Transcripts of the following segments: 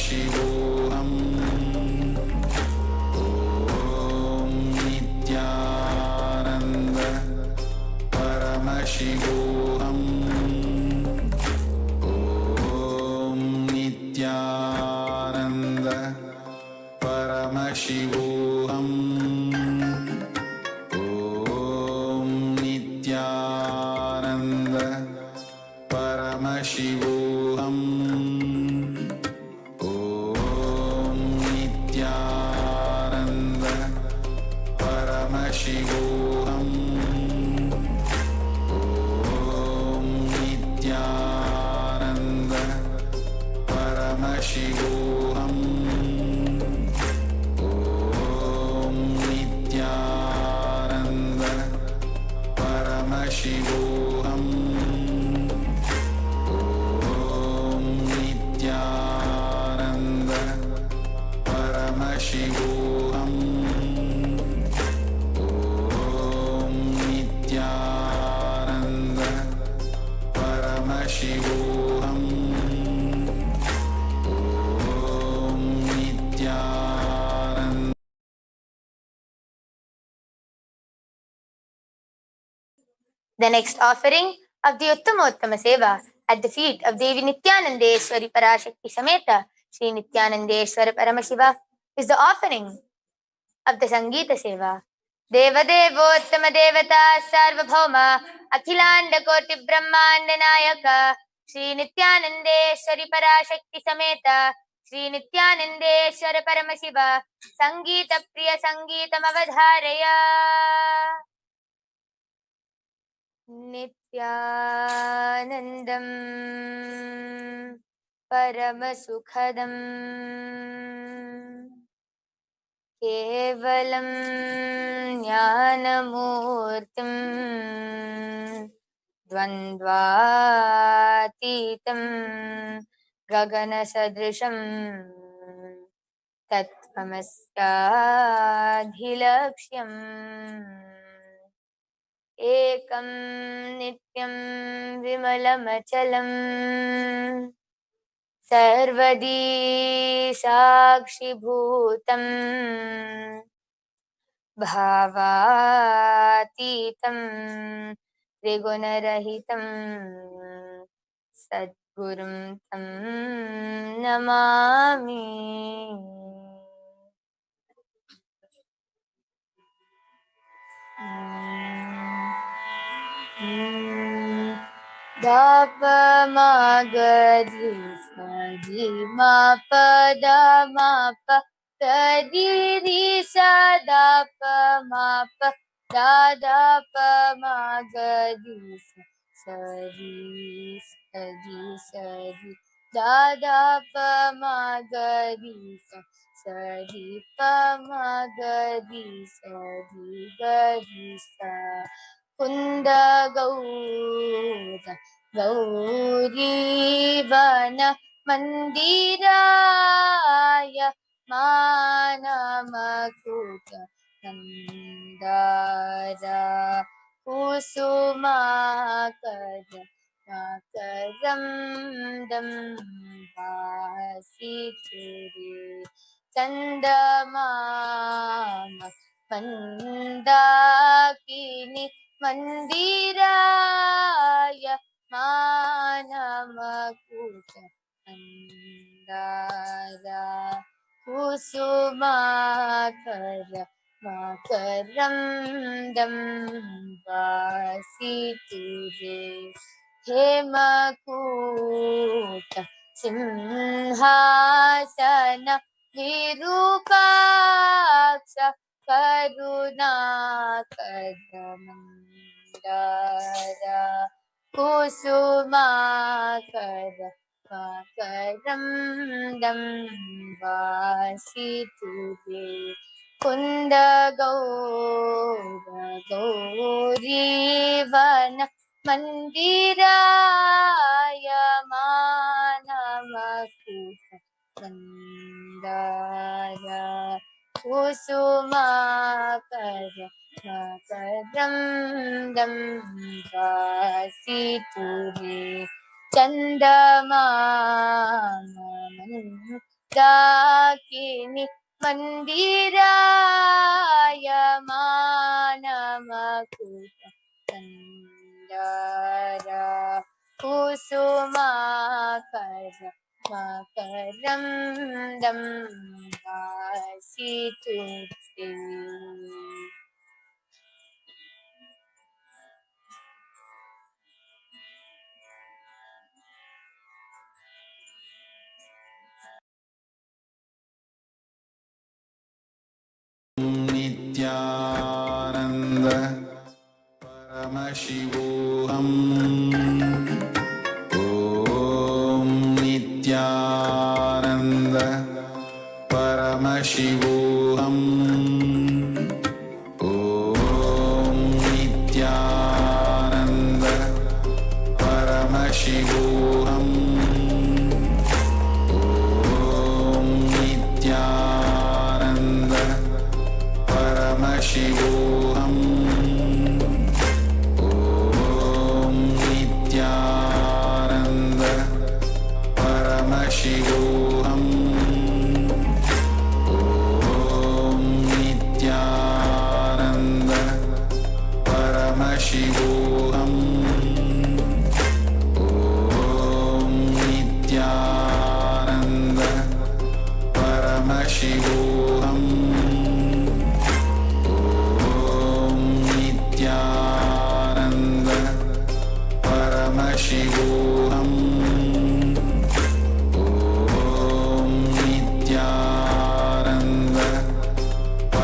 Paramashivoham. Om Nithyananda Paramashivoham. Om Nithyananda Paramashivoham. Om Nithyananda Paramashivoham. Om Nithyananda Paramashivoham. Om Nithyananda Paramashivoham. Om Nithyananda Paramashivoham. Om Nithyananda Paramashivoham. Om Nithyananda Paramashivoham. Om Nithyananda. The next offering of the Uttamottama Seva at the feet of Devi Nithyanandeshwari Parashakti Sameta Sri Nithyanandeshwara Paramashiva is the offering of the Sangeeta Seva. Devadevottama Devata Sarvabhauma Akhilanda Koti Brahmanda Nayaka Sri Nithyanandeshwari Parashakti Sameta Sri Nithyanandeshwara Paramashiva Sangeeta Priya Sangeetam Avadharaya. Nithyanandam Paramasukhadam Kevalam Jnanamurtim Dvandvatitam Gaganasadrisham Tatvamasyadhilaksham Ekam Nityam Vimalamachalam Sarvadi Sakshi Bhutam Bhavatitam Trigunarahitam Sadgurum Tam Namami. Dapa magadi sadi mapa damapa kadiri sadapa mapa dadapa magadi sadi sadi sadi dadapa magadi sadi pamagadi sadi gadi sa Kunda Gauda Gauri Vana Mandiraya Manamakuta Nandara Kusumakada Makaram Dam Vasituri Chandamama Mandakini Mandiraya Manamakuta Andara Kusumakara Makaram Dam Vasituri Hemakuta Simhasana Virupaksha Karunakadamandara Kusumakara Makaram Dam Vasituri Kunda Gaura Gauri Vana Mandiraya Manamakuta Mandara Kusumakara Makaram Dam Vasituri Chandamama दाकिनी मंदिराय मानमकुट कंदरा Kusumakar मकरंदं वासितुते Nityanand परमशिवोहम Om Nityanand परमशिवोहम Om Nityanand परमशिवोहम Om Nityanand परमशिवोहम Om Nityanand परमशिवोहम Om Nityanand परमशिवोहम Om Nityanand परमशिवोहम Om Nityanand परमशिवोहम Om Nityanand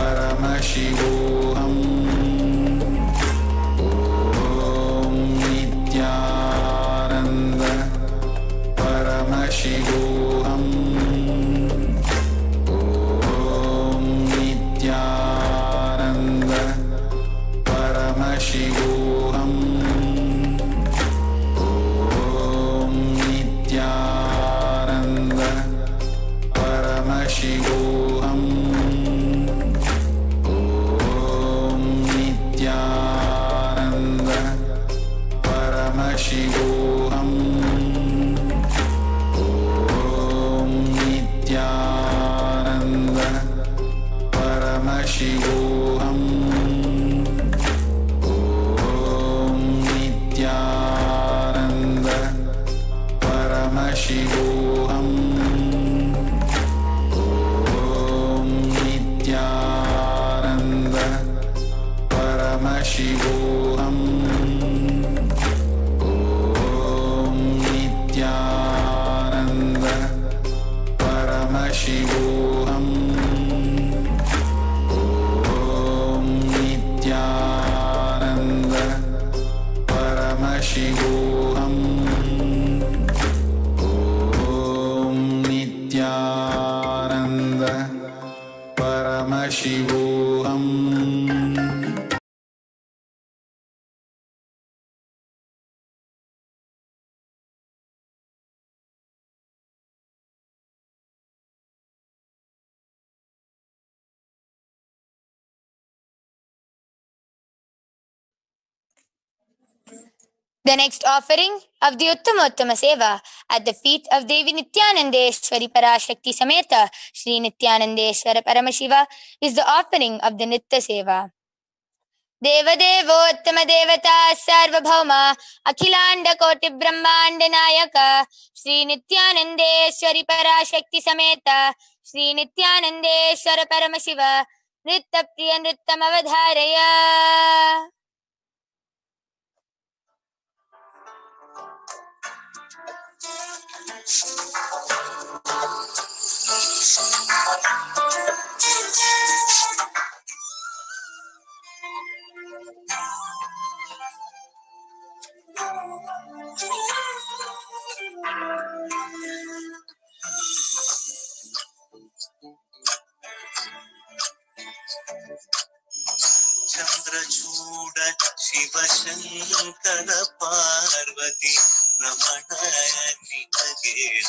परमशिवोहम Om Nityanand परमशिवोहम Om Nityanand परमशिवोहम Om Nityanand परमशिवोहम Om Nityanand परमशिवोहम Om Nityanand परमशिवोहम Om Nityanand परमशिवोहम Om Nityanand परमशिवोहम Om Nityanand परमशिवोहम Om Nityanand परमशिवोहम Om Nityanand परमशिवोहम The next offering of the Uttamottama Seva at the feet of Devi Nithyanandeshwari Parashakti Sameta Sri Nithyanandeshwara Paramashiva is the offering of the Nitya Seva. देवदेवोत्तम देवता सार्वभौम अखिलांड कोटि ब्रह्मांड नायक श्री नित्यानंदेश्वरी पराशक्ति समेत श्री नित्यानंदेश्वर परमशिव नृत्य प्रिय नृत्यम अवधारय. चंद्रचूड शिव शंकर पार्वती रमण निगे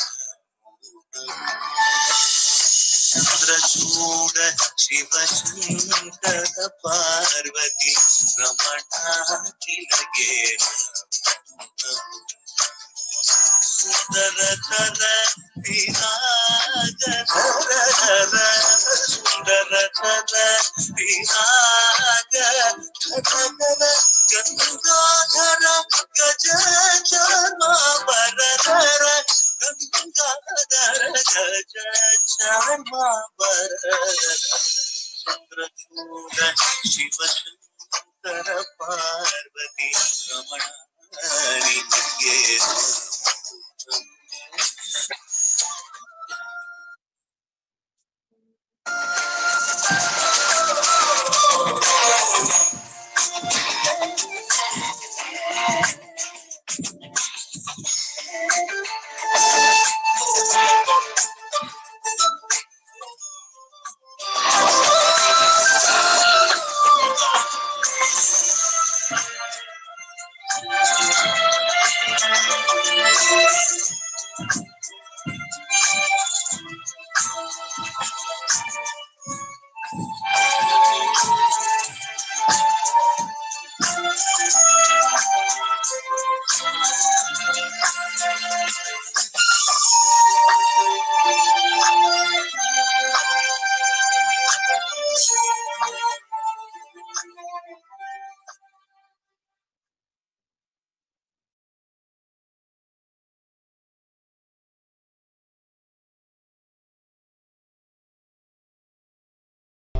चंद्रचूड शिव शंकर पार्वती रमण निगे सुंदर कर विराग ಗಂಗಾಧರ ಗಜ ಚಾರ್ಮಾವರ ಚಂದ್ರಚೂಡ ಶಿವಶಂಕರ ಪಾರ್ವತಿ ರಮಣ ನಿನಗೆ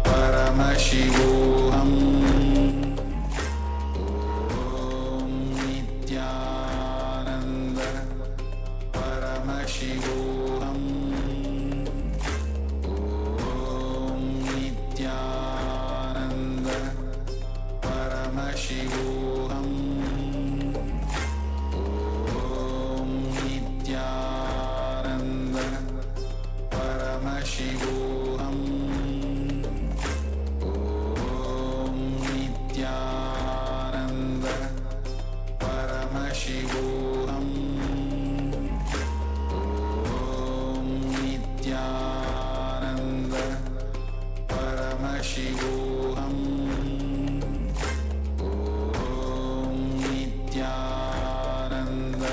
Paramashivoham. Om Nithyananda Paramashivoham. Om Nithyananda Paramashivoham. Om Nithyananda Paramashivoham. Nithyananda Paramashivoham. Om Nithyananda Paramashivoham. Om Nithyananda Paramashivoham. Om Nithyananda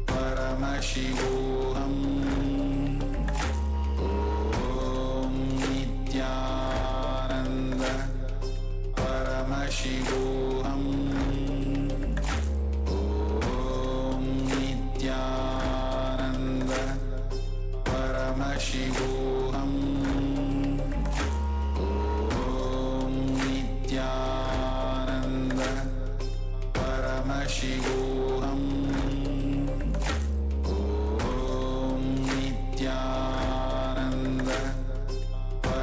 Paramashivoham. Om Nithyananda Paramashivoham. Om Nithyananda Paramashivoham. Om Nithyananda Paramashivoham. Om Nithyananda Paramashivoham. Om Nithyananda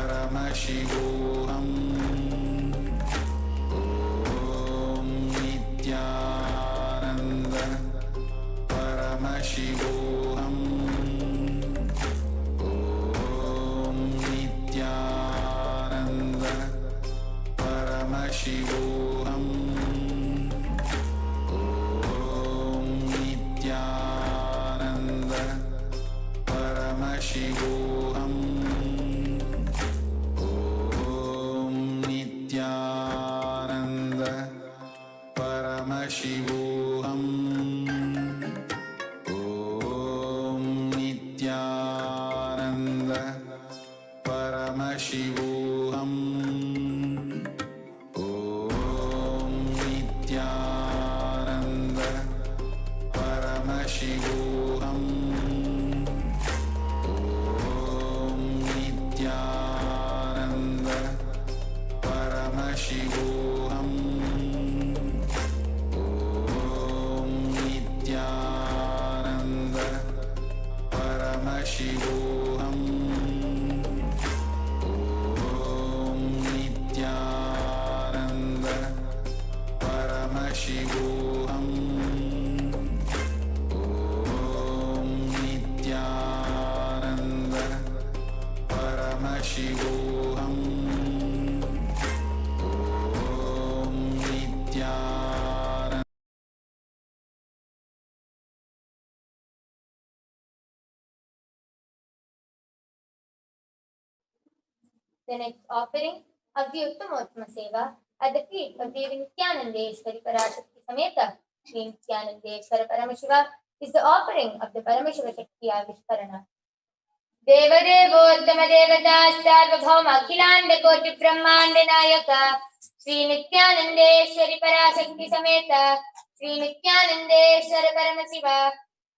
Paramashivoham. Om Nithyananda Paramashivoham. Om Nithyananda Paramashivoham. Om Nithyananda Paramashivoham. Om Nithyananda Paramashivoham. Om Nithyananda Paramashivoham. Om Nithyananda Paramashivoham. Om Nithyananda Paramashivoham. Om Nithyananda Paramashivoham. Om Nithyananda. The next offering of the Uttamottama Seva at the feet of Devi Nithyanandeshwari Parashakti Sameta Sri Nithyanandeshwara Paramashiva is the offering of the Paramashiva Shakti Avishkarana. Devadevottama Devata Sarvabhauma Akhilanda Koti Brahmanda Nayaka Sri Nithyanandeshwari Parashakti Sameta Sri Nithyanandeshwara Paramashiva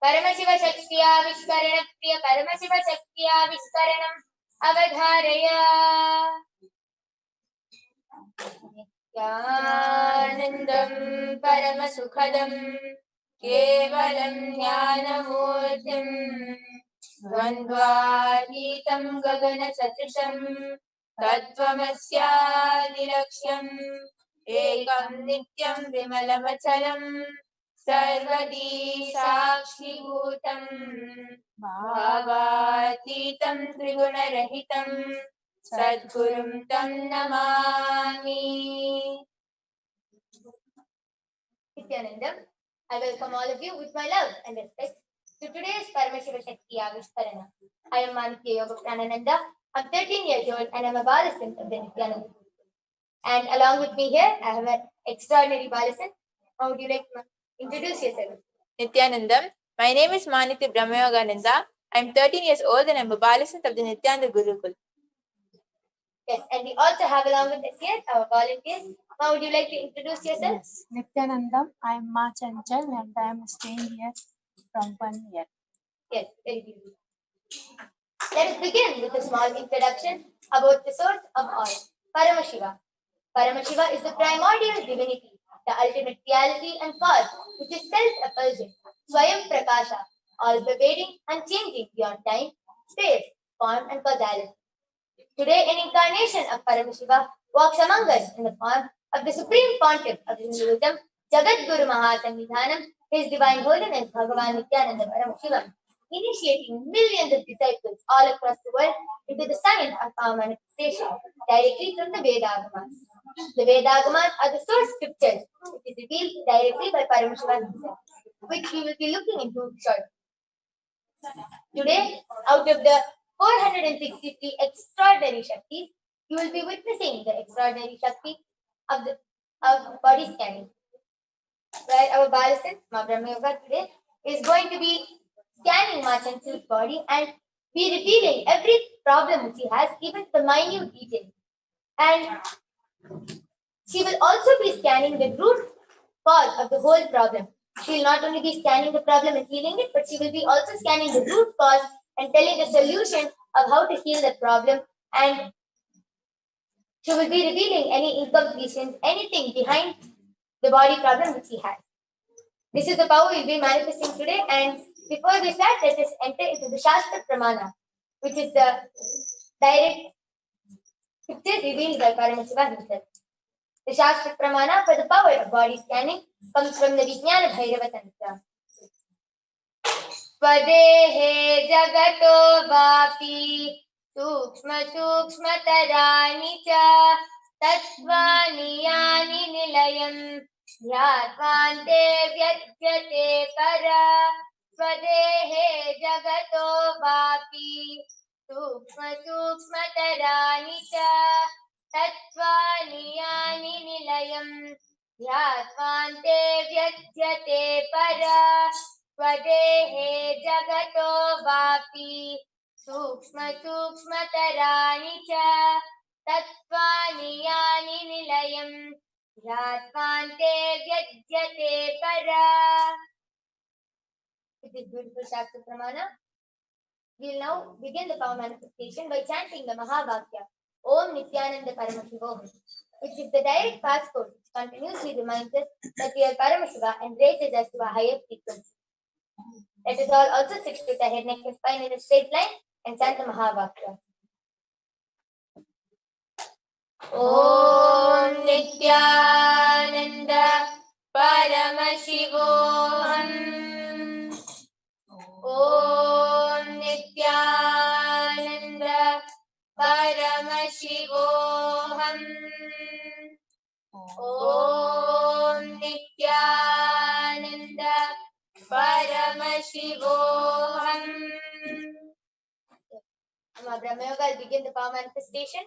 Paramashiva Shaktiya Vishkarana Priya Paramashiva Shaktiya Vishkaranam Avadharaya Nityanandam Paramasukhadam Kevalam Jnanamurtim Dvandvatitam Gagana Satrisham Tattvamasyanilaksham Ekam Nityam Vimalavachalam Sarvadi Sakshibhutam Bhavatitam Triguna-rahitam Sadgurum Tam Namami. Nithyanandam, I welcome all of you with my love and respect to today's Paramashiva Shakti Avishkarana. I am Manitya Yoga Pranananda. I'm 13 years old and I'm a Balasan of the Nithyananda. And along with me here, I have an extraordinary Balasan. How would you like to introduce yourself? Nithyanandam. My name is Manitya Brahmayogananda. I am 13 years old and I am a Balasan of the Nithyananda Gurukul. Yes, and we also have along with us here our volunteers. How would you like to introduce yourself? Yes, Nithyanandam. I am Ma Chanchal and I am staying here from 1 year. Yes, very beautiful. Let us begin with a small introduction about the source of all, Paramashiva. Paramashiva is the primordial divinity, the ultimate reality and cause, which is self-effulgent, Swayam Prakasha, all-pervading, unchanging beyond time, space, form and causality. Today, an incarnation of Paramashiva walks among us in the form of the Supreme Pontiff of Hinduism, Jagat Guru Mahasannidhanam, His Divine Holiness Bhagavan Nithyananda Paramashivam, initiating millions of disciples all across the world into the science of our manifestation directly from the Vedagamas. The Vedagamas are the source scriptures which is revealed directly by Paramashiva himself, which we will be looking into shortly. Today, out of the 463 extraordinary Shaktis, you will be witnessing the extraordinary Shakti of body scanning, where our Balasan, Ma Brahma Yoga today, is going to be scanning Ma Chanchal's body and be revealing every problem which he has, even the minute detail. And she will also be scanning the root cause of the whole problem. She will not only be scanning the problem and healing it, but she will be also scanning the root cause and telling the solution of how to heal the problem. And she will be revealing any incompletions, anything behind the body problem which he has. This is the power we'll be manifesting today. And before we start, let us enter into the Shastra Pramana, which is the direct picture revealed by Paramashiva himself. The Shastra Pramana for the power of body scanning comes from the Vijnana Bhairava Tantra. Swadehe jagato vapi sukshma sukshmatarani cha tattvani yani nilayam dhyatvante vyajyate para. Swadehe jagato vapi sukshma sukshmatarani cha tattvani yani nilayam dhyatvante vyajyate para. Swadehe jagato vapi sukshma sukshmatarani cha tattvani yani nilayam dhyatvante vyajyate para. With this beautiful Shastra Pramana, we will now begin the power manifestation by chanting the Mahavakya, Om Nithyananda Paramashivoham, which is the direct passcode which continuously reminds us that we are Paramashiva and raises us to a higher frequency. Let us all also sit with our head, neck and spine in a straight line and chant the Mahavakya. Om Nithyananda Paramashivoham. Om Nithyananda Paramashivoham. Om Nithyananda Paramashivoham. Ma Brahma Yoga will begin the power manifestation.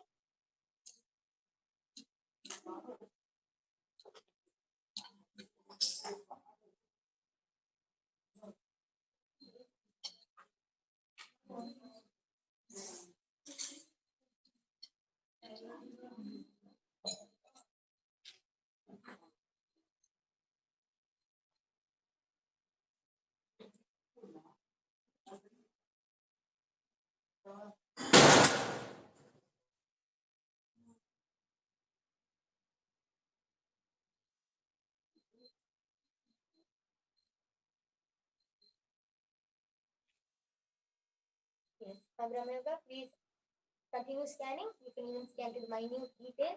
Yes. Brahmayoga, please continue scanning. You can even scan to the minute detail.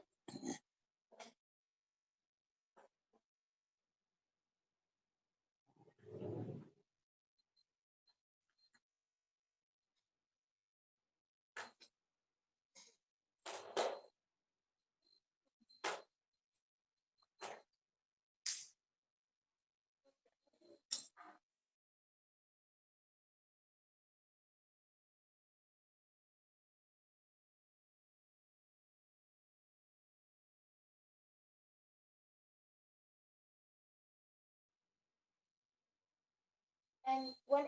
And one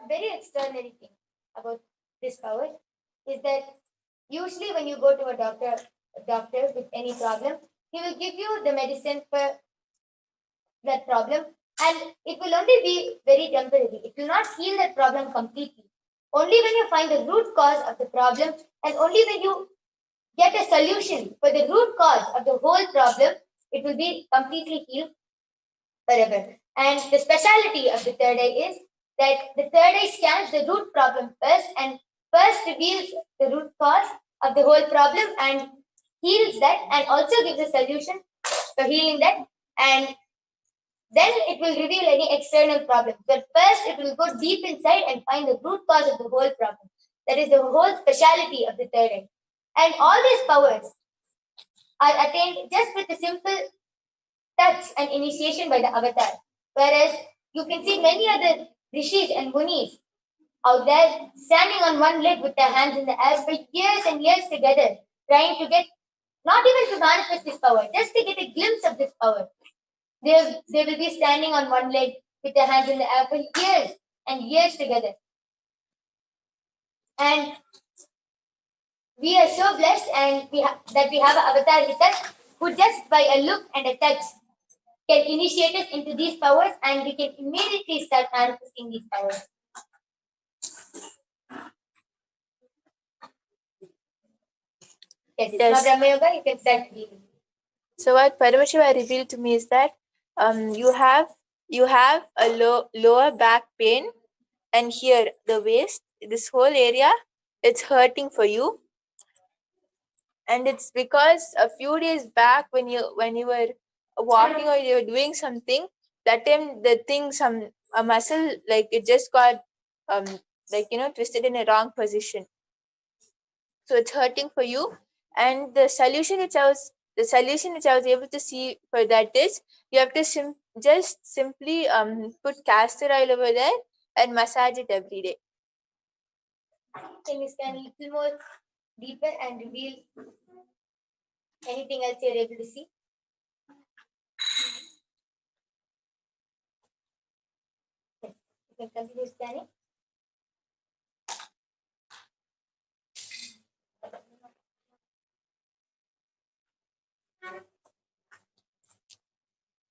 very extraordinary thing about this power is that usually when you go to a doctor with any problem, he will give you the medicine for that problem, and it will only be very temporary. It will not heal that problem completely. Only when you find the root cause of the problem, and only when you get a solution for the root cause of the whole problem, it will be completely healed forever. And the speciality of the third eye is that the third eye scans the root problem first and first reveals the root cause of the whole problem and heals that and also gives a solution for healing that, and then it will reveal any external problem. But first it will go deep inside and find the root cause of the whole problem. That is the whole speciality of the third eye. And all these powers are attained just with a simple touch and initiation by the avatar. Whereas you can see many other rishis and munis out there standing on one leg with their hands in the air for years and years together, trying to get, not even to manifest this power, just to get a glimpse of this power. They will be standing on one leg with their hands in the air for years and years together. And we are so blessed and that we have an avatar with us who just by a look and a touch can initiate us into these powers, and we can immediately start manifesting these powers. Yes, Yes. Brahma Yoga, you can start reading. So what Paramashiva revealed to me is that you have a lower back pain, and here the waist, this whole area, it's hurting for you, and it's because a few days back when you were walking or you were doing something, that time the thing a muscle, like it just got twisted in a wrong position, so it's hurting for you. And the solution which I was able to see for that is you have to just simply put castor oil over there and massage it every day. Can you scan a little more deeper and reveal anything else you're able to see? Yes. You can continue scanning.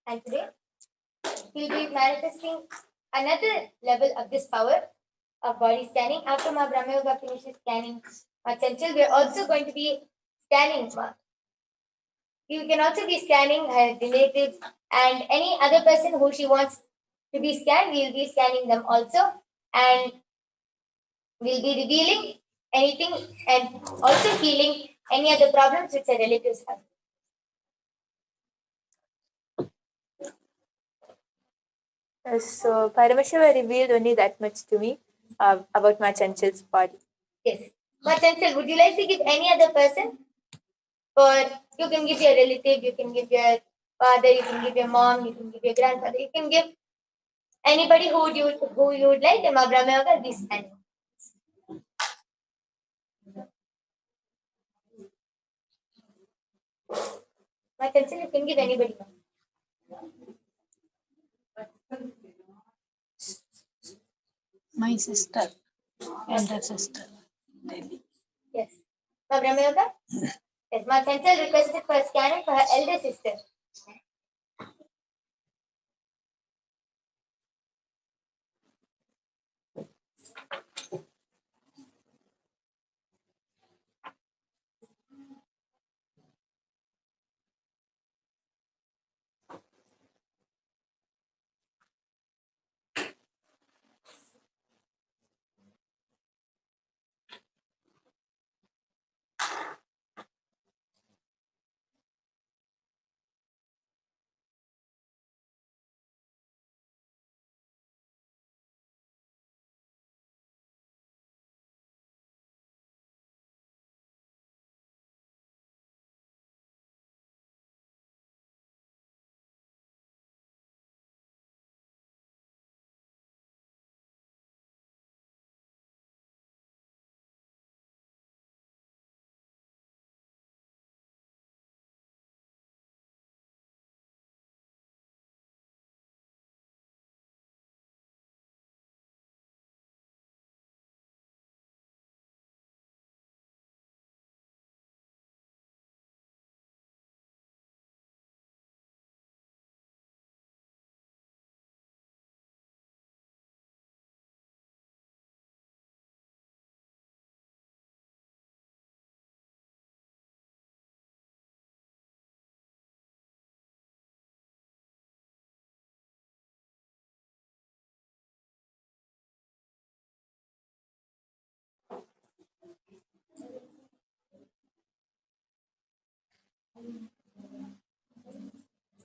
And today, we'll be manifesting another level of this power of body scanning. After my Brahma Yoga finishes scanning my Chanchal, we're also going to be scanning. You can also be scanning her relatives and any other person who she wants to be scanned. We'll be scanning them also, and we'll be revealing anything and also healing any other problems which her relatives have. So Paramashiva revealed only that much to me about my Chanchal's body. Yes. But Chanchal, would you like to give any other person? Or you can give your relative, you can give your father, you can give your mom, you can give your grandfather, you can give anybody who you would like. And Brahma Yoga this time. But Chanchal, you can give anybody. My sister, elder sister, Delhi. Yes. Brahma Yoga? Yes. My Chanchal requested for a scanning for her elder sister.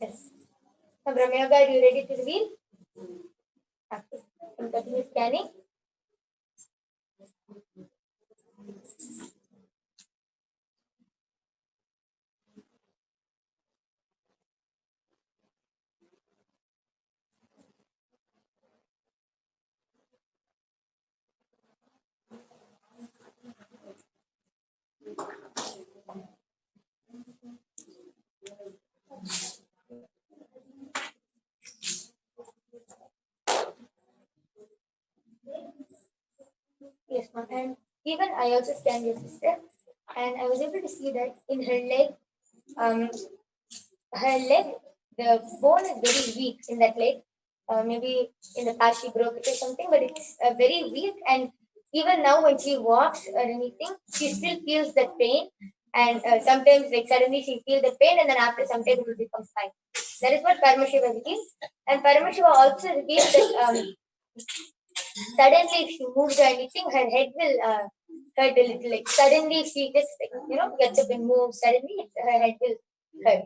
Yes. Now, Brahmayoga, are you ready to reveal? Okay. Continue scanning. Yes, ma'am. And even I also scanned your sister, and I was able to see that in um, her leg, the bone is very weak in that leg. Maybe in the past she broke it or something, but it's very weak. And even now, when she walks or anything, she still feels that pain. And sometimes, like suddenly, she feels the pain, and then after some time, it will become fine. That is what Paramashiva reveals. And Paramashiva also reveals that suddenly, if she moves or anything, her head will hurt a little. Like suddenly, she just gets up and moves. Suddenly, her head will hurt.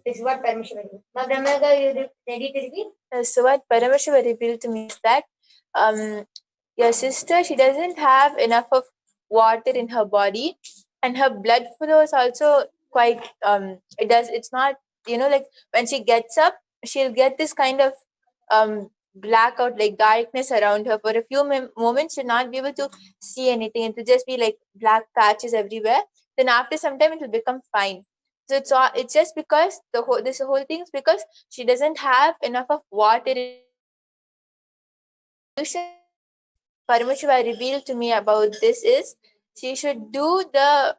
Is what Paramashiva revealed. Now, Brahmaga, you ready to reveal? So what Paramashiva revealed to me is that your sister, she doesn't have enough of water in her body, and her blood flow is also quite it's not, like when she gets up, she'll get this kind of blackout, like darkness around her for a few moments. She'll not be able to see anything, and to just be like black patches everywhere. Then after some time, it will become fine. So it's just because this whole thing is because she doesn't have enough of water. Paramashiva revealed to me about this is she should do the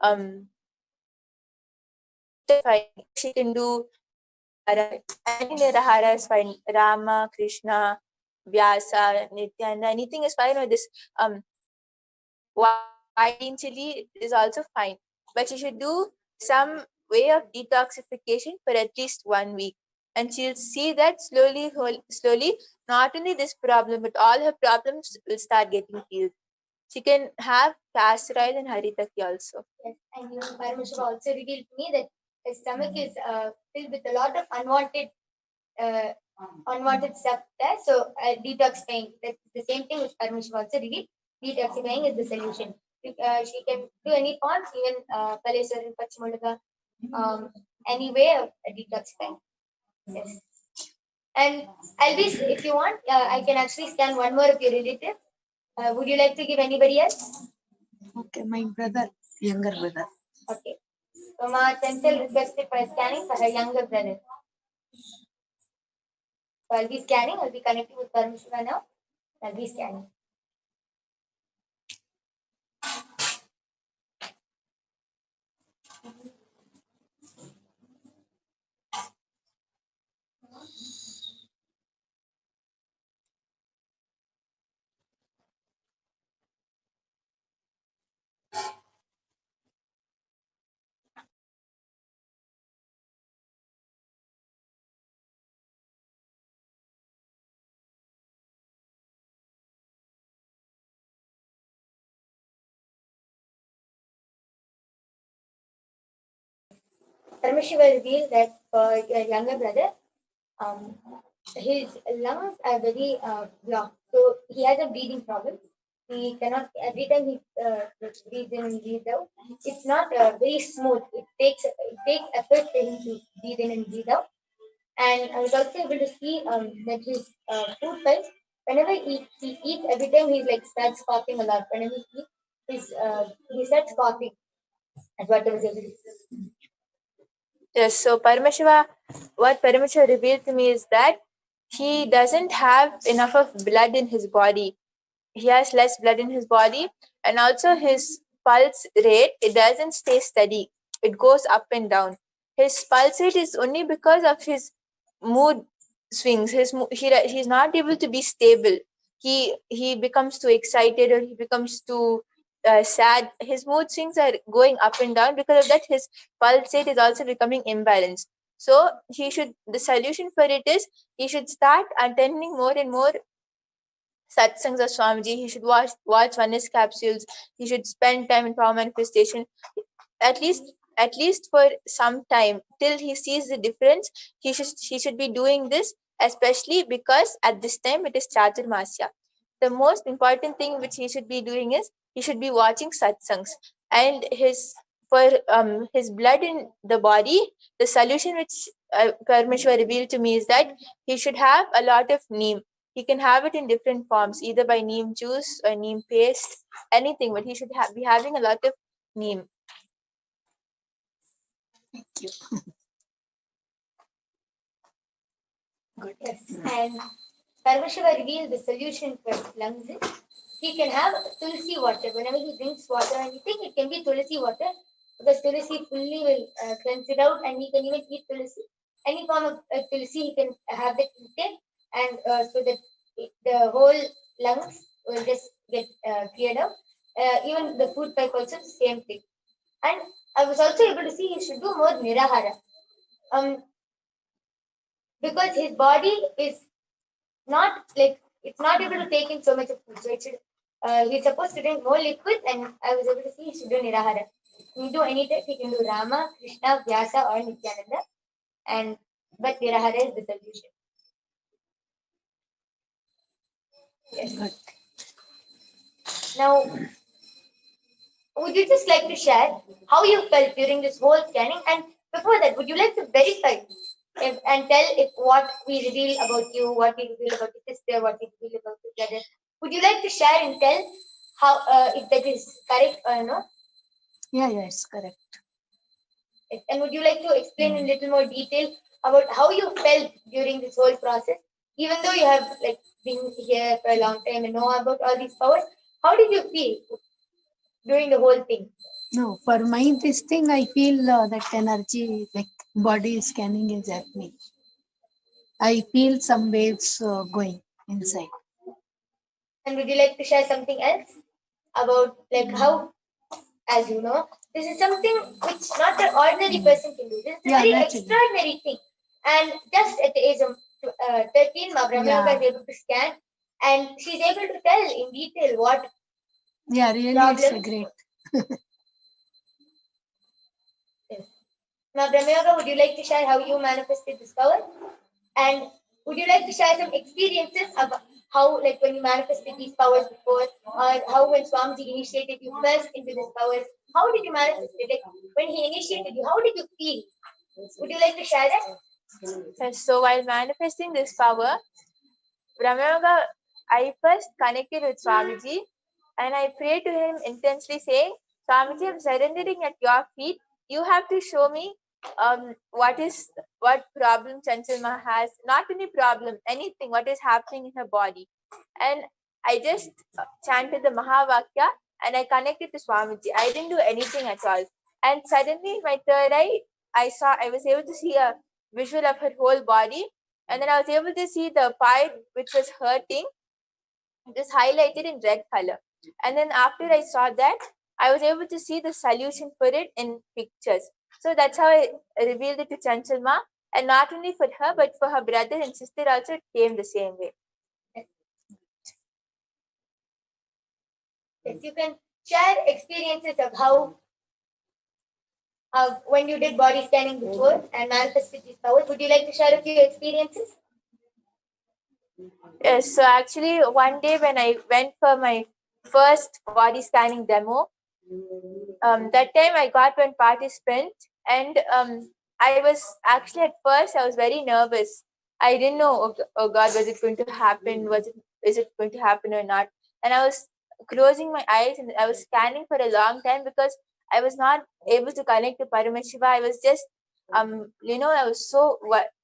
she can do any Nirahara is fine. Rama, Krishna, Vyasa, Nityananda, anything is fine, or this chili is also fine. But she should do some way of detoxification for at least 1 week. And she'll see that slowly, not only this problem, but all her problems will start getting healed. She can have castor oil and haritaki also. Yes, and Paramashiva also revealed to me that her stomach is filled with a lot of unwanted stuff there. So detoxifying, that's the same thing which Paramashiva also revealed. Detoxifying is the solution. She can do any forms, even Kaleswaran, Pachimulaga, any way of detoxifying. Yes. And Alvis, if you want, I can actually scan one more of your relative. Would you like to give anybody else? Okay, my brother, younger brother. Okay. So Ma Chantal requested for scanning for her younger brother. So I'll be scanning. I'll be connecting with Paramashiva now. I'll be scanning. Paramashiva revealed that for your younger brother, um, his lungs are very blocked. So he has a breathing problem. He cannot, every time he breathes in and breathes out, it's not very smooth. It takes effort for him to breathe in and breathe out. And I was also able to see that his food pipes, whenever he eats, every time he like starts coughing a lot. Whenever he eats, he starts coughing. That's what I was able to see. Yes, so what Paramashiva revealed to me is that he doesn't have enough of blood in his body. He has less blood in his body, and also his pulse rate, it doesn't stay steady. It goes up and down. His pulse rate is only because of his mood swings. He's not able to be stable. He becomes too excited, or he becomes too sad. His mood swings are going up and down. Because of that, his pulse rate is also becoming imbalanced. So the solution for it is he should start attending more and more satsangs of Swamiji. He should watch oneness capsules. He should spend time in power manifestation. At least for some time till he sees the difference. He should be doing this, especially because at this time it is Chaturmasya. The most important thing which he should be doing is he should be watching satsangs, and his blood in the body, the solution which Parameshwar revealed to me is that he should have a lot of neem. He can have it in different forms, either by neem juice or neem paste, anything, but he should be having a lot of neem. Thank you. Good. Yes. And Paramashiva revealed the solution for lungs is he can have tulsi water. Whenever he drinks water or anything, it can be tulsi water because tulsi fully will cleanse it out, and he can even eat tulsi. Any form of tulsi, he can have it eaten, and so that the whole lungs will just get cleared out. Even the food pipe also, the same thing. And I was also able to see he should do more nirahara. Because his body is not like it's not able to take in so much of food. So it should he's supposed to drink more liquid, and I was able to see he should do nirahara. He can do any type, he can do Rama, Krishna, Vyasa, or Nithyananda, and but nirahara is the solution. Yes. Good. Now, would you just like to share how you felt during this whole scanning? And before that, would you like to verify and tell if what we reveal about you, what we reveal about your sister, what we reveal about your brother? Would you like to share and tell how if that is correct or no? Yeah, it's correct. And would you like to explain in little more detail about how you felt during this whole process? Even though you have like been here for a long time and know about all these powers, how did you feel during the whole thing? No, for my this thing, I feel that energy, like body scanning is happening. I feel some waves going inside. And would you like to share something else about like how, as you know, this is something which not an ordinary person can do. This is a very naturally. extraordinary thing. And just at the age of 13, Ma Brahma is able to scan, and she's able to tell in detail what. Yeah, really, Problem. it's great. Yes. Now, Brahma, would you like to share how you manifested this power? And would you like to share some experiences of how, like, when you manifested these powers before, or how when Swamiji initiated you first into this powers, how did you manifest it? Like, when he initiated you, how did you feel? Would you like to share that? So while manifesting this power, Brahmayoga, I first connected with Swamiji and I prayed to him intensely saying, Swamiji, I'm surrendering at your feet. You have to show me what problem Chanchalma has. Not any problem, anything, what is happening in her body. And I just chanted the Mahavakya and I connected to Swamiji. I didn't do anything at all. And suddenly my third eye, I was able to see a visual of her whole body. And then I was able to see the part which was hurting. It was highlighted in red color. And then after I saw that, I was able to see the solution for it in pictures. So that's how I revealed it to Chanchalma. And not only for her, but for her brother and sister also, it came the same way. Yes, you can share experiences of how when you did body scanning before and manifested these powers. Would you like to share a few experiences? Yes, so actually one day when I went for my first body scanning demo, that time I got one participant and I was actually at first I was very nervous. I didn't know, oh God, was it going to happen? Is it going to happen or not? And I was closing my eyes and I was scanning for a long time because I was not able to connect to Paramashiva. I was just, I was so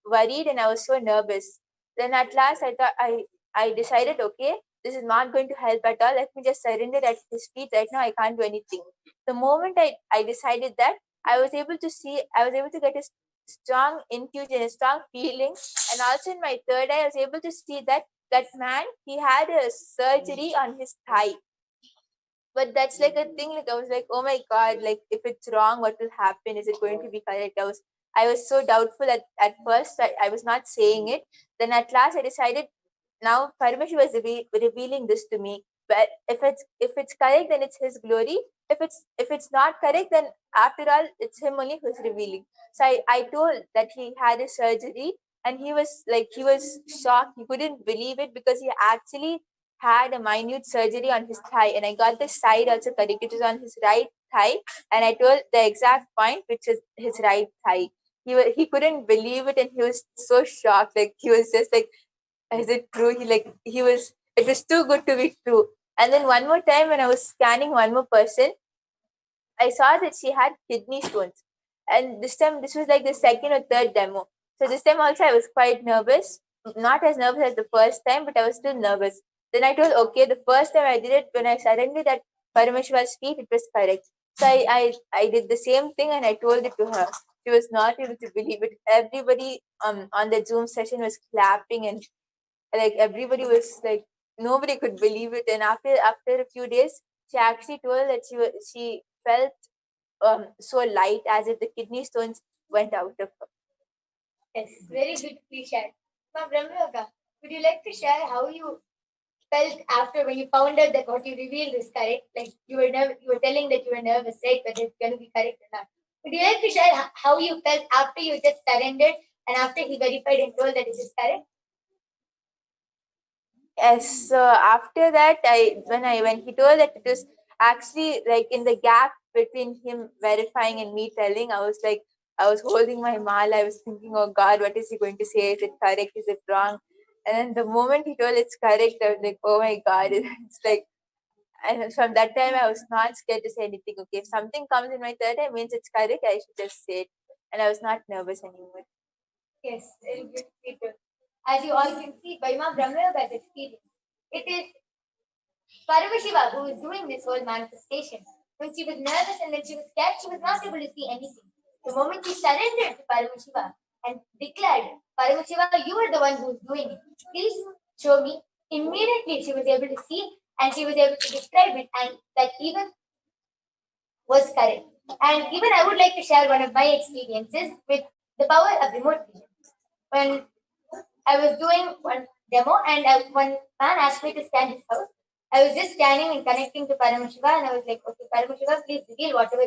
worried and I was so nervous. Then at last I decided, okay, this is not going to help at all. Let me just surrender at his feet. Right now, I can't do anything. The moment I decided that, I was able to get a strong intuition, a strong feeling. And also in my third eye, I was able to see that man, he had a surgery on his thigh. But that's like a thing, like I was like, oh my God, like if it's wrong, what will happen? Is it going to be correct? I was so doubtful at first. I was not saying it. Then at last I decided, now Paramashiva is revealing this to me. But if it's correct, then it's his glory. If it's not correct, then after all, it's him only who's revealing. So I told that he had a surgery, and he was shocked. He couldn't believe it because he actually had a minute surgery on his thigh, and I got the side also correct. It is on his right thigh, and I told the exact point, which is his right thigh. He couldn't believe it, and he was so shocked. Like he was just like, is it true? It was too good to be true. And then one more time when I was scanning one more person, I saw that she had kidney stones. And this time, this was like the second or third demo. So this time also I was quite nervous. Not as nervous as the first time, but I was still nervous. Then I told, okay, the first time I did it, when I surrendered at Parameshwar's feet, it was correct. So I did the same thing and I told it to her. She was not able to believe it. Everybody on the Zoom session was clapping, and like everybody was like, nobody could believe it. And after a few days, she actually told that she felt so light, as if the kidney stones went out of her. Yes, very beautifully shared. Ma'am Brahmaloka, would you like to share how you felt after when you found out that what you revealed is correct? Like you were telling that you were nervous, right? Whether it's going to be correct or not. Would you like to share how you felt after you just surrendered and after he verified and told that it is correct? Yes. So after that, when he told that it was actually like in the gap between him verifying and me telling, I was holding my mala. I was thinking, oh God, what is he going to say? Is it correct? Is it wrong? And then the moment he told it's correct, I was like, oh my God, it's like. And from that time, I was not scared to say anything. Okay, if something comes in my third eye, means it's correct. I should just say it, and I was not nervous anymore. Yes, very beautifully told. As you all can see by Ma'am Brahmaloka's experience, it is Paramashiva who is doing this whole manifestation. When she was nervous and when she was scared, she was not able to see anything. The moment she surrendered to Paramashiva and declared, Paramashiva, you are the one who is doing it. Please show me. Immediately she was able to see and she was able to describe it, and that even was correct. And even I would like to share one of my experiences with the power of remote vision. When I was doing one demo and one man asked me to scan his house. I was just scanning and connecting to Paramashiva, and I was like, okay, Paramashiva, please reveal whatever.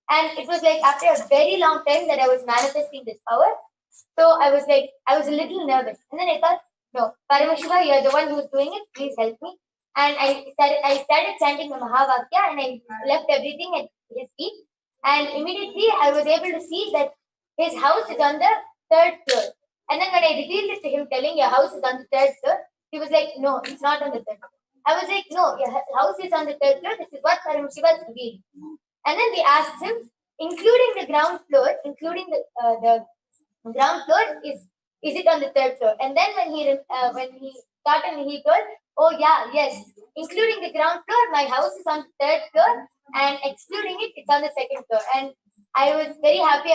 And it was like after a very long time that I was manifesting this power. So I was a little nervous. And then I thought, no, Paramashiva, you're the one who's doing it. Please help me. And I started chanting the Mahavakya, and I left everything at his feet. And immediately I was able to see that his house is on the third floor. And then when I revealed it to him, telling your house is on the third floor, he was like, no, it's not on the third floor. I was like, no, your house is on the third floor. This is what Paramashiva is revealing. And then we asked him, including the ground floor, including the ground floor, is it on the third floor? And then when he started, he told, oh yeah, yes, including the ground floor, my house is on the third floor, and excluding it, it's on the second floor. And I was very happy,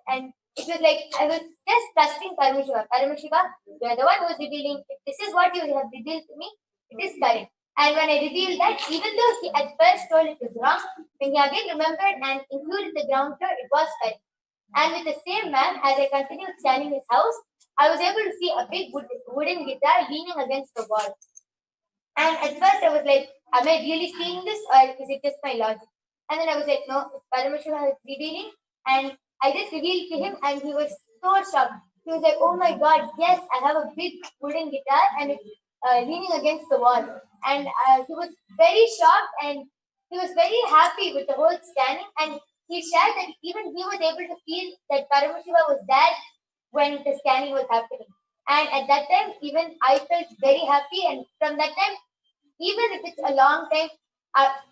and it was like I was just trusting Paramashiva. Paramashiva, you are the one who is revealing. If this is what you have revealed to me, it is correct. And when I revealed that, even though he at first told it was wrong, when he again remembered and included the ground floor, it was correct. And with the same man, as I continued scanning his house, I was able to see a big wooden guitar leaning against the wall. And at first I was like, am I really seeing this or is it just my logic? And then I was like, no, it's Paramashiva is revealing. And I just revealed to him and he was so shocked. He was like, oh my God, yes, I have a big wooden guitar and it's leaning against the wall. And he was very shocked and he was very happy with the whole scanning. And he shared that even he was able to feel that Paramashiva was there when the scanning was happening. And at that time, even I felt very happy. And from that time, even if it's a long time,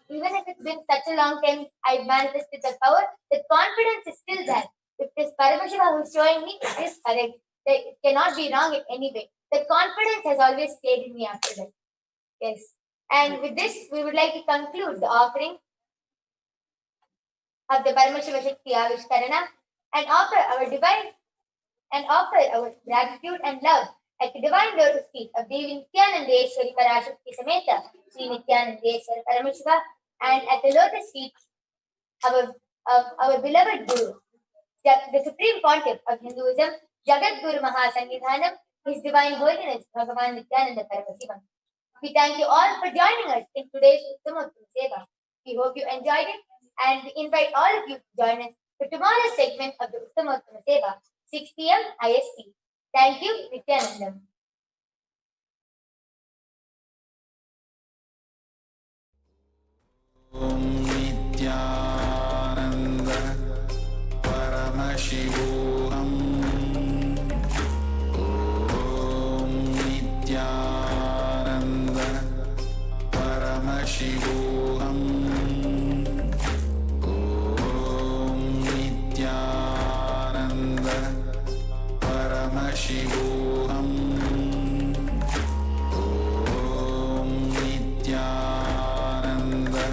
even if it's been such a long time, I manifested the power, the confidence is still there. If this Paramashiva who is showing me, it is correct. It cannot be wrong in any way. The confidence has always stayed in me after that. Yes. And with this, we would like to conclude the offering of the Paramashiva Shakti Avishkarana and offer our gratitude and love at the divine lotus feet of Devi Nithyananda Parashakti Sameta, Sri Nithyananda Paramashiva, and at the lotus feet of our beloved Guru, the Supreme Pontiff of Hinduism, Jagat Guru Mahasannidhanam, His Divine Holiness Bhagavan Nithyananda Paramashivam. We thank you all for joining us in today's Uttamottama Seva. We hope you enjoyed it, and we invite all of you to join us for tomorrow's segment of the Uttamottama Seva, 6 p.m. IST. Thank you, Nithyanandam. Om Nithyananda Paramashivoham. Om Nithyananda Paramashivoham. Om Nithyananda Paramashivoham. Om Nithyananda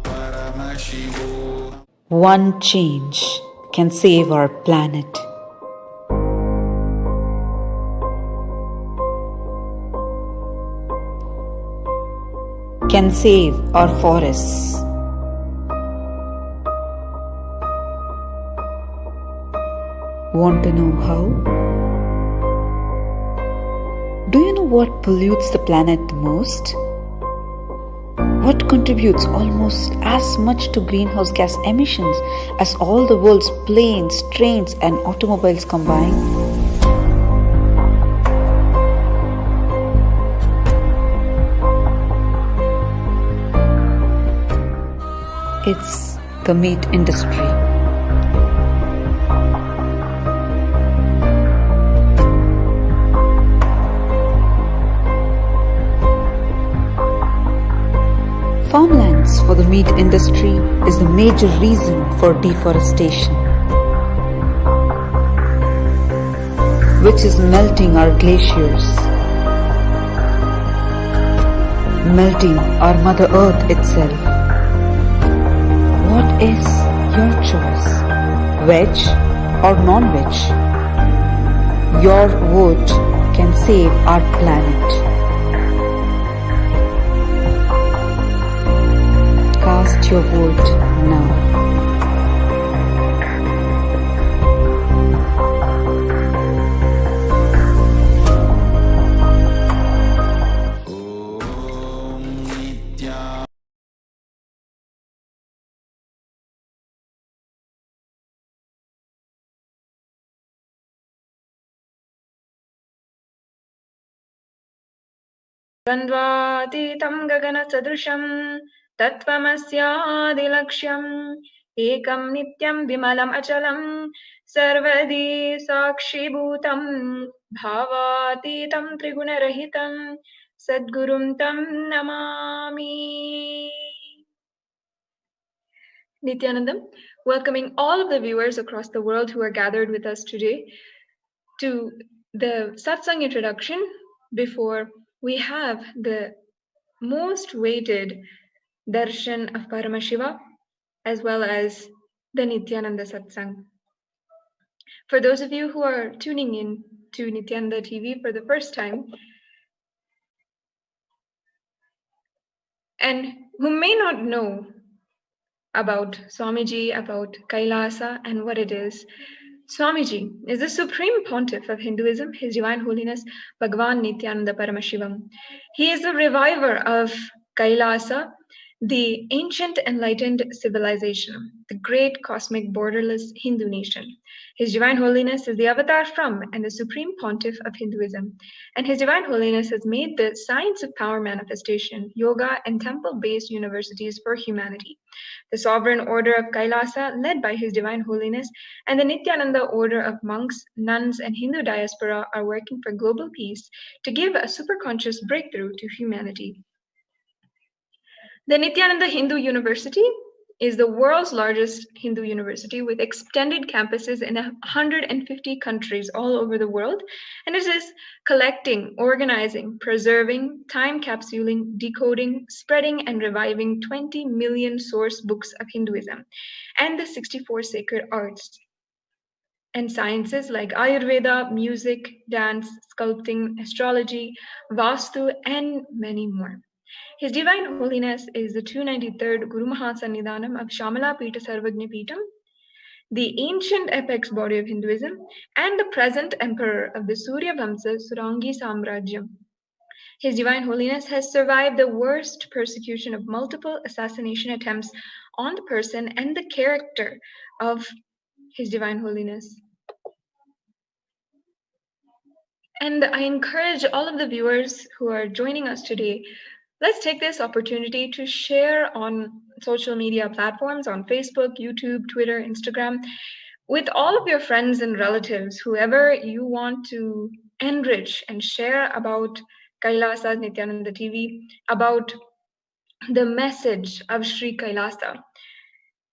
Paramashivoham. One change can save our planet. Can save our forests. Want to know how? Do you know what pollutes the planet the most? What contributes almost as much to greenhouse gas emissions as all the world's planes, trains, and automobiles combined? It's the meat industry. Farmlands for the meat industry is the major reason for deforestation, which is melting our glaciers, melting our Mother Earth itself. What is your choice? Veg or non-veg? Your vote can save our planet. Cast your vote now. Om Nithyananda द्वन्द्वातीतं गगनसदृशं तत्त्वमस्यादिलक्ष्यम् एकं नित्यं विमलम् अचलं सर्वदी साक्षिभूतं भावातीतं त्रिगुणरहितं सद्गुरुं तं Namami. Nithyanandam, welcoming all of the viewers across the world who are gathered with us today to the Satsang introduction. Before we have the most weighted darshan of Paramashiva as well as the Nithyananda Satsang. For those of you who are tuning in to Nithyananda TV for the first time and who may not know about Swamiji, about Kailasa and what it is, Swamiji is the Supreme Pontiff of Hinduism, His Divine Holiness Bhagavan Nithyananda Paramashivam. He is the reviver of Kailasa, the ancient enlightened civilization, the great cosmic borderless Hindu nation. His Divine Holiness is the avatar from and the Supreme Pontiff of Hinduism. And His Divine Holiness has made the science of power manifestation, yoga, and temple-based universities for humanity. The Sovereign Order of Kailasa, led by His Divine Holiness, and the Nithyananda Order of monks, nuns, and Hindu diaspora are working for global peace to give a superconscious breakthrough to humanity. The Nithyananda Hindu University is the world's largest Hindu university with extended campuses in 150 countries all over the world, and it is collecting, organizing, preserving, time capsuling, decoding, spreading, and reviving 20 million source books of Hinduism and the 64 sacred arts and sciences like Ayurveda, music, dance, sculpting, astrology, Vastu, and many more. His Divine Holiness is the 293rd Guru Mahasannidhanam of Shamala Pita Sarvagna Pitam, the ancient apex body of Hinduism, and the present emperor of the Surya Vamsa Surangi Samrajyam. His Divine Holiness has survived the worst persecution of multiple assassination attempts on the person and the character of His Divine Holiness. And I encourage all of the viewers who are joining us today, let's take this opportunity to share on social media platforms, on Facebook, YouTube, Twitter, Instagram, with all of your friends and relatives, whoever you want to enrich and share about Kailasa Nithyananda TV, about the message of Sri Kailasa.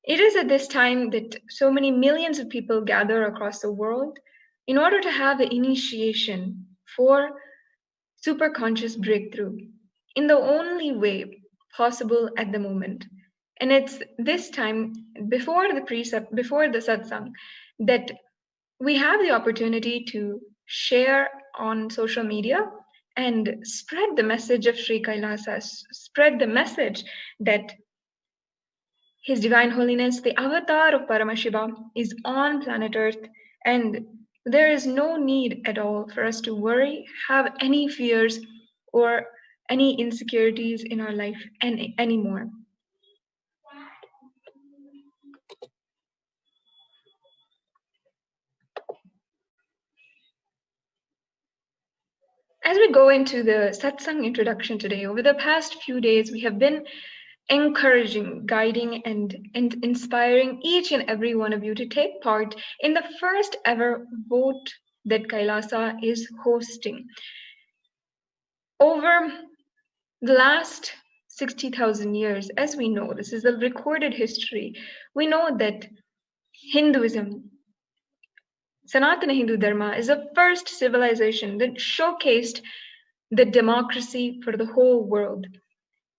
It is at this time that so many millions of people gather across the world in order to have the initiation for superconscious breakthrough in the only way possible at the moment. And it's this time, before the precept, before the satsang, that we have the opportunity to share on social media and spread the message of Sri Kailasa, spread the message that His Divine Holiness, the avatar of Paramashiva, is on planet Earth, and there is no need at all for us to worry, have any fears, or any insecurities in our life anymore. As we go into the satsang introduction today, over the past few days, we have been encouraging, guiding, and inspiring each and every one of you to take part in the first ever vote that Kailasa is hosting. Over the last 60,000 years, as we know, this is a recorded history, we know that Hinduism, Sanatana Hindu Dharma, is the first civilization that showcased the democracy for the whole world.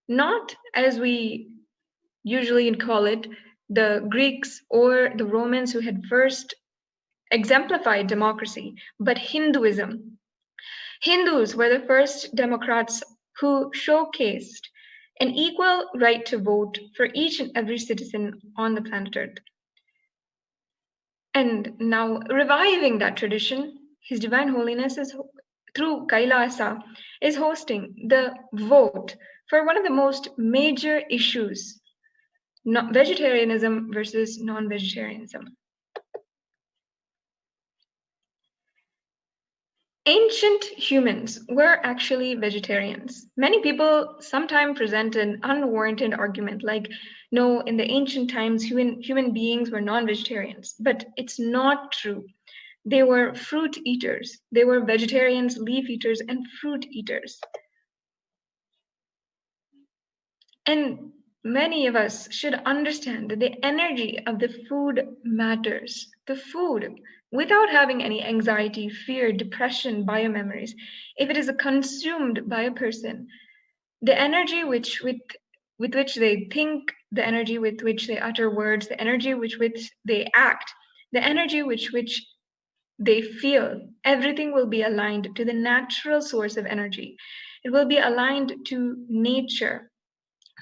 Not as we usually call it, the Greeks or the Romans who had first exemplified democracy, but Hinduism. Hindus were the first democrats who showcased an equal right to vote for each and every citizen on the planet Earth. And now, reviving that tradition, His Divine Holiness is, through Kailasa, is hosting the vote for one of the most major issues, vegetarianism versus non-vegetarianism. Ancient humans were actually vegetarians. Many people sometimes present an unwarranted argument like, no, in the ancient times, human beings were non-vegetarians. But it's not true. They were fruit eaters. They were vegetarians, leaf eaters, and fruit eaters. And many of us should understand that the energy of the food matters. The food, without having any anxiety, fear, depression, biomemories, if it is consumed by a person, the energy with which they think, the energy with which they utter words, the energy with which they act, the energy with which they feel, everything will be aligned to the natural source of energy. It will be aligned to nature,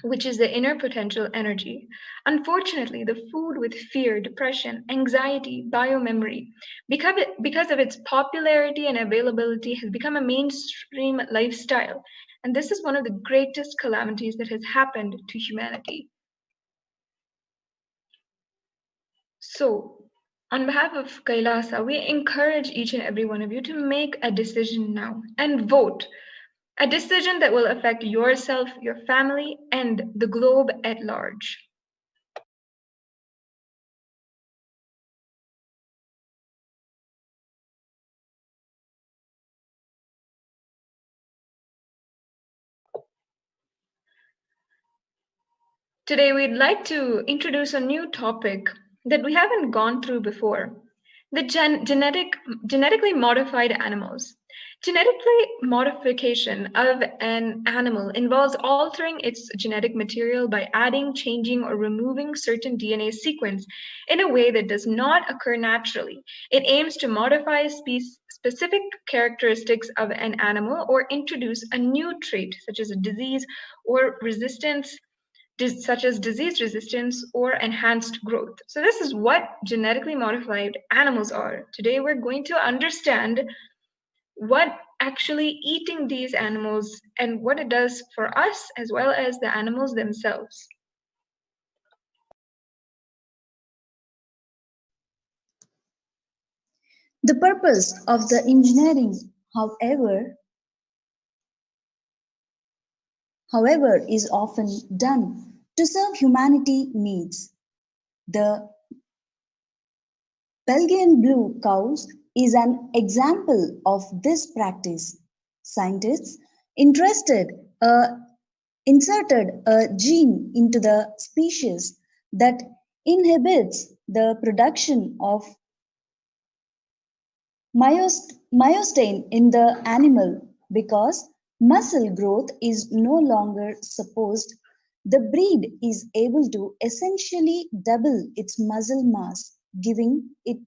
which is the inner potential energy. Unfortunately, the food with fear, depression, anxiety, biomemory, because of its popularity and availability, has become a mainstream lifestyle. And this is one of the greatest calamities that has happened to humanity. So, on behalf of Kailasa, we encourage each and every one of you to make a decision now and vote. A decision that will affect yourself, your family, and the globe at large. Today, we'd like to introduce a new topic that we haven't gone through before, the genetically modified animals. Genetically modification of an animal involves altering its genetic material by adding, changing, or removing certain DNA sequence in a way that does not occur naturally. It aims to modify specific characteristics of an animal or introduce a new trait, such as a disease or resistance such as disease resistance or enhanced growth. So this is what genetically modified animals are. Today we're going to understand what actually eating these animals and what it does for us as well as the animals themselves. The purpose of the engineering, however, is often done to serve humanity needs. The Belgian blue cows is an example of this practice. Scientists interested inserted a gene into the species that inhibits the production of myostatin in the animal because muscle growth is no longer supposed. The breed is able to essentially double its muscle mass, giving it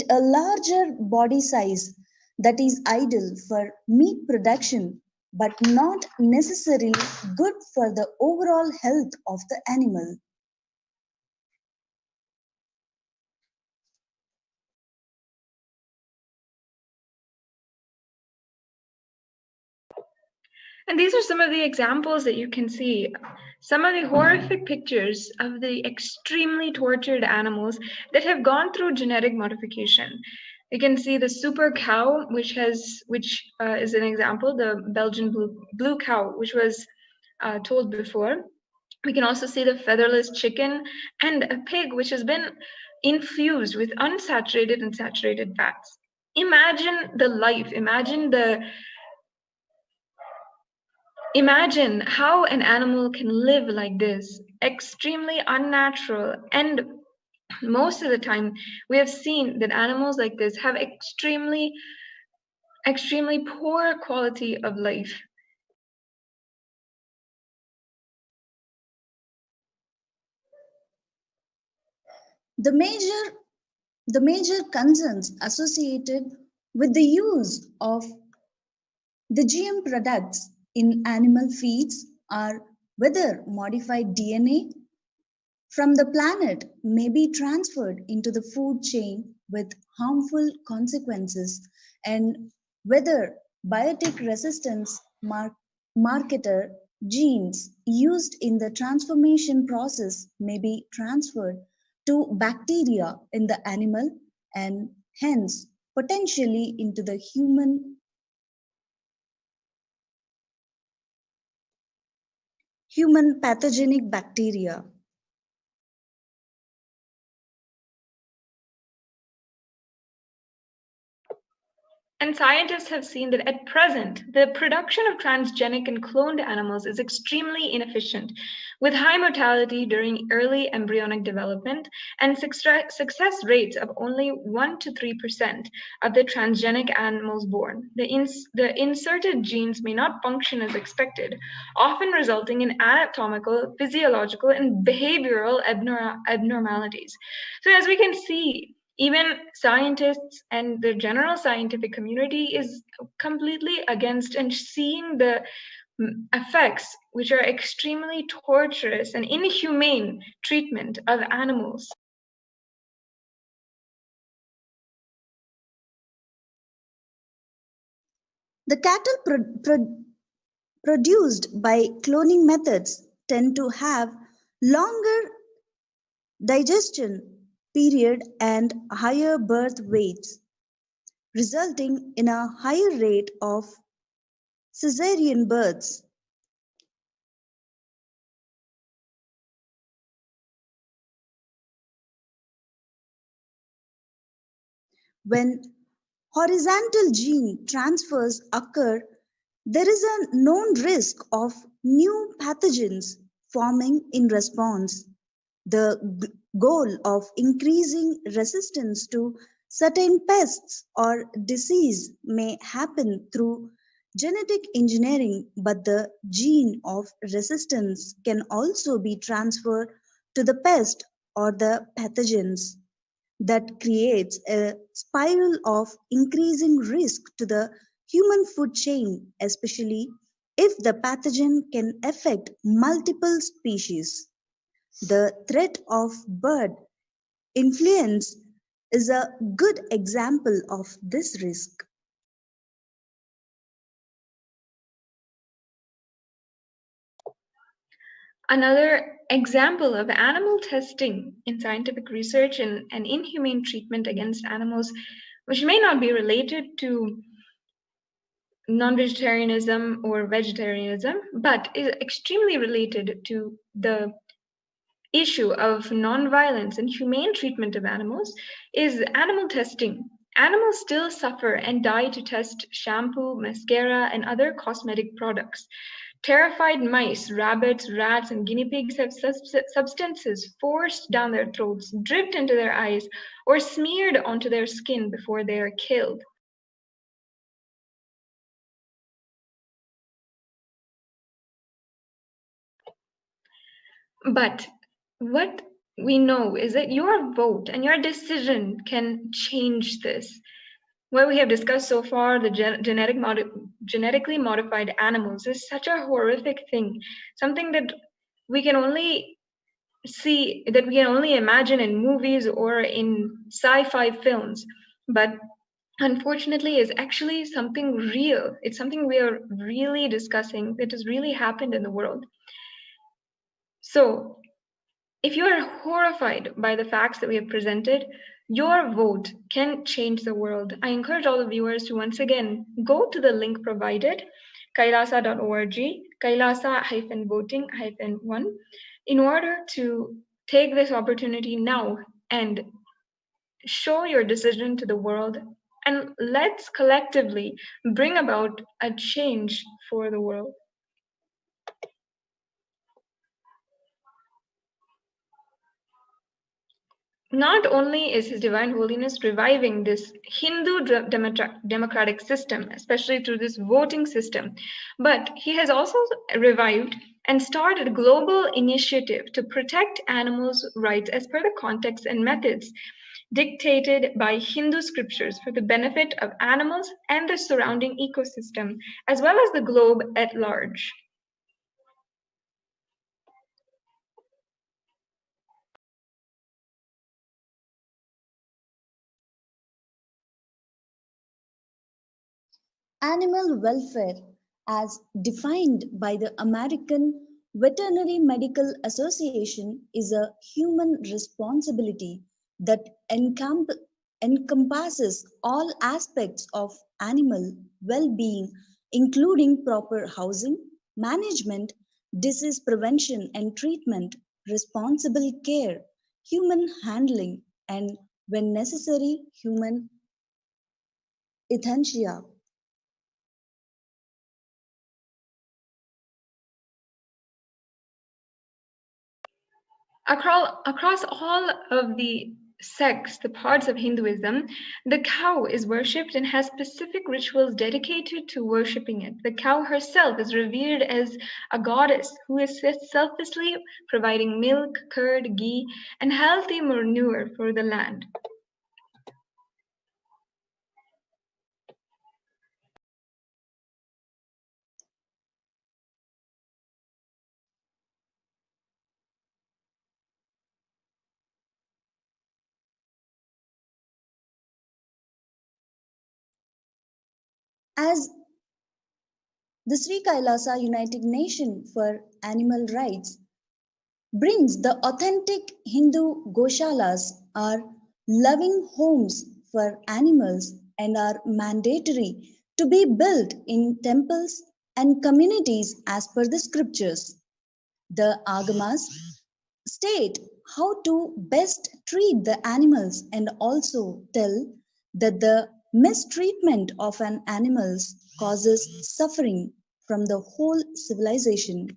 a larger body size that is ideal for meat production but not necessarily good for the overall health of the animal. And these are some of the examples that you can see. Some of the horrific pictures of the extremely tortured animals that have gone through genetic modification. You can see the super cow, which is an example, the Belgian blue cow, which was told before. We can also see the featherless chicken and a pig, which has been infused with unsaturated and saturated fats. Imagine the life, Imagine how an animal can live like this, extremely unnatural. And most of the time, we have seen that animals like this have extremely poor quality of life. The major concerns associated with the use of the GM products in animal feeds are whether modified DNA from the planet may be transferred into the food chain with harmful consequences, and whether biotic resistance marketer genes used in the transformation process may be transferred to bacteria in the animal and hence potentially into the human pathogenic bacteria. And scientists have seen that at present, the production of transgenic and cloned animals is extremely inefficient, with high mortality during early embryonic development and success rates of only 1 to 3% of the transgenic animals born. The inserted genes may not function as expected, often resulting in anatomical, physiological, and behavioral abnormalities. So as we can see, even scientists and the general scientific community is completely against and seeing the effects, which are extremely torturous and inhumane treatment of animals. The cattle produced by cloning methods tend to have longer digestion period and higher birth weights, resulting in a higher rate of cesarean births. When horizontal gene transfers occur, there is a known risk of new pathogens forming in response. The goal of increasing resistance to certain pests or disease may happen through genetic engineering, but the gene of resistance can also be transferred to the pest or the pathogens. That creates a spiral of increasing risk to the human food chain, especially if the pathogen can affect multiple species. The threat of bird influenza is a good example of this risk. Another example of animal testing in scientific research and inhumane treatment against animals, which may not be related to non-vegetarianism or vegetarianism, but is extremely related to the issue of non-violence and humane treatment of animals, is animal testing. Animals still suffer and die to test shampoo, mascara, and other cosmetic products. Terrified mice, rabbits, rats, and guinea pigs have substances forced down their throats, dripped into their eyes, or smeared onto their skin before they are killed. But what we know is that your vote and your decision can change this. What we have discussed so far, the genetically modified animals, is such a horrific thing, something that we can only see, that we can only imagine in movies or in sci-fi films, but unfortunately is actually something real. It's something we are really discussing that has really happened in the world. So if you are horrified by the facts that we have presented, your vote can change the world. I encourage all the viewers to once again go to the link provided, kailasa.org, kailasa-voting-1, in order to take this opportunity now and show your decision to the world. And let's collectively bring about a change for the world. Not only is His Divine Holiness reviving this Hindu democratic system, especially through this voting system, but he has also revived and started a global initiative to protect animals' rights as per the context and methods dictated by Hindu scriptures for the benefit of animals and the surrounding ecosystem, as well as the globe at large. Animal welfare, as defined by the American Veterinary Medical Association, is a human responsibility that encompasses all aspects of animal well being, including proper housing, management, disease prevention and treatment, responsible care, human handling, and when necessary, human euthanasia. Across all of the sects, the parts of Hinduism, the cow is worshipped and has specific rituals dedicated to worshipping it. The cow herself is revered as a goddess who is selflessly providing milk, curd, ghee, and healthy manure for the land. As the Sri Kailasa United Nation for Animal Rights brings the authentic Hindu goshalas are loving homes for animals and are mandatory to be built in temples and communities as per the scriptures. The Agamas state how to best treat the animals and also tell that the mistreatment of an animal causes suffering from the whole civilization.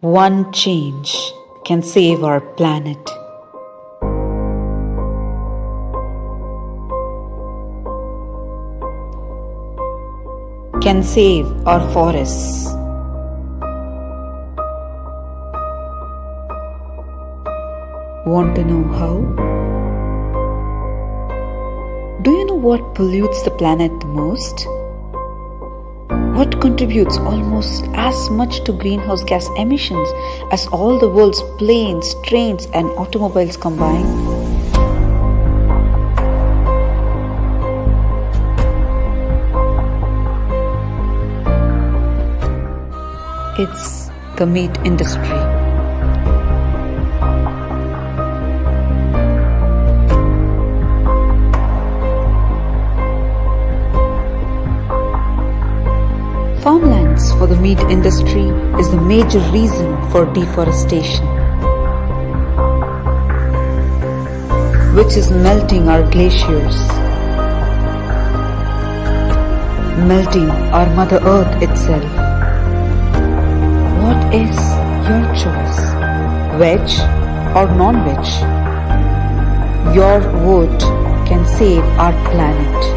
One change can save our planet. Can save our forests. Want to know how? Do you know what pollutes the planet the most? What contributes almost as much to greenhouse gas emissions as all the world's planes, trains, and automobiles combined? It's the meat industry. Farmlands for the meat industry is the major reason for deforestation, which is melting our glaciers, melting our Mother Earth itself. What is your choice? Veg or non-veg? Your vote can save our planet.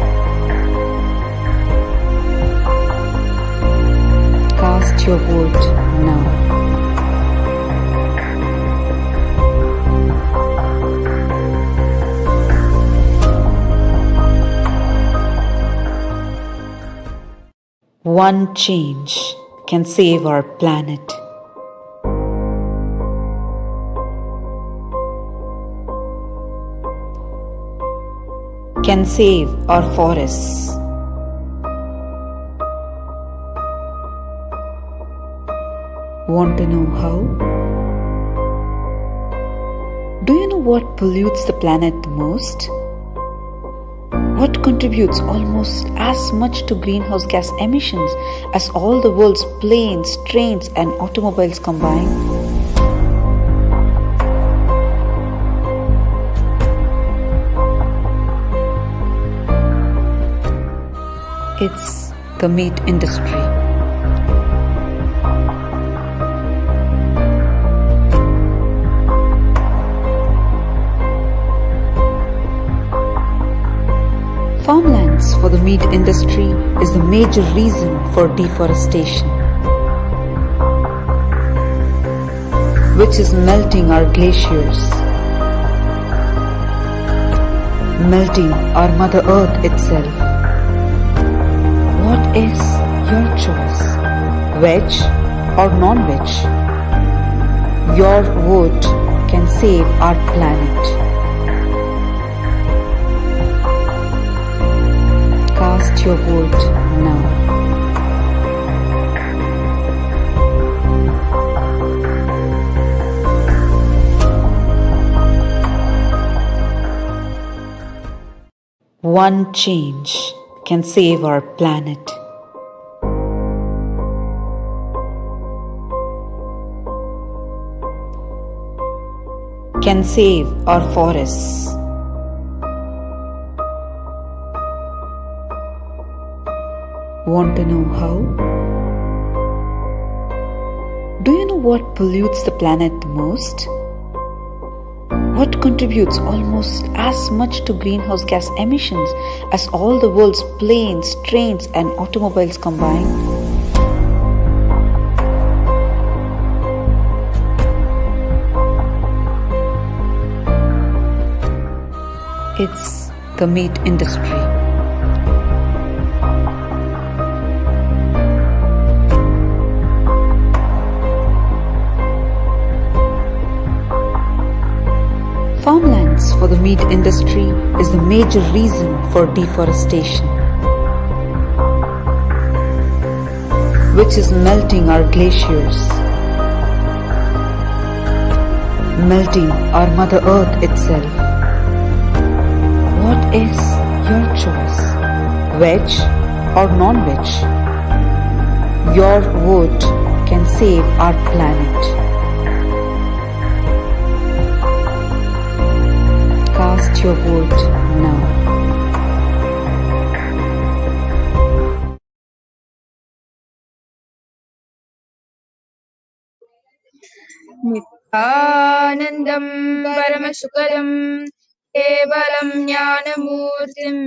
Cast your vote now. One change can save our planet. Can save our forests. Want to know how? Do you know what pollutes the planet the most? What contributes almost as much to greenhouse gas emissions as all the world's planes, trains, and automobiles combined? It's the meat industry. Farmlands for the meat industry is the major reason for deforestation, which is melting our glaciers, melting our Mother Earth itself. What is your choice? Veg or non-veg? Your vote can save our planet. Cast your vote now. One change can save our planet. Can save our forests. Want to know how? Do you know what pollutes the planet the most? What contributes almost as much to greenhouse gas emissions as all the world's planes, trains, and automobiles combined? It's the meat industry. Farmlands for the meat industry is the major reason for deforestation, which is melting our glaciers, melting our Mother Earth itself. What is your choice? Veg or non-veg? Your vote can save our planet. Cast your vote now. नित्यानन्दं परमसुखदं केवलं ज्ञानमूर्तिं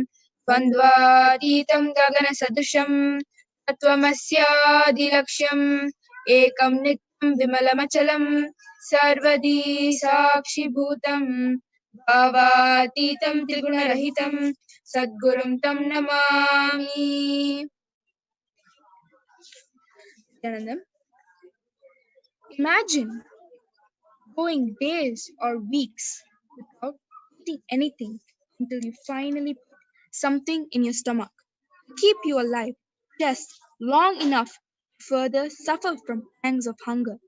द्वन्द्वातीतं गगनसदृशं तत्त्वमस्यादिलक्ष्यम् एकं नित्यं विमलमचलं सर्वदी साक्षिभूतं भावातीतं त्रिगुणरहितं सद्गुरुं तं Namami. Nityanandam, imagine going days or weeks without eating anything until you finally put something in your stomach to keep you alive just long enough to further suffer from pangs of hunger,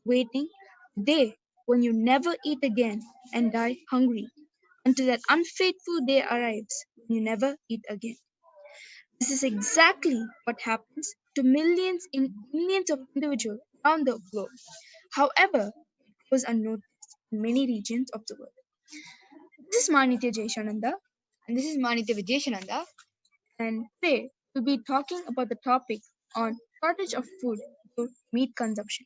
waiting the day when you never eat again and die hungry until that unfaithful day arrives when you never eat again. This is exactly what happens to millions of individuals around the globe. However, it goes unnoticed in many regions of the world. This is Manitya Jaishananda, And this is Manitya Vijayashananda. and today we'll be talking about the topic on shortage of food due to meat consumption.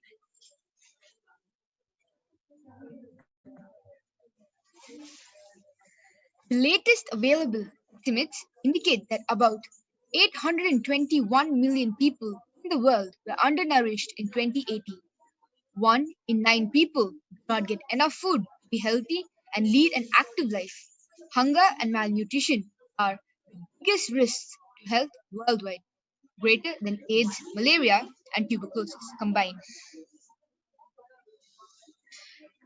The latest available estimates indicate that about 821 million people in the world were undernourished in 2018. 1 in 9 people do not get enough food to be healthy and lead an active life. Hunger and malnutrition are the biggest risks to health worldwide, greater than AIDS, malaria, and tuberculosis combined.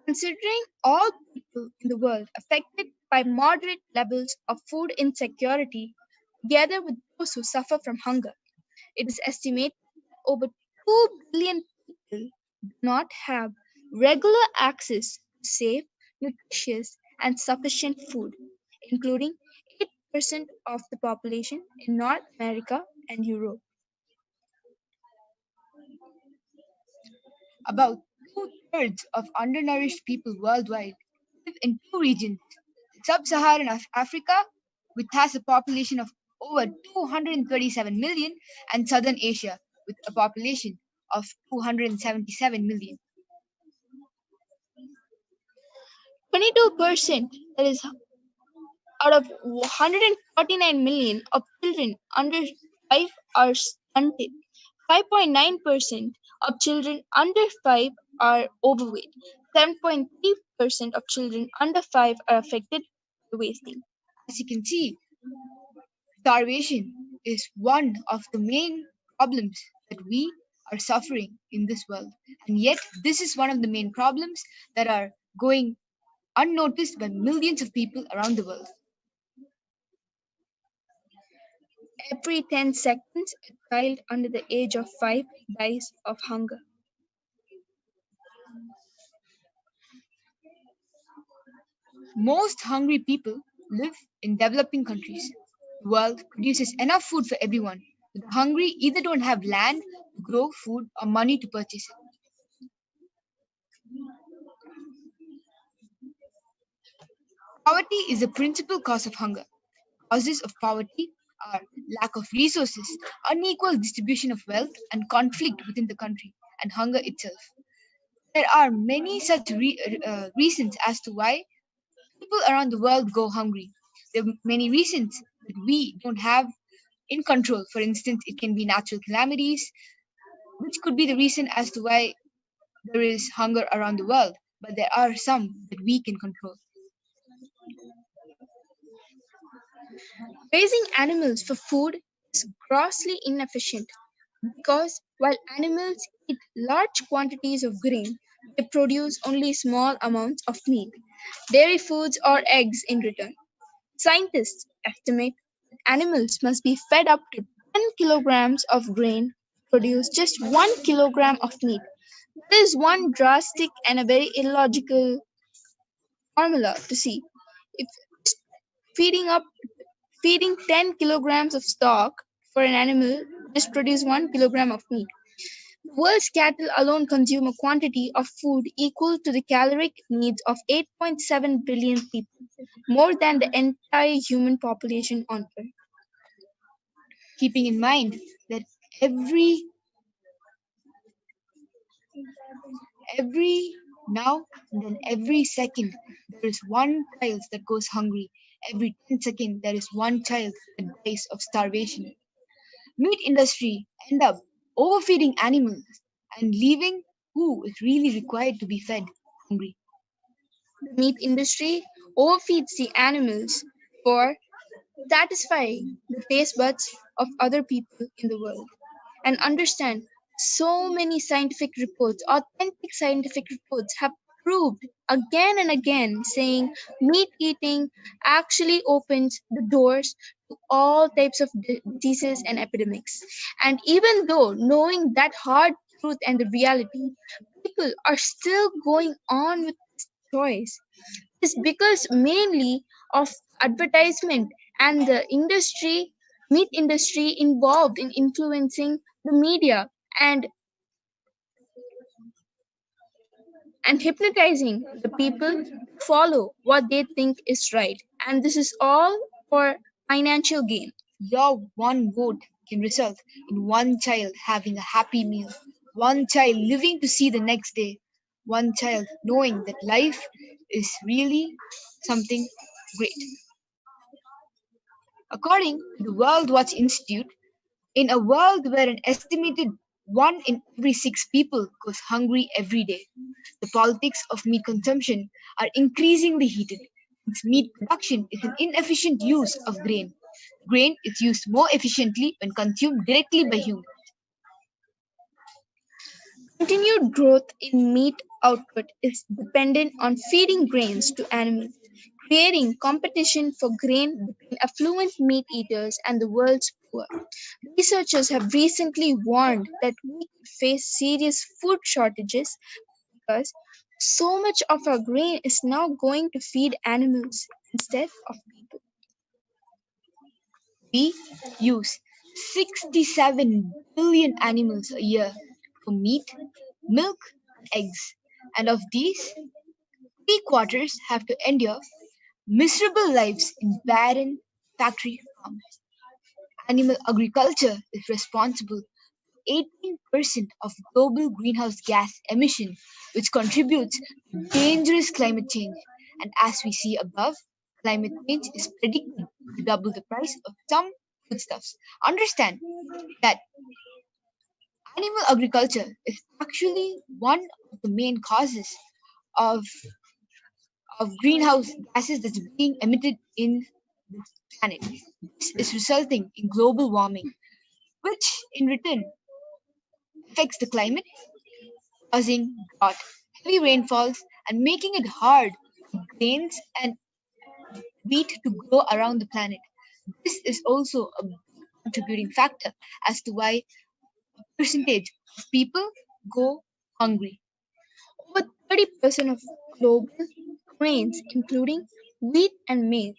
Considering all people in the world affected by moderate levels of food insecurity, together with those who suffer from hunger, it is estimated that over 2 billion people do not have regular access to safe, nutritious, and sufficient food, including 8% of the population in North America and Europe. About two-thirds of undernourished people worldwide live in two regions: sub-Saharan Africa, which has a population of over 237 million, and Southern Asia, with a population of 277 million. 22%, that is out of 149 million of children under 5 are stunted. 5.9% of children under 5 are overweight. 7.3% of children under 5 are affected by wasting. As you can see, starvation is one of the main problems that we are suffering in this world. And yet, this is one of the main problems that are going unnoticed by millions of people around the world. Every 10 seconds, a child under the age of 5 dies of hunger. Most hungry people live in developing countries. The world produces enough food for everyone, but the hungry either don't have land to grow food or money to purchase it. Poverty is the principal cause of hunger. Causes of poverty are lack of resources, unequal distribution of wealth, and conflict within the country, and hunger itself. There are many such reasons as to why people around the world go hungry. There are many reasons that we don't have in control. For instance, it can be natural calamities, which could be the reason as to why there is hunger around the world. But there are some that we can control. Raising animals for food is grossly inefficient because while animals eat large quantities of grain, they produce only small amounts of meat, dairy foods, or eggs in return. Scientists estimate that animals must be fed up to 10 kilograms of grain to produce just 1 kilogram of meat. That is one drastic and a very illogical formula to see. If feeding up feeding 10 kilograms of stock for an animal just produce 1 kilogram of meat. The world's cattle alone consume a quantity of food equal to the caloric needs of 8.7 billion people, more than the entire human population on Earth. Keeping in mind that Every now and then, every second, there is one child that goes hungry. Every 10 seconds, there is one child that dies of starvation. Meat industry end up overfeeding animals and leaving who is really required to be fed hungry. The meat industry overfeeds the animals for satisfying the taste buds of other people in the world. And understand, so many scientific reports, authentic scientific reports, have proved again and again saying meat eating actually opens the doors to all types of diseases and epidemics. And even though knowing that hard truth and the reality, people are still going on with this choice. It's because mainly of advertisement and the industry, meat industry involved in influencing the media and hypnotizing the people to follow what they think is right. And this is all for financial gain. Your one vote can result in one child having a happy meal, one child living to see the next day, one child knowing that life is really something great. According to the World Watch Institute, in a world where an estimated 1 in every 6 people goes hungry every day, the politics of meat consumption are increasingly heated. Since meat production is an inefficient use of grain. Grain is used more efficiently when consumed directly by humans. Continued growth in meat output is dependent on feeding grains to animals, creating competition for grain between affluent meat eaters and the world's poor. Researchers have recently warned that we could face serious food shortages because so much of our grain is now going to feed animals instead of people. We use 67 billion animals a year for meat, milk, and eggs, and of these, 3 quarters have to endure miserable lives in barren factory farms. Animal agriculture is responsible for 18% of global greenhouse gas emission, which contributes to dangerous climate change. And as we see above, climate change is predicted to double the price of some foodstuffs. Understand that animal agriculture is actually one of the main causes of, of greenhouse gases that's being emitted in the planet. This is resulting in global warming, which in return affects the climate, causing drought, heavy rainfalls, and making it hard for grains and wheat to grow around the planet. This is also a big contributing factor as to why a percentage of people go hungry. Over 30% of global grains, including wheat and maize,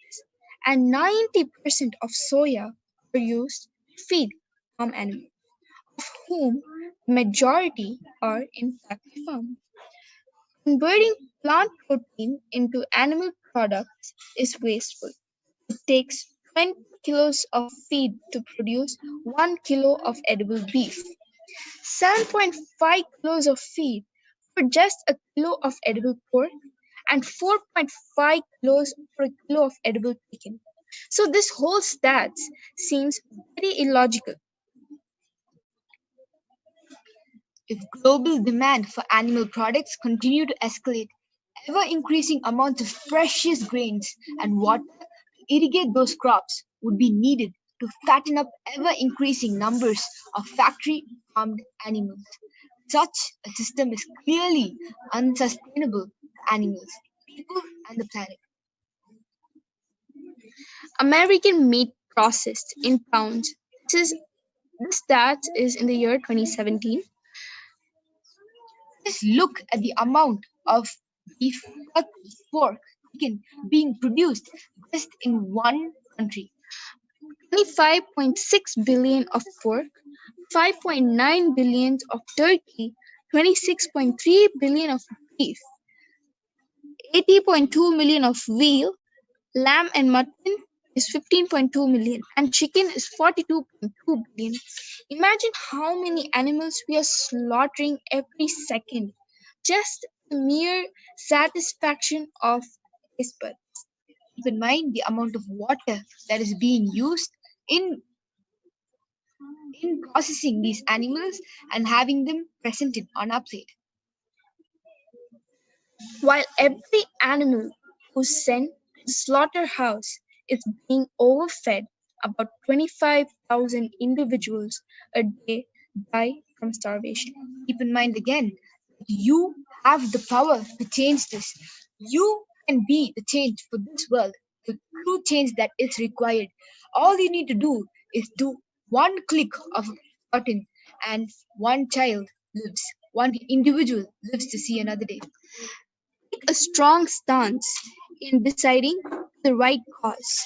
and 90% of soya are used to feed farm animals, of whom the majority are in factory farms. Converting plant protein into animal products is wasteful. It takes 20 kilos of feed to produce 1 kilo of edible beef, 7.5 kilos of feed for just a kilo of edible pork, and 4.5 kilos for a kilo of edible chicken. So this whole stats seems very illogical. If global demand for animal products continue to escalate, ever increasing amounts of precious grains and water to irrigate those crops would be needed to fatten up ever increasing numbers of factory farmed animals. Such a system is clearly unsustainable for animals, people, and the planet. American meat processed in pounds. This stats is in the year 2017. Just look at the amount of beef, pork, chicken being produced just in one country. 25.6 billion of pork, 5.9 billion of turkey, 26.3 billion of beef, 80.2 million of veal, lamb and mutton is 15.2 million, and chicken is 42.2 billion. Imagine how many animals we are slaughtering every second. just the mere satisfaction of taste bud. Keep in mind the amount of water that is being used in processing these animals and having them presented on our plate. While every animal who's sent to the slaughterhouse is being overfed, about 25,000 individuals a day die from starvation. Keep in mind again, you have the power to change this. You can be the change for this world, the true change that is required. All you need to do is do one click of a button, and one child lives, one individual lives to see another day. Take a strong stance in deciding the right cause.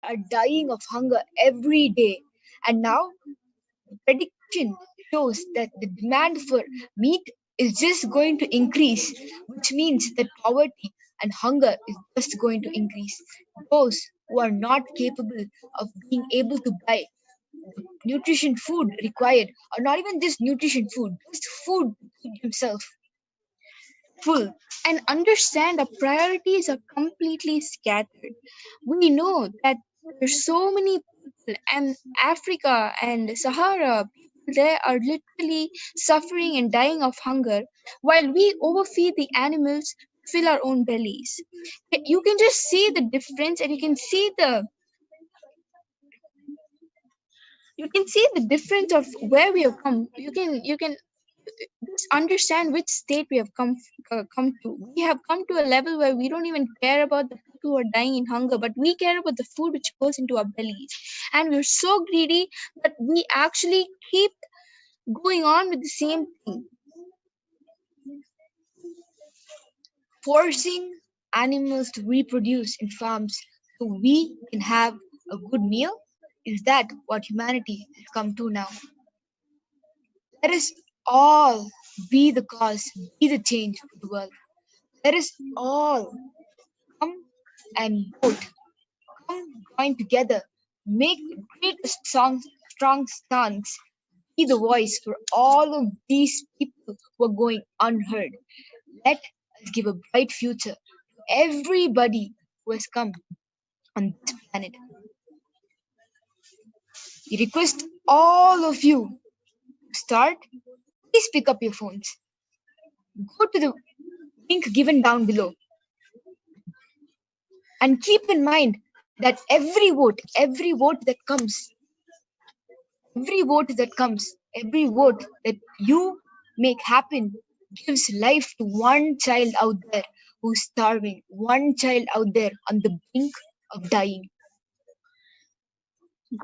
Are dying of hunger every day. And now prediction shows that the demand for meat is just going to increase, which means that poverty and hunger is just going to increase. Those who are not capable of being able to buy the nutrition food required, or not even just nutrition food, just food to keep themselves full. And understand our priorities are completely scattered. We know that there's so many people, and Africa and Sahara people there are literally suffering and dying of hunger, while we overfeed the animals to fill our own bellies. You can just see the difference, and you can see the difference of where we have come. You can just understand which state we have come to. We have come to a level where we don't even care about the people who are dying in hunger, but we care about the food which goes into our bellies. And we're so greedy that we actually keep going on with the same thing. Forcing animals to reproduce in farms so we can have a good meal, is that what humanity has come to now? Let us all be the cause, be the change for the world. Let us all come and vote, come join together, create a strong stance, be the voice for all of these people who are going unheard. Let us give a bright future to everybody who has come on this planet. We request all of you to start. Please pick up your phones. Go to the link given down below. And keep in mind that every vote that comes, every vote that you make happen gives life to one child out there who's starving, one child out there on the brink of dying.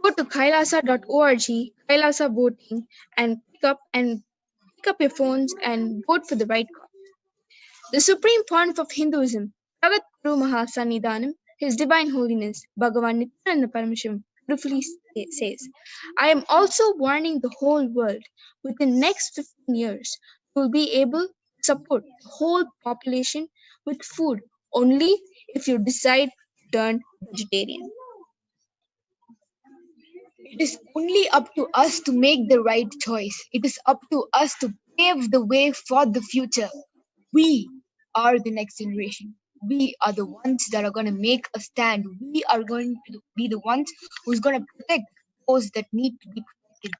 Go to kailasa.org, Kailasa voting, and pick up your phones and vote for the right cause. The Supreme Pontiff of Hinduism, Tavat Guru Mahasannidhanam, His Divine Holiness, Bhagavan Nithyananda Paramashivam, beautifully says, I am also warning the whole world, within next 15 years, you will be able to support the whole population with food only if you decide to turn vegetarian. It is only up to us to make the right choice. It is up to us to pave the way for the future. We are the next generation. We are the ones that are going to make a stand. We are going to be the ones who's going to protect those that need to be protected.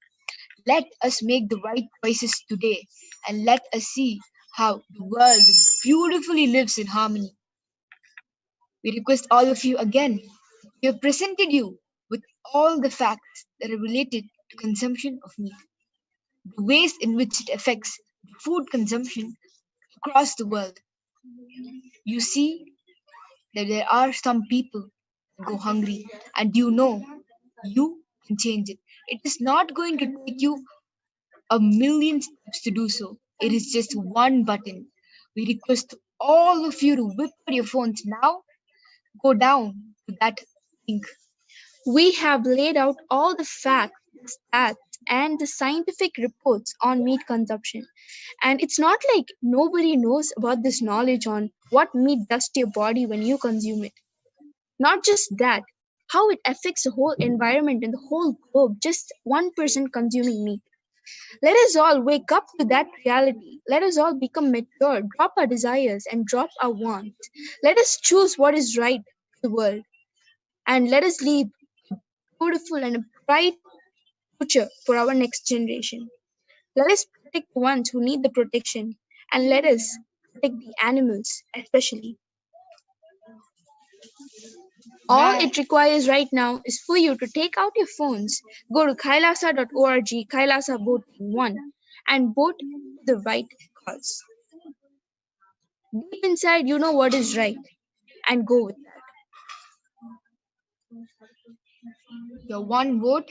Let us make the right choices today, and let us see how the world beautifully lives in harmony. We request all of you again. We have presented you with all the facts that are related to consumption of meat, the ways in which it affects food consumption across the world. You see that there are some people who go hungry, and you can change it. It is not going to take you a million steps to do so. It is just one button. We request all of you to whip out your phones now, go down to that link. We have laid out all the facts, the stats, and the scientific reports on meat consumption. And it's not like nobody knows about this knowledge on what meat does to your body when you consume it. Not just that, how it affects the whole environment and the whole globe, just one person consuming meat. Let us all wake up to that reality. Let us all become mature, drop our desires, and drop our wants. Let us choose what is right for the world. And let us leave a beautiful and a bright future for our next generation. Let us protect the ones who need the protection. And let us protect the animals, especially. All Now, it requires right now is for you to take out your phones, go to kailasa.org, Kailasa Voting 1, and vote the right cause. Deep inside, you know what is right, and go with that. your one vote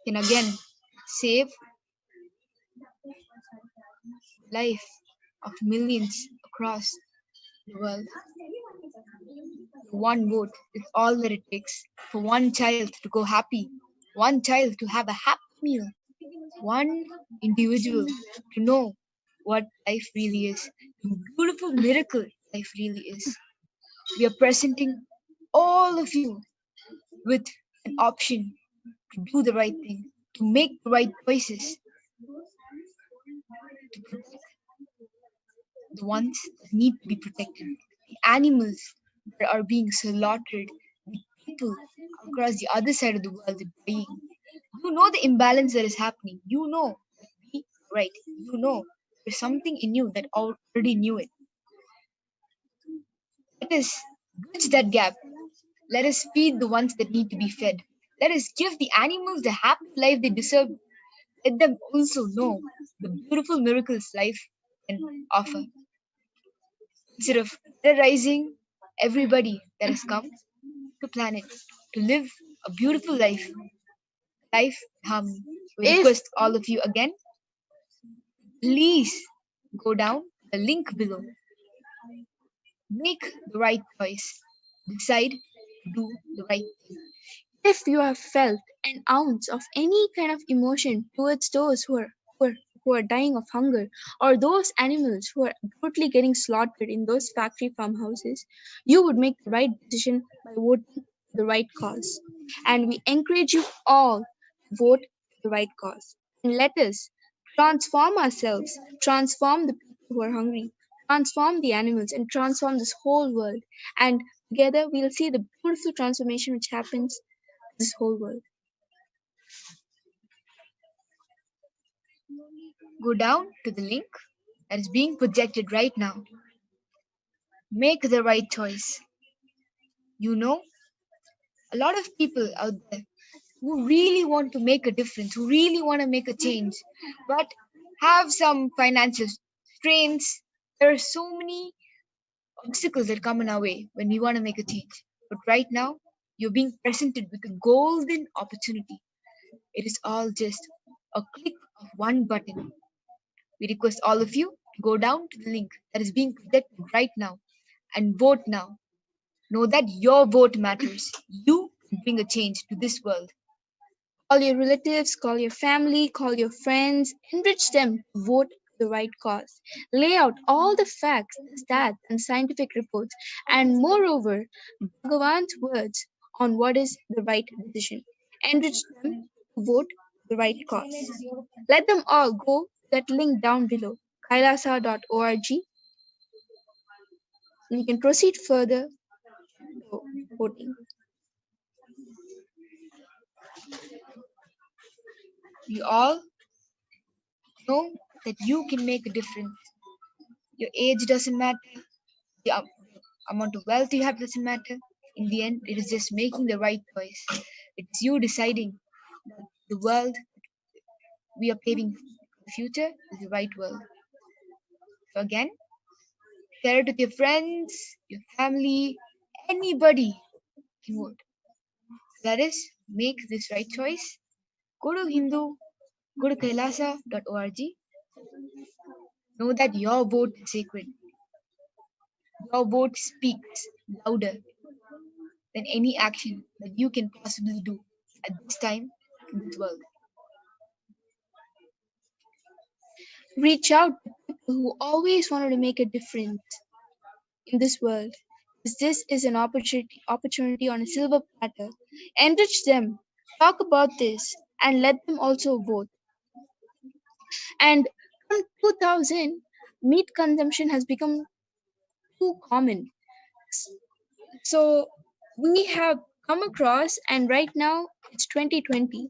can again save life of millions across the world. One vote is all that it takes for one child to go happy, one child to have a happy meal, one individual to know what life really is, the beautiful miracle life really is. We are presenting all of you with an option to do the right thing, to make the right choices, to protect the ones that need to be protected, the animals that are being slaughtered, the people across the other side of the world dying. You know the imbalance that is happening. You know that we are right. You know there's something in you that already knew it. Let us bridge that gap. Let us feed the ones that need to be fed. Let us give the animals the happy life they deserve. Let them also know the beautiful miracles life can offer. Instead of terrorizing everybody that has come to planet to live a beautiful life, life in harmony. We If request all of you again, please go down the link below. Make the right choice. Decide to do the right thing. If you have felt an ounce of any kind of emotion towards those who are dying of hunger, or those animals who are brutally getting slaughtered in those factory farmhouses, you would make the right decision by voting for the right cause. And we encourage you all to vote for the right cause. And let us transform ourselves, transform the people who are hungry, transform the animals, and transform this whole world. And together we'll see the beautiful transformation which happens this whole world. Go down to the link that is being projected right now. Make the right choice. You know, a lot of people out there who really want to make a difference, who really want to make a change, but have some financial strains. There are so many obstacles that come in our way when we want to make a change. But right now, you're being presented with a golden opportunity. It is all just a click of one button. We request all of you to go down to the link that is being projected right now and vote now. Know that your vote matters. You can bring a change to this world. Call your relatives, call your family, call your friends, enrich them to vote for the right cause. Lay out all the facts, the stats, and scientific reports, and moreover, Bhagavan's words on what is the right decision. Enrich them to vote for the right cause. Let them all go to that link down below, kailasa.org. You can proceed further voting. You all know that you can make a difference. Your age doesn't matter. The amount of wealth you have doesn't matter. In the end, it is just making the right choice. It's you deciding that the world that we are paving the future is the right world. So again, share it with your friends, your family, anybody can vote. So that is, make this right choice. Go to Hindu, go to kailasa.org. Know that your vote is sacred. Your vote speaks louder than any action that you can possibly do at this time in this world. Reach out to people who always wanted to make a difference in this world. Because this is an opportunity on a silver platter. Enrich them. Talk about this and let them also vote. And from 2000, meat consumption has become too common. So we have come across, and right now it's 2020,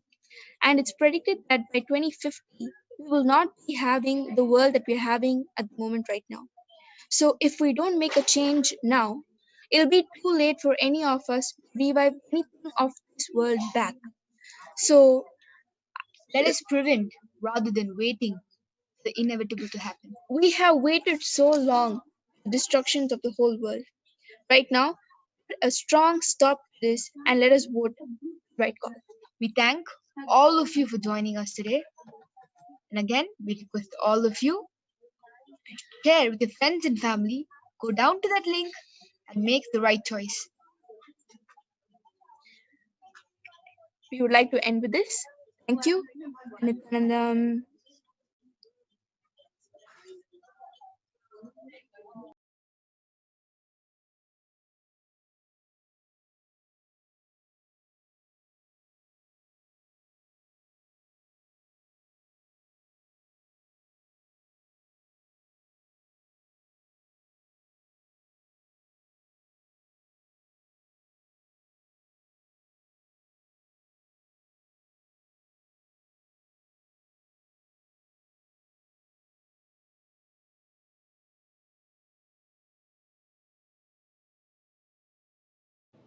and it's predicted that by 2050, we will not be having the world that we're having at the moment right now. So if we don't make a change now, it'll be too late for any of us to revive anything of this world back. So Let us prevent rather than waiting for the inevitable to happen. we have waited so long for the destructions of the whole world. Right now, put a strong stop to this and let us vote right call. We thank all of you for joining us today. And again, we request all of you to share with your friends and family. Go down to that link and make the right choice. We would like to end with this. Thank you. Nithyanandam.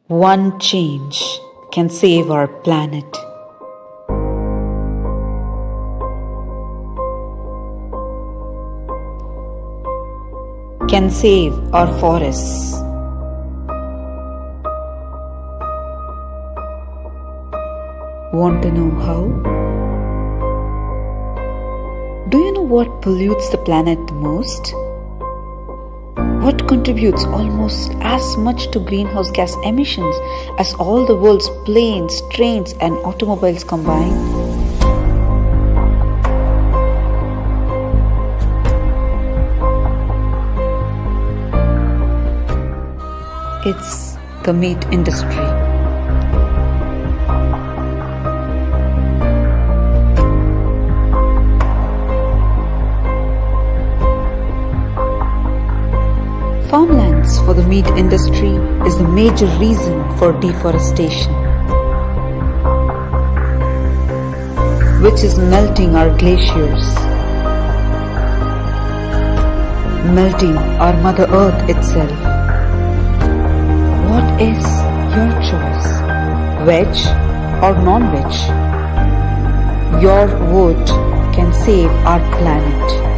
One change can save our planet. Can save our forests. Want to know how? Do you know what pollutes the planet the most? What contributes almost as much to greenhouse gas emissions as all the world's planes, trains, and automobiles combined? It's the meat industry. Farmlands for the meat industry is the major reason for deforestation, which is melting our glaciers, melting our Mother Earth itself. What is your choice? Veg or non-veg? Your vote can save our planet.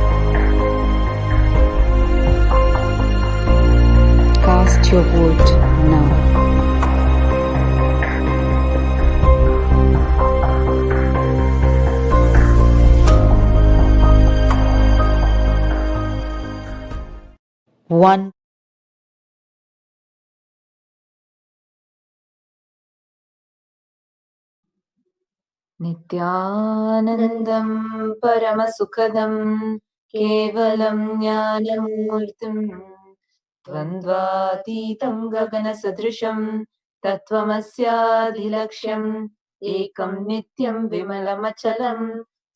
Cast your vote now. One. नित्यानन्दं परमसुखदं केवलं ज्ञानमूर्तिं द्वन्द्वातीतं गगनसदृशं तत्त्वमस्याधिलक्ष्यम् एकं नित्यं विमलमचलं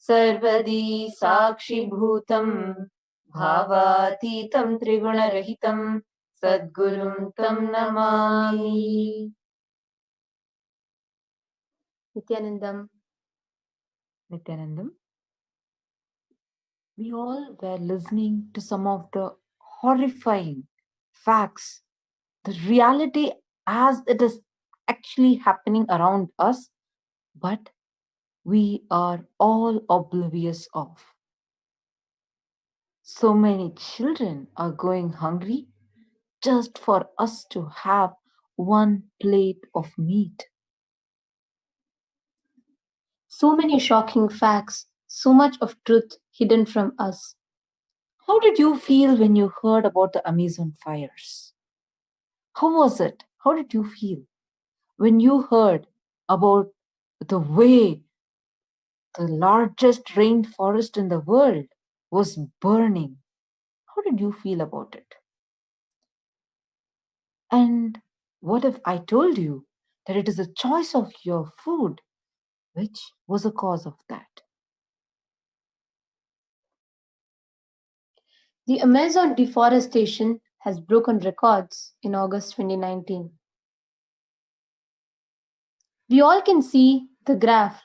सर्वदी साक्षिभूतं भावातीतं त्रिगुणरहितं सद्गुरुं तं Namami. Nithyanandam, we all were listening to some of the horrifying facts, the reality as it is actually happening around us. But we are all oblivious of. So many children are going hungry just for us to have one plate of meat. So many shocking facts, so much of truth hidden from us. How did you feel when you heard about the Amazon fires? How was it? How did you feel when you heard about the way the largest rainforest in the world was burning? How did you feel about it? And what if I told you that it is a choice of your food which was a cause of that? The Amazon deforestation has broken records in August 2019. We all can see the graph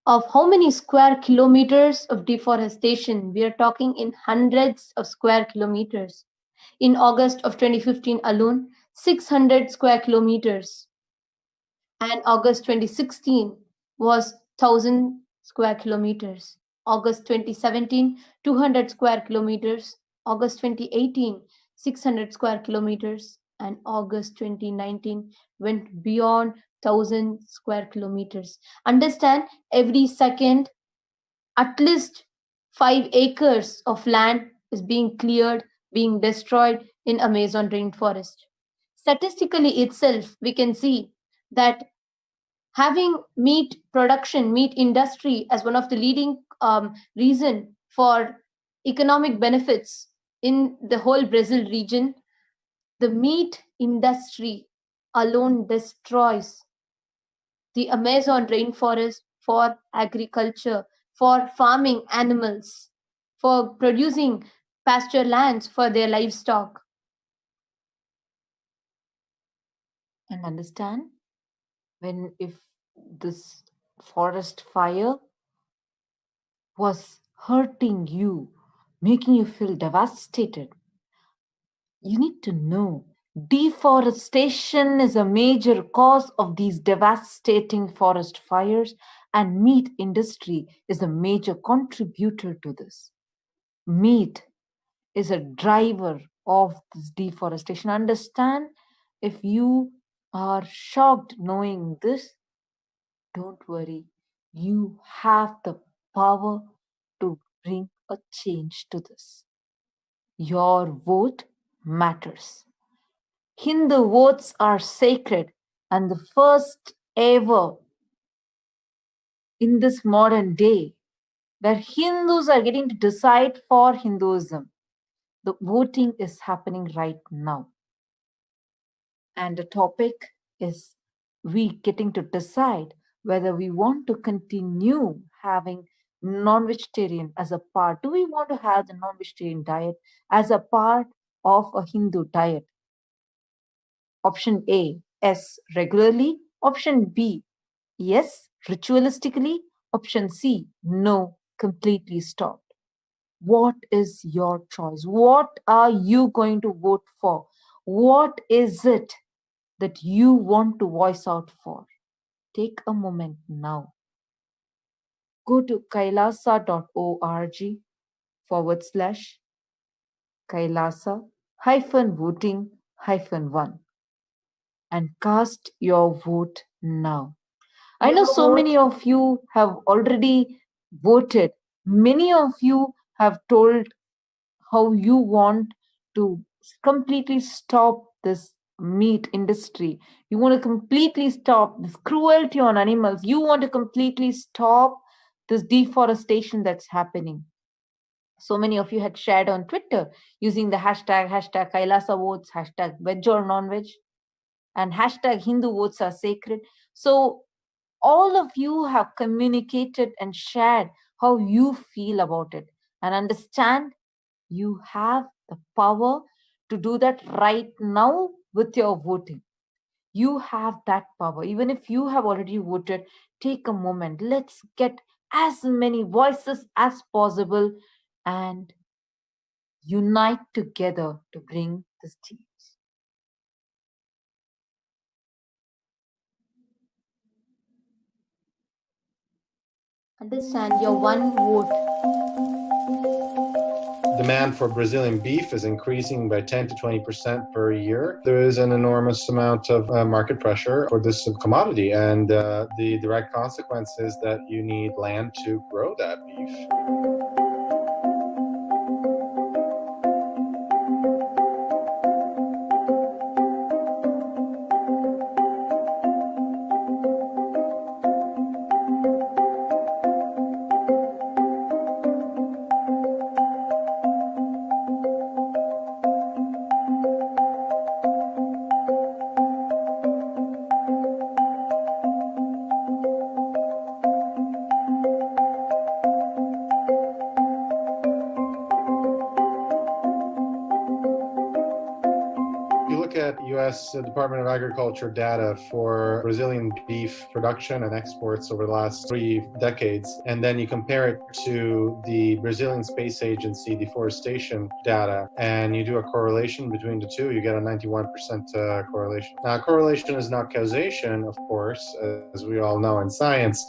of how many square kilometers of deforestation. We are talking in hundreds of square kilometers. In August of 2015 alone, 600 square kilometers. And August 2016 was 1,000 square kilometers. August 2017, 200 square kilometers. August 2018, 600 square kilometers. And August 2019 went beyond 1,000 square kilometers. Understand, every second, at least 5 acres of land is being cleared, being destroyed in Amazon rainforest. Statistically itself, we can see that having meat production, meat industry as one of the leading reason for economic benefits in the whole Brazil region, the meat industry alone destroys the Amazon rainforest for agriculture, for farming animals, for producing pasture lands for their livestock. And understand, when if this forest fire was hurting you, making you feel devastated, you need to know deforestation is a major cause of these devastating forest fires, and meat industry is a major contributor to this. Meat is a driver of this deforestation. Understand, if you are shocked knowing this, don't worry. You have the power to bring a change to this. Your vote matters. Hindu votes are sacred, and the first ever in this modern day where Hindus are getting to decide for Hinduism. The voting is happening right now. And the topic is we getting to decide whether we want to continue having non-vegetarian as a part. Do we want to have the non-vegetarian diet as a part of a Hindu diet? Option A, yes, regularly. Option B, yes, ritualistically. Option C, no, completely stopped. What is your choice? What are you going to vote for? What is it that you want to voice out for? Take a moment now. Go to kailasa.org/kailasa-voting-1 and cast your vote now. I know so many of you have already voted. Many of you have told how you want to completely stop this meat industry. You want to completely stop this cruelty on animals. You want to completely stop this deforestation that's happening. So many of you had shared on Twitter using the hashtag Kailasa votes, hashtag veg or non-veg, and hashtag Hindu votes are sacred. So all of you have communicated and shared how you feel about it. And understand, you have the power to do that right now with your voting. You have that power. Even if you have already voted, take a moment. Let's get as many voices as possible and unite together to bring this change. Understand your one vote. Demand for Brazilian beef is increasing by 10 to 20% per year. There is an enormous amount of market pressure for this commodity, and the direct consequence is that you need land to grow that beef. At U.S. Department of Agriculture data for Brazilian beef production and exports over the last 3 decades, and then you compare it to the Brazilian Space Agency deforestation data, and you do a correlation between the two, you get a 91% correlation. Now, correlation is not causation, of course, as we all know in science,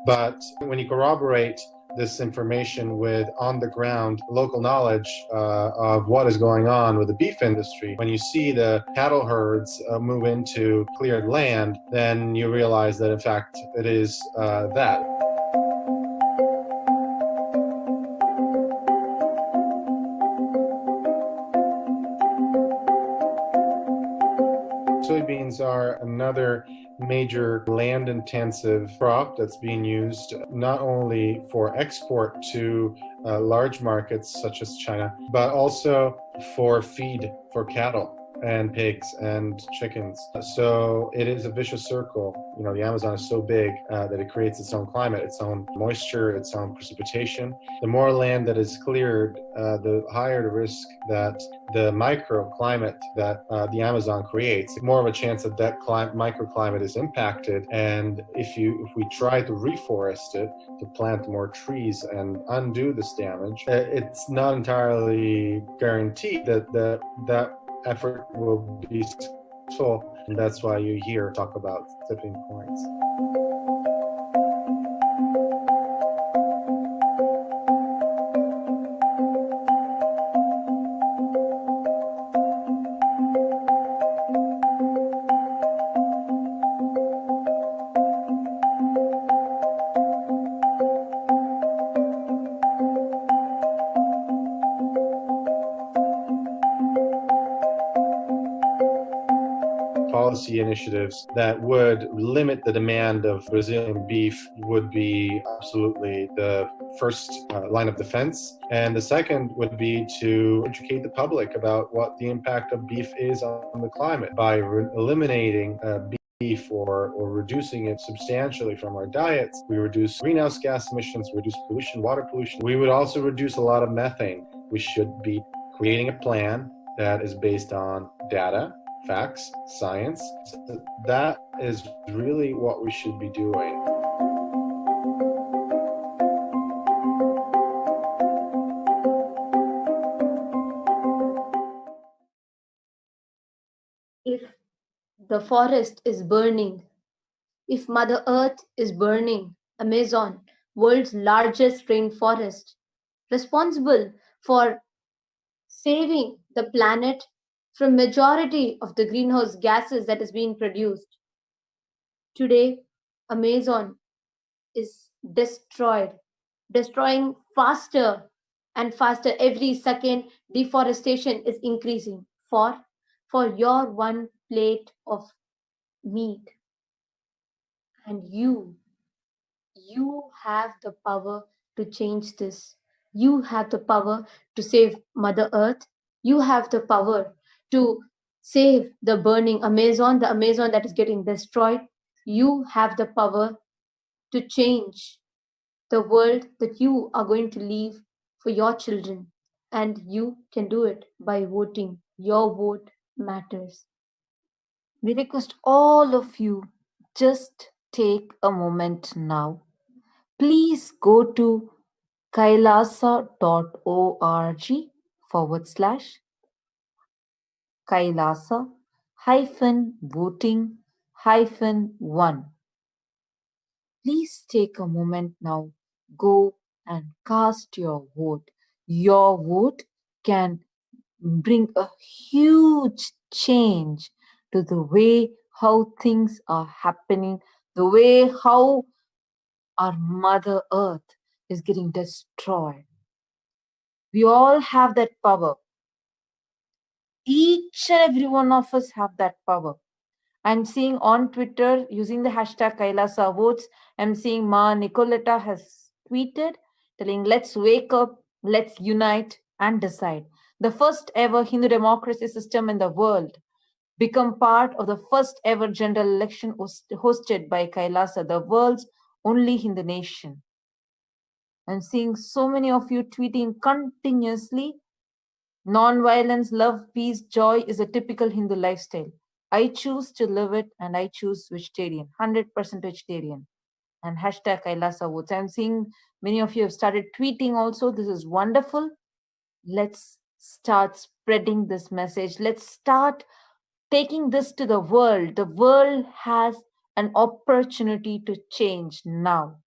but when you corroborate this information with on-the-ground local knowledge of what is going on with the beef industry. When you see the cattle herds move into cleared land, then you realize that in fact it is that. Soybeans are another major land-intensive crop that's being used not only for export to large markets such as China, but also for feed for cattle and pigs and chickens. So it is a vicious circle. You know, the Amazon is so big that it creates its own climate, its own moisture, its own precipitation. The more land that is cleared, the higher the risk that the microclimate that the Amazon creates, more of a chance that that microclimate is impacted. And if we try to reforest it, to plant more trees and undo this damage, it's not entirely guaranteed that that effort will be successful, and that's why you hear talk about tipping points. Policy initiatives that would limit the demand of Brazilian beef would be absolutely the first line of defense. And the second would be to educate the public about what the impact of beef is on the climate by eliminating beef or reducing it substantially from our diets. We reduce greenhouse gas emissions, reduce pollution, water pollution. We would also reduce a lot of methane. We should be creating a plan that is based on data, facts, science. So that is really what we should be doing. If the forest is burning, if Mother Earth is burning, Amazon, world's largest rainforest, responsible for saving the planet from majority of the greenhouse gases that is being produced. Today, Amazon is destroying faster and faster. Every second, deforestation is increasing for your one plate of meat. And you have the power to change this. You have the power to save Mother Earth. You have the power to save the burning Amazon, the Amazon that is getting destroyed. You have the power to change the world that you are going to leave for your children. And you can do it by voting. Your vote matters. We request all of you, just take a moment now. Please go to kailasa.org/kailasa-voting-1. Please take a moment now go and cast your vote. Your vote can bring a huge change to the way how things are happening, the way how our Mother Earth is getting destroyed. We all have that power. Each and every one of us have that power. I'm seeing on Twitter using the hashtag Kailasa votes. I'm seeing Ma Nicoletta has tweeted telling, let's wake up, let's unite and decide. The first ever Hindu democracy system in the world become part of the first ever general election hosted by Kailasa, the world's only Hindu nation. I'm seeing so many of you tweeting continuously. Non-violence, love, peace, joy is a typical Hindu lifestyle. I choose to live it and I choose vegetarian, 100% vegetarian. And hashtag Kailasa votes. I'm seeing many of you have started tweeting also. This is wonderful. Let's start spreading this message. Let's start taking this to the world. The world has an opportunity to change now.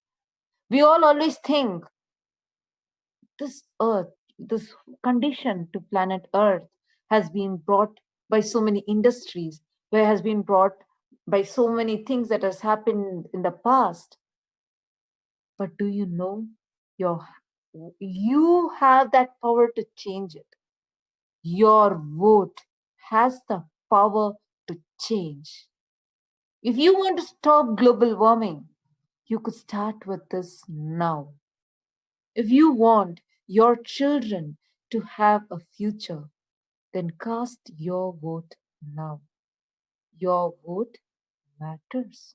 We all always think this earth, this condition to planet Earth has been brought by so many industries, where has been brought by so many things that has happened in the past. But do you know you have that power to change it. Your vote has the power to change. If you want to stop global warming, you could start with this now. If you want your children to have a future, then cast your vote now. Your vote matters.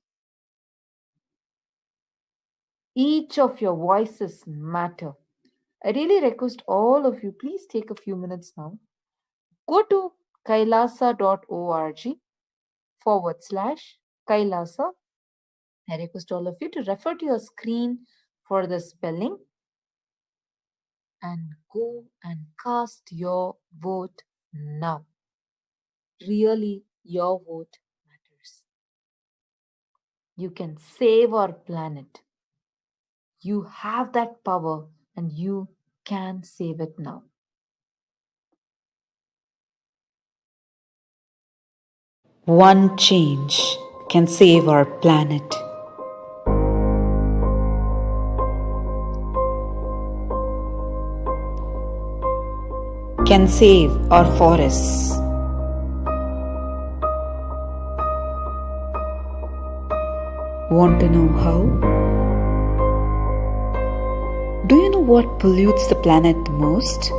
Each of your voices matter. I really request all of you, please take a few minutes now. Go to kailasa.org/Kailasa. I request all of you to refer to your screen for the spelling and go and cast your vote now. Really, your vote matters. You can save our planet. You have that power and you can save it now. One change can save our planet. Can save our forests. Want to know how? Do you know what pollutes the planet the most?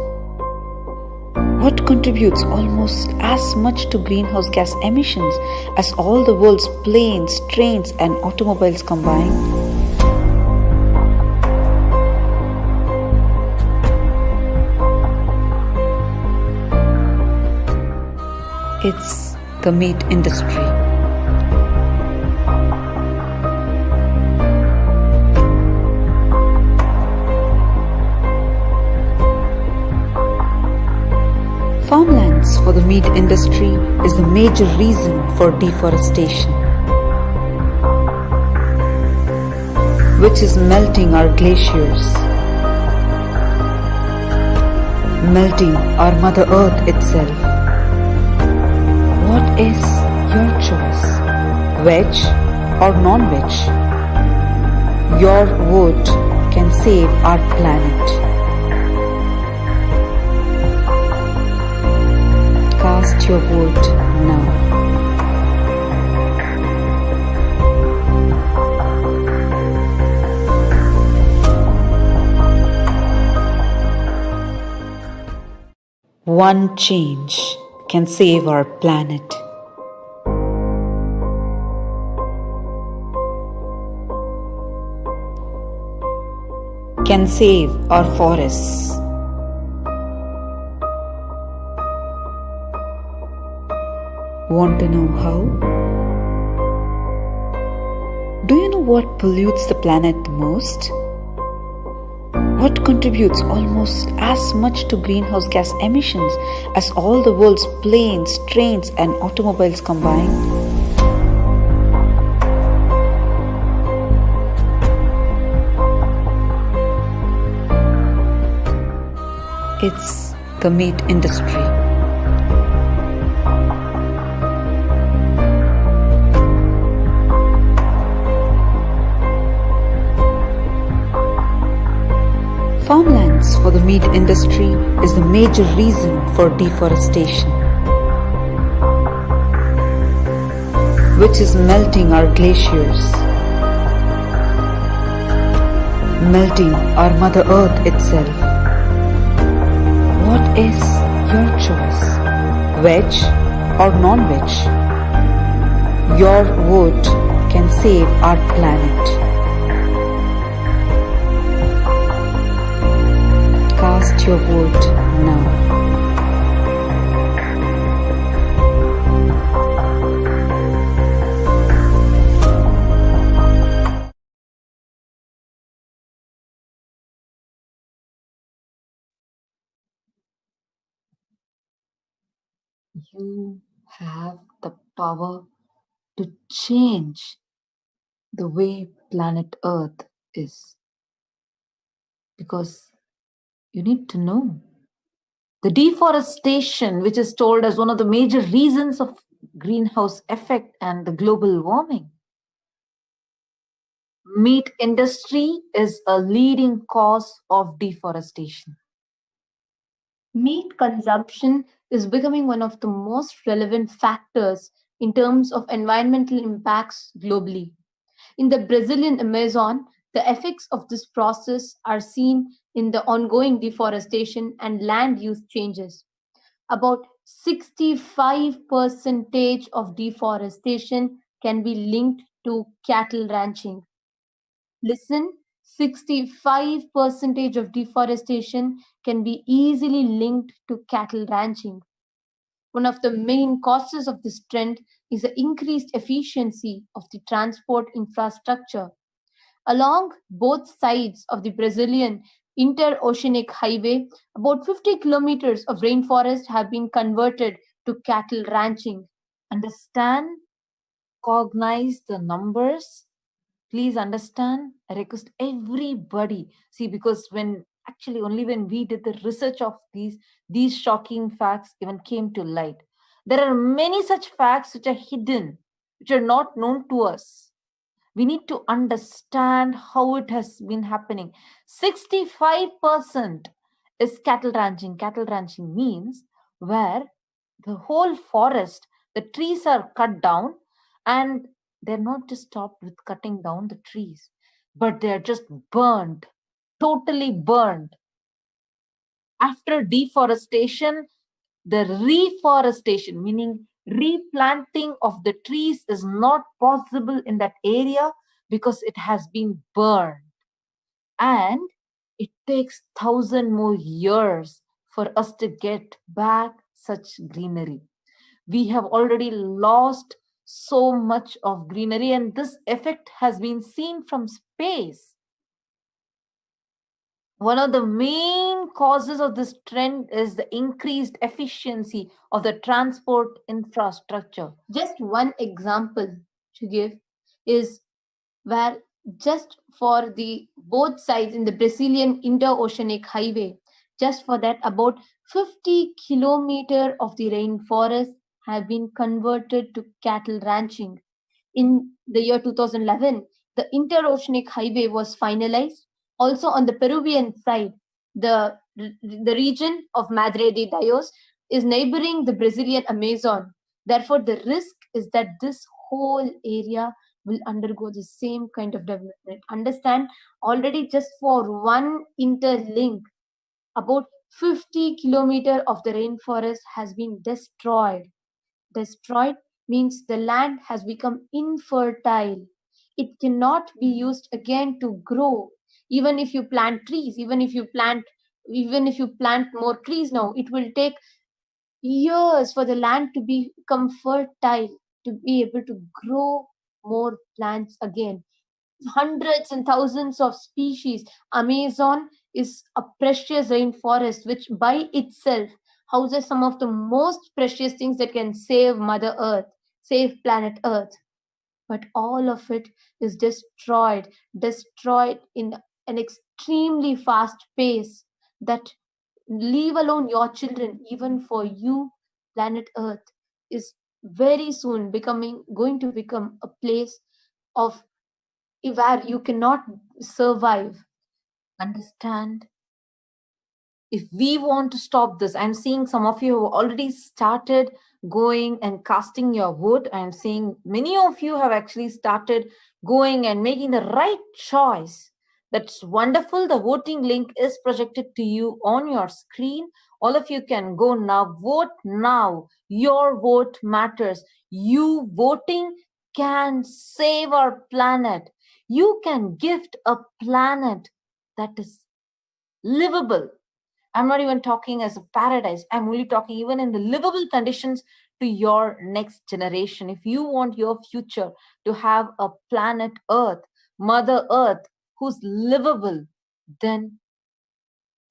What contributes almost as much to greenhouse gas emissions as all the world's planes, trains, and automobiles combined? It's the meat industry. Farmlands for the meat industry is the major reason for deforestation, which is melting our glaciers, melting our Mother Earth itself. What is your choice? Veg or non-veg? Your vote can save our planet. Cast your vote now. One change can save our planet. Can save our forests. Want to know how? Do you know what pollutes the planet the most? What contributes almost as much to greenhouse gas emissions as all the world's planes, trains, and automobiles combined? It's the meat industry. Farmlands for the meat industry is the major reason for deforestation, which is melting our glaciers, melting our Mother Earth itself. What is your choice? Veg or non-veg? Your vote can save our planet. Cast your vote now. You have the power to change the way planet Earth is, because you need to know the deforestation, which is told as one of the major reasons of greenhouse effect and the global warming. Meat industry is a leading cause of deforestation. Meat consumption is becoming one of the most relevant factors in terms of environmental impacts globally. In the Brazilian Amazon, the effects of this process are seen in the ongoing deforestation and land use changes. About 65% of deforestation can be linked to cattle ranching. Listen, 65% of deforestation can be easily linked to cattle ranching. One of the main causes of this trend is the increased efficiency of the transport infrastructure. Along both sides of the Brazilian interoceanic highway, about 50 kilometers of rainforest have been converted to cattle ranching. Understand? Cognize the numbers? Please understand. I request everybody. See, because only when we did the research of these shocking facts even came to light. There are many such facts which are hidden, which are not known to us. We need to understand how it has been happening. 65% is cattle ranching. Cattle ranching means where the whole forest, the trees are cut down, and they're not just stopped with cutting down the trees, but they're just burned, totally burned. After deforestation, the reforestation, meaning replanting of the trees, is not possible in that area because it has been burned. And it takes 1,000 more years for us to get back such greenery. We have already lost so much of greenery, and this effect has been seen from space. One of the main causes of this trend is the increased efficiency of the transport infrastructure. Just one example to give is where just for the both sides in the Brazilian interoceanic highway, just for that about 50 kilometers of the rainforest have been converted to cattle ranching. In the year 2011, the interoceanic highway was finalized. Also on the Peruvian side, the region of Madre de Dios is neighboring the Brazilian Amazon. Therefore, the risk is that this whole area will undergo the same kind of development. Understand, already just for one interlink, about 50 kilometers of the rainforest has been destroyed. Destroyed means the land has become infertile. It cannot be used again to grow. Even if you plant trees, even if you plant more trees now, it will take years for the land to become fertile, to be able to grow more plants again. Hundreds and thousands of species. Amazon is a precious rainforest which by itself houses some of the most precious things that can save Mother Earth, save planet Earth. But all of it is destroyed in an extremely fast pace that leave alone your children, even for you, planet Earth is very soon going to become a place of where you cannot survive. Understand? If we want to stop this, I'm seeing some of you have already started going and casting your vote. I'm seeing many of you have actually started going and making the right choice. That's wonderful. The voting link is projected to you on your screen. All of you can go now. Vote now. Your vote matters. You voting can save our planet. You can gift a planet that is livable. I'm not even talking as a paradise. I'm only talking even in the livable conditions to your next generation. If you want your future to have a planet Earth, Mother Earth, who's livable, then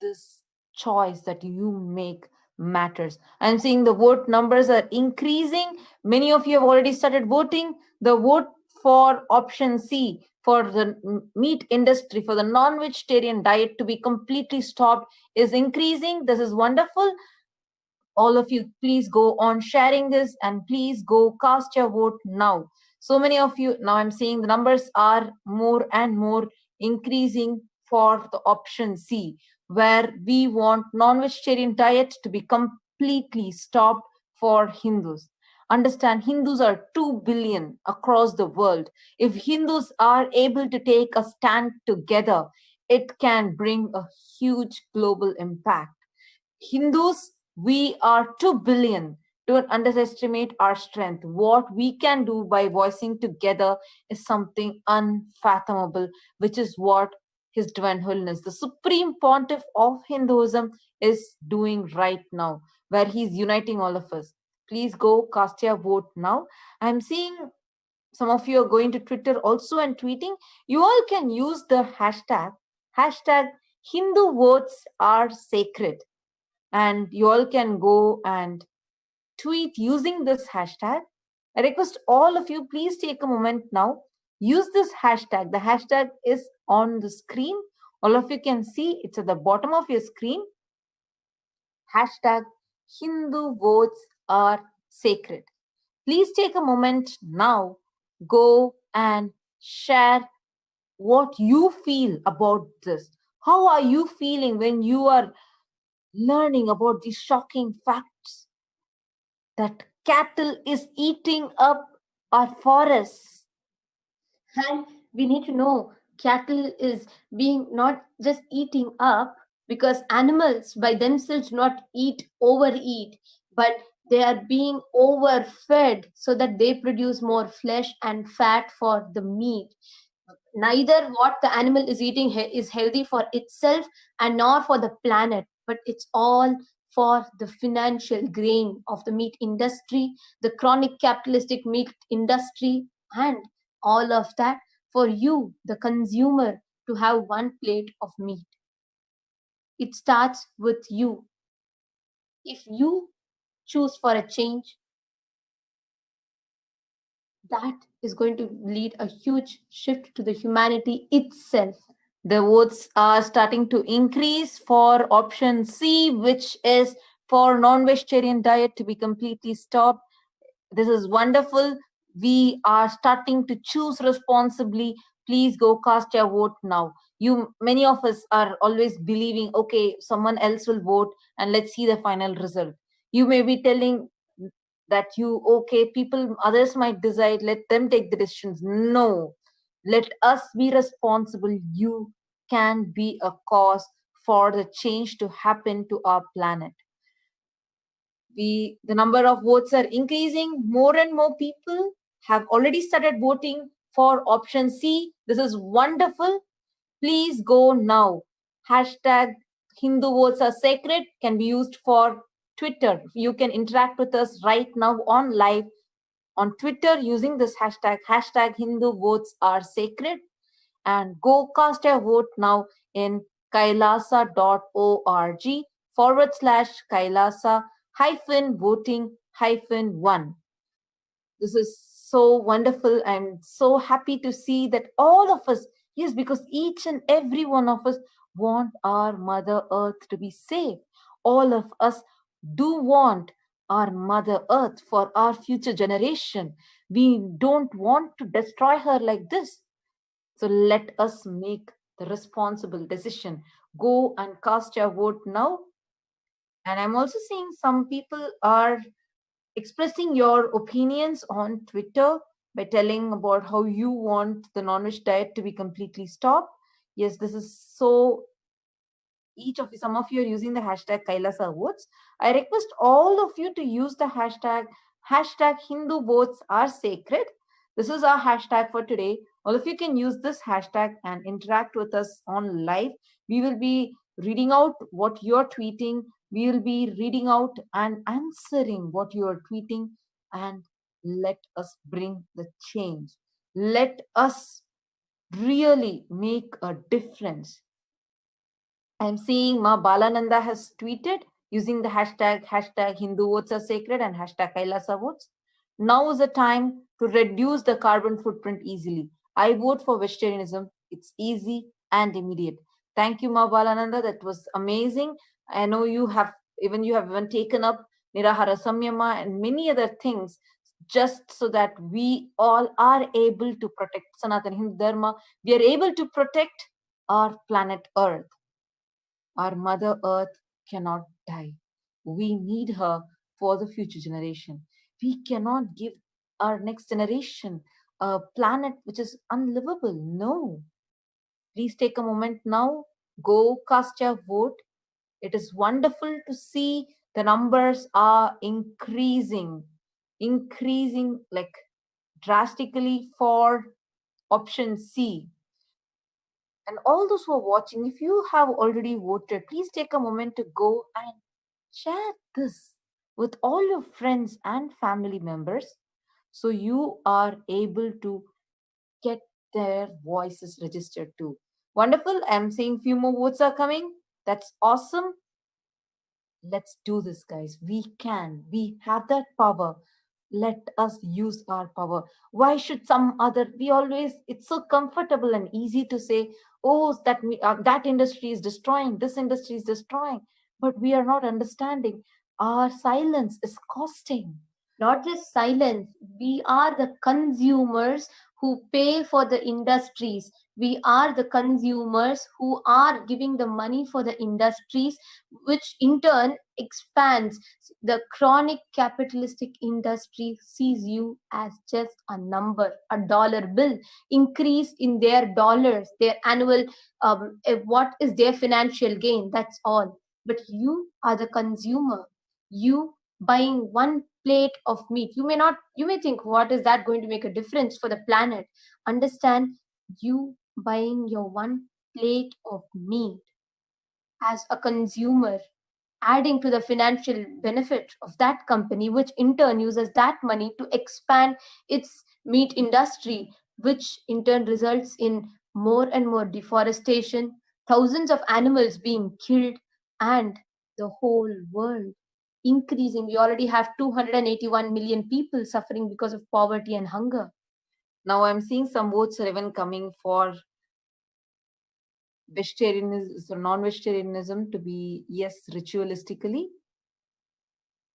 this choice that you make matters. I'm seeing the vote numbers are increasing. Many of you have already started voting. The vote for option C, for the meat industry, for the non-vegetarian diet to be completely stopped, is increasing. This is wonderful. All of you, please go on sharing this and please go cast your vote now. So many of you, now I'm seeing the numbers are more and more increasing for the option C, where we want non-vegetarian diet to be completely stopped for Hindus. Understand, Hindus are 2 billion across the world. If Hindus are able to take a stand together, it can bring a huge global impact. Hindus, we are 2 billion. Don't underestimate our strength. What we can do by voicing together is something unfathomable, which is what His Divine Holiness, the Supreme Pontiff of Hinduism, is doing right now, where he's uniting all of us. Please go cast your vote now. I'm seeing some of you are going to Twitter also and tweeting. You all can use the hashtag Hindu votes are sacred, and you all can go and tweet using this hashtag. I request all of you, please take a moment now. Use this hashtag. The hashtag is on the screen. All of you can see it's at the bottom of your screen. Hashtag Hindu votes are sacred. Please take a moment now. Go and share what you feel about this. How are you feeling when you are learning about these shocking facts that cattle is eating up our forests? And we need to know cattle is being not just eating up, because animals by themselves do not overeat, but they are being overfed so that they produce more flesh and fat for the meat. Neither what the animal is eating is healthy for itself and nor for the planet, but it's all for the financial gain of the meat industry, the chronic capitalistic meat industry, and all of that for you, the consumer, to have one plate of meat. It starts with you. If you choose for a change, that is going to lead a huge shift to the humanity itself. The votes are starting to increase for option C, which is for non-vegetarian diet to be completely stopped. This is wonderful. We are starting to choose responsibly. Please go cast your vote now. Many of us are always believing, okay, someone else will vote and let's see the final result. You may be telling that others might decide, let them take the decisions. No, let us be responsible. You can be a cause for the change to happen to our planet. The number of votes are increasing. More and more people have already started voting for option C. This is wonderful. Please go now. Hashtag Hindu votes are sacred can be used for Twitter. You can interact with us right now on live on Twitter using this hashtag Hindu votes are sacred, and go cast your vote now in kailasa.org/kailasa-voting-1. This is so wonderful. I'm so happy to see that all of us, yes, because each and every one of us want our Mother Earth to be safe. All of us do want our Mother Earth for our future generation. We don't want to destroy her like this. So let us make the responsible decision. Go and cast your vote now. And I'm also seeing some people are expressing your opinions on Twitter by telling about how you want the non-veg diet to be completely stopped. Yes, this is so. Some of you are using the hashtag Kailasa votes. I request all of you to use the hashtag Hindu votes are sacred. This is our hashtag for today. All of you can use this hashtag and interact with us on live. We will be reading out what you're tweeting. We will be reading out and answering what you are tweeting. And let us bring the change. Let us really make a difference. I'm seeing Ma Balananda has tweeted using the hashtag Hindu votes are sacred and hashtag Kailasa votes. Now is the time to reduce the carbon footprint easily. I vote for vegetarianism. It's easy and immediate. Thank you, Ma Balananda. That was amazing. I know you have even taken up Nirahara Samyama and many other things just so that we all are able to protect Sanatana Hindu Dharma. We are able to protect our planet Earth. Our Mother Earth cannot die. We need her for the future generation. We cannot give our next generation a planet which is unlivable. No. Please take a moment now. Go cast your vote. It is wonderful to see the numbers are increasing like drastically for option C. And all those who are watching, if you have already voted, please take a moment to go and share this with all your friends and family members so you are able to get their voices registered too. Wonderful. I'm seeing few more votes are coming. That's awesome. Let's do this, guys. We can. We have that power. Let us use our power. Why should some other? It's so comfortable and easy to say, oh, that industry is destroying, this industry is destroying. But we are not understanding. Our silence is costing. Not just silence, we are the consumers who pay for the industries. We are the consumers who are giving the money for the industries, which in turn expands. The chronic capitalistic industry sees you as just a number, a dollar bill, increase in their dollars, their annual, what is their financial gain, that's all. But you are the consumer. You buying one plate of meat, you may think, what is that going to make a difference for the planet? Understand, you buying your one plate of meat as a consumer, adding to the financial benefit of that company, which in turn uses that money to expand its meat industry, which in turn results in more and more deforestation, thousands of animals being killed, and the whole world increasing. We already have 281 million people suffering because of poverty and hunger. Now I'm seeing some votes are even coming for vegetarianism or non-vegetarianism to be yes ritualistically.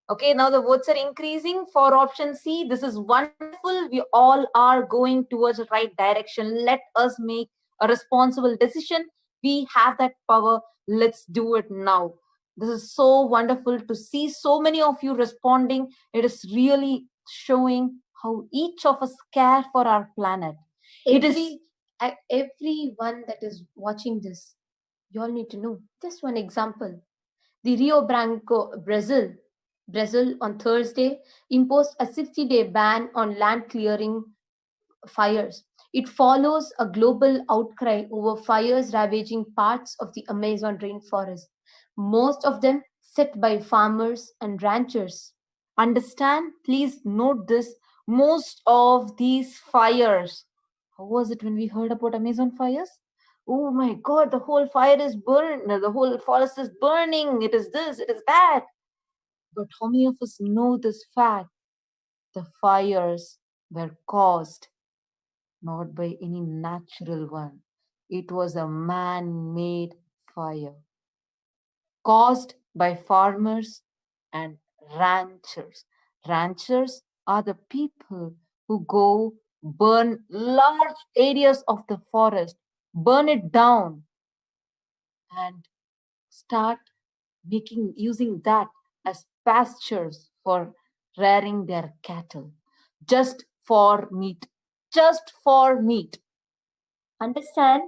Okay, now the votes are increasing for option C. This is wonderful. We all are going towards the right direction. Let us make a responsible decision. We have that power. Let's do it now. This is so wonderful to see so many of you responding. It is really showing how each of us care for our planet. Everyone that is watching this, you all need to know just one example. The Rio Branco, Brazil on Thursday imposed a 60-day ban on land clearing fires. It follows a global outcry over fires ravaging parts of the Amazon rainforest, most of them set by farmers and ranchers. Understand? Please note this. Most of these fires. How was it when we heard about Amazon fires? Oh my God, the whole fire is burned. The whole forest is burning. It is this, it is that. But how many of us know this fact? The fires were caused not by any natural one. It was a man-made fire caused by farmers and ranchers. Ranchers are the people who go burn large areas of the forest, burn it down, and start using that as pastures for rearing their cattle, just for meat, just for meat. Understand,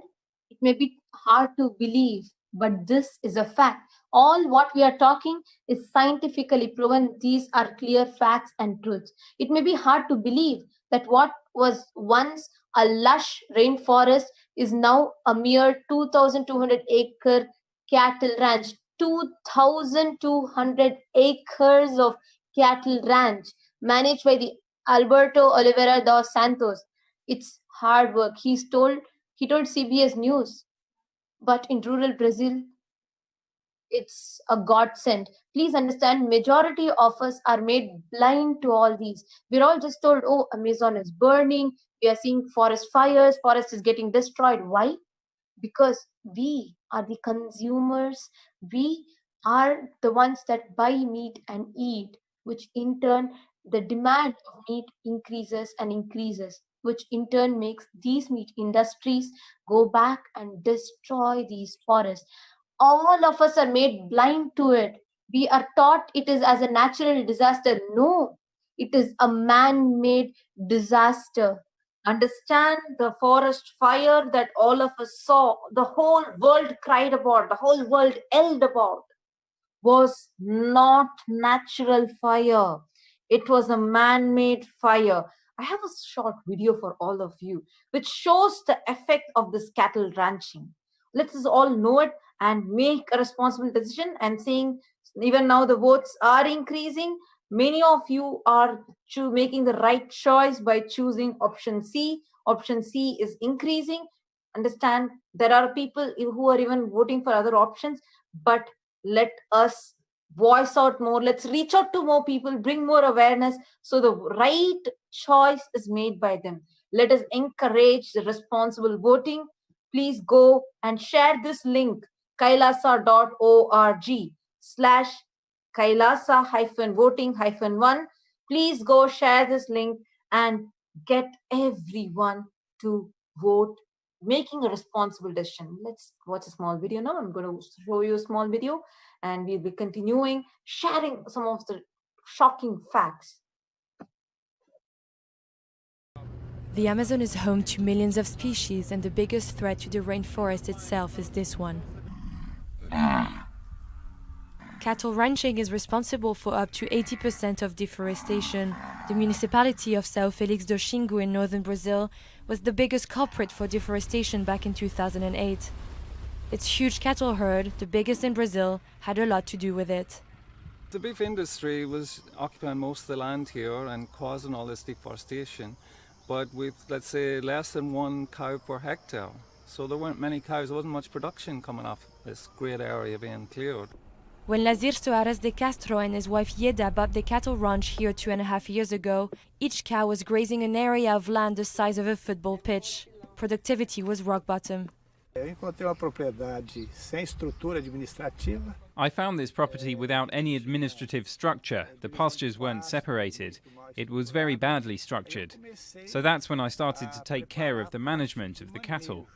it may be hard to believe, but this is a fact. All what we are talking is scientifically proven. These are clear facts and truths. It may be hard to believe that what was once a lush rainforest is now a mere 2,200 acre cattle ranch. 2,200 acres of cattle ranch managed by the Alberto Oliveira dos Santos. It's hard work. He told CBS News. But in rural Brazil, it's a godsend. Please understand, majority of us are made blind to all these. We're all just told, oh, Amazon is burning. We are seeing forest fires. Forest is getting destroyed. Why? Because we are the consumers. We are the ones that buy meat and eat, which in turn, the demand of meat increases and increases, which in turn makes these meat industries go back and destroy these forests. All of us are made blind to it. We are taught it is as a natural disaster. No, it is a man-made disaster. Understand, the forest fire that all of us saw, the whole world cried about, the whole world yelled about, was not natural fire. It was a man-made fire. I have a short video for all of you which shows the effect of this cattle ranching. Let us all know it and make a responsible decision. And saying, even now the votes are increasing. Many of you are making the right choice by choosing option C. Option C is increasing. Understand, there are people who are even voting for other options, but let us voice out more. Let's reach out to more people, bring more awareness so the right choice is made by them. Let us encourage the responsible voting. Please go and share this link, kailasa.org/kailasa-voting-1. Please go share this link and get everyone to vote, making a responsible decision. Let's watch a small video now. I'm going to show you a small video and we'll be continuing sharing some of the shocking facts. The Amazon is home to millions of species, and the biggest threat to the rainforest itself is this one. Cattle ranching is responsible for up to 80% of deforestation. The municipality of São Félix do Xingu in northern Brazil was the biggest culprit for deforestation back in 2008. Its huge cattle herd, the biggest in Brazil, had a lot to do with it. The beef industry was occupying most of the land here and causing all this deforestation, but with, let's say, less than 1 cow per hectare. So there weren't many cows, there wasn't much production coming off this great area being cleared. When Lazir Soares de Castro and his wife Yeda bought the cattle ranch here 2.5 years ago, each cow was grazing an area of land the size of a football pitch. Productivity was rock bottom. I found this property without any administrative structure. The pastures weren't separated. It was very badly structured. So that's when I started to take care of the management of the cattle.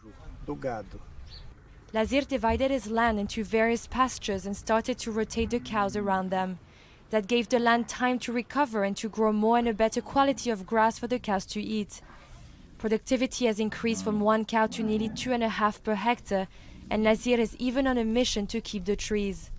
Lazir divided his land into various pastures and started to rotate the cows around them. That gave the land time to recover and to grow more and a better quality of grass for the cows to eat. Productivity has increased from 1 cow to nearly 2.5 per hectare, and Lazir is even on a mission to keep the trees.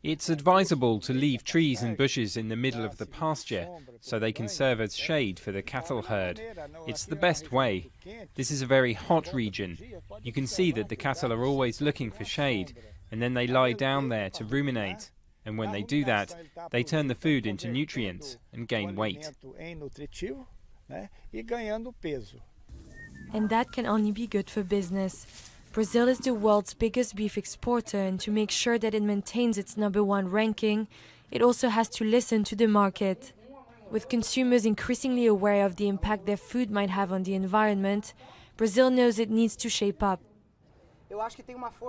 It's advisable to leave trees and bushes in the middle of the pasture so they can serve as shade for the cattle herd. It's the best way. This is a very hot region. You can see that the cattle are always looking for shade, and then they lie down there to ruminate. And when they do that, they turn the food into nutrients and gain weight. And that can only be good for business. Brazil is the world's biggest beef exporter, and to make sure that it maintains its #1 ranking, it also has to listen to the market. With consumers increasingly aware of the impact their food might have on the environment, Brazil knows it needs to shape up.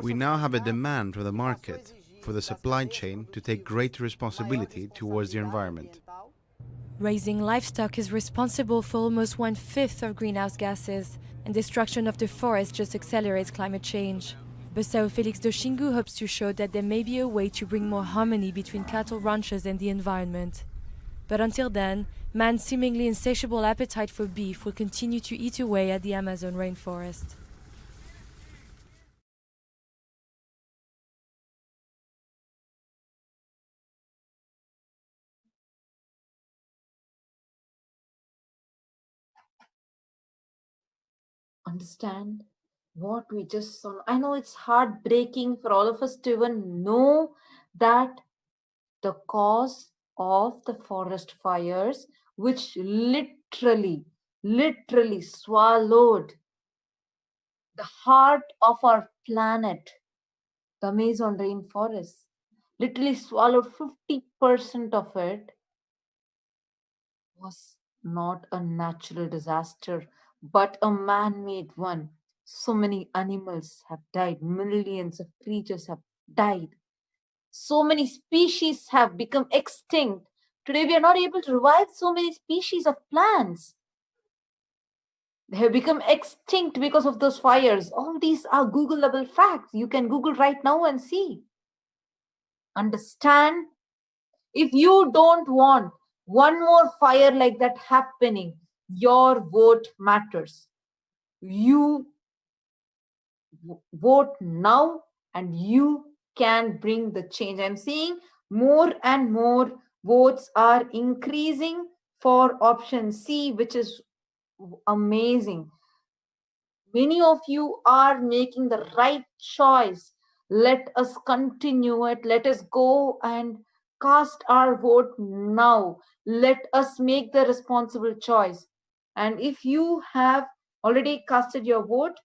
We now have a demand from the market for the supply chain to take greater responsibility towards the environment. Raising livestock is responsible for almost 1/5 of greenhouse gases, and destruction of the forest just accelerates climate change. Besao Felix Doshingu hopes to show that there may be a way to bring more harmony between cattle ranchers and the environment. But until then, man's seemingly insatiable appetite for beef will continue to eat away at the Amazon rainforest. Understand what we just saw. I know it's heartbreaking for all of us to even know that the cause of the forest fires, which literally swallowed the heart of our planet, the Amazon rainforest, literally swallowed 50% of it, was not a natural disaster, but a man-made one. So many animals have died, millions of creatures have died. So many species have become extinct. Today we are not able to revive so many species of plants. They have become extinct because of those fires. All these are Googleable facts. You can Google right now and see. Understand? If you don't want one more fire like that happening, your vote matters. You vote now and you can bring the change. I'm seeing more and more votes are increasing for option C, which is amazing. Many of you are making the right choice. Let us continue it. Let us go and cast our vote now. Let us make the responsible choice. And if you have already casted your vote,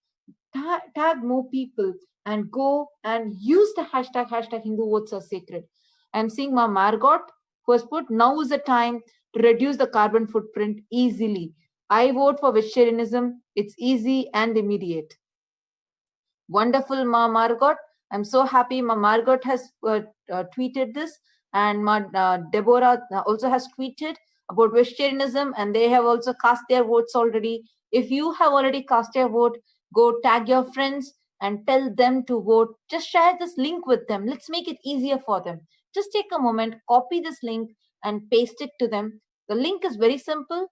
tag more people and go and use the hashtag Hindu votes are sacred. I'm seeing Ma Margot, who has put, now is the time to reduce the carbon footprint easily. I vote for vegetarianism. It's easy and immediate. Wonderful, Ma Margot. I'm so happy Ma Margot has tweeted this, and Ma Deborah also has tweeted about vegetarianism, and they have also cast their votes already. If you have already cast your vote, go tag your friends and tell them to vote. Just share this link with them. Let's make it easier for them. Just take a moment, copy this link and paste it to them. The link is very simple: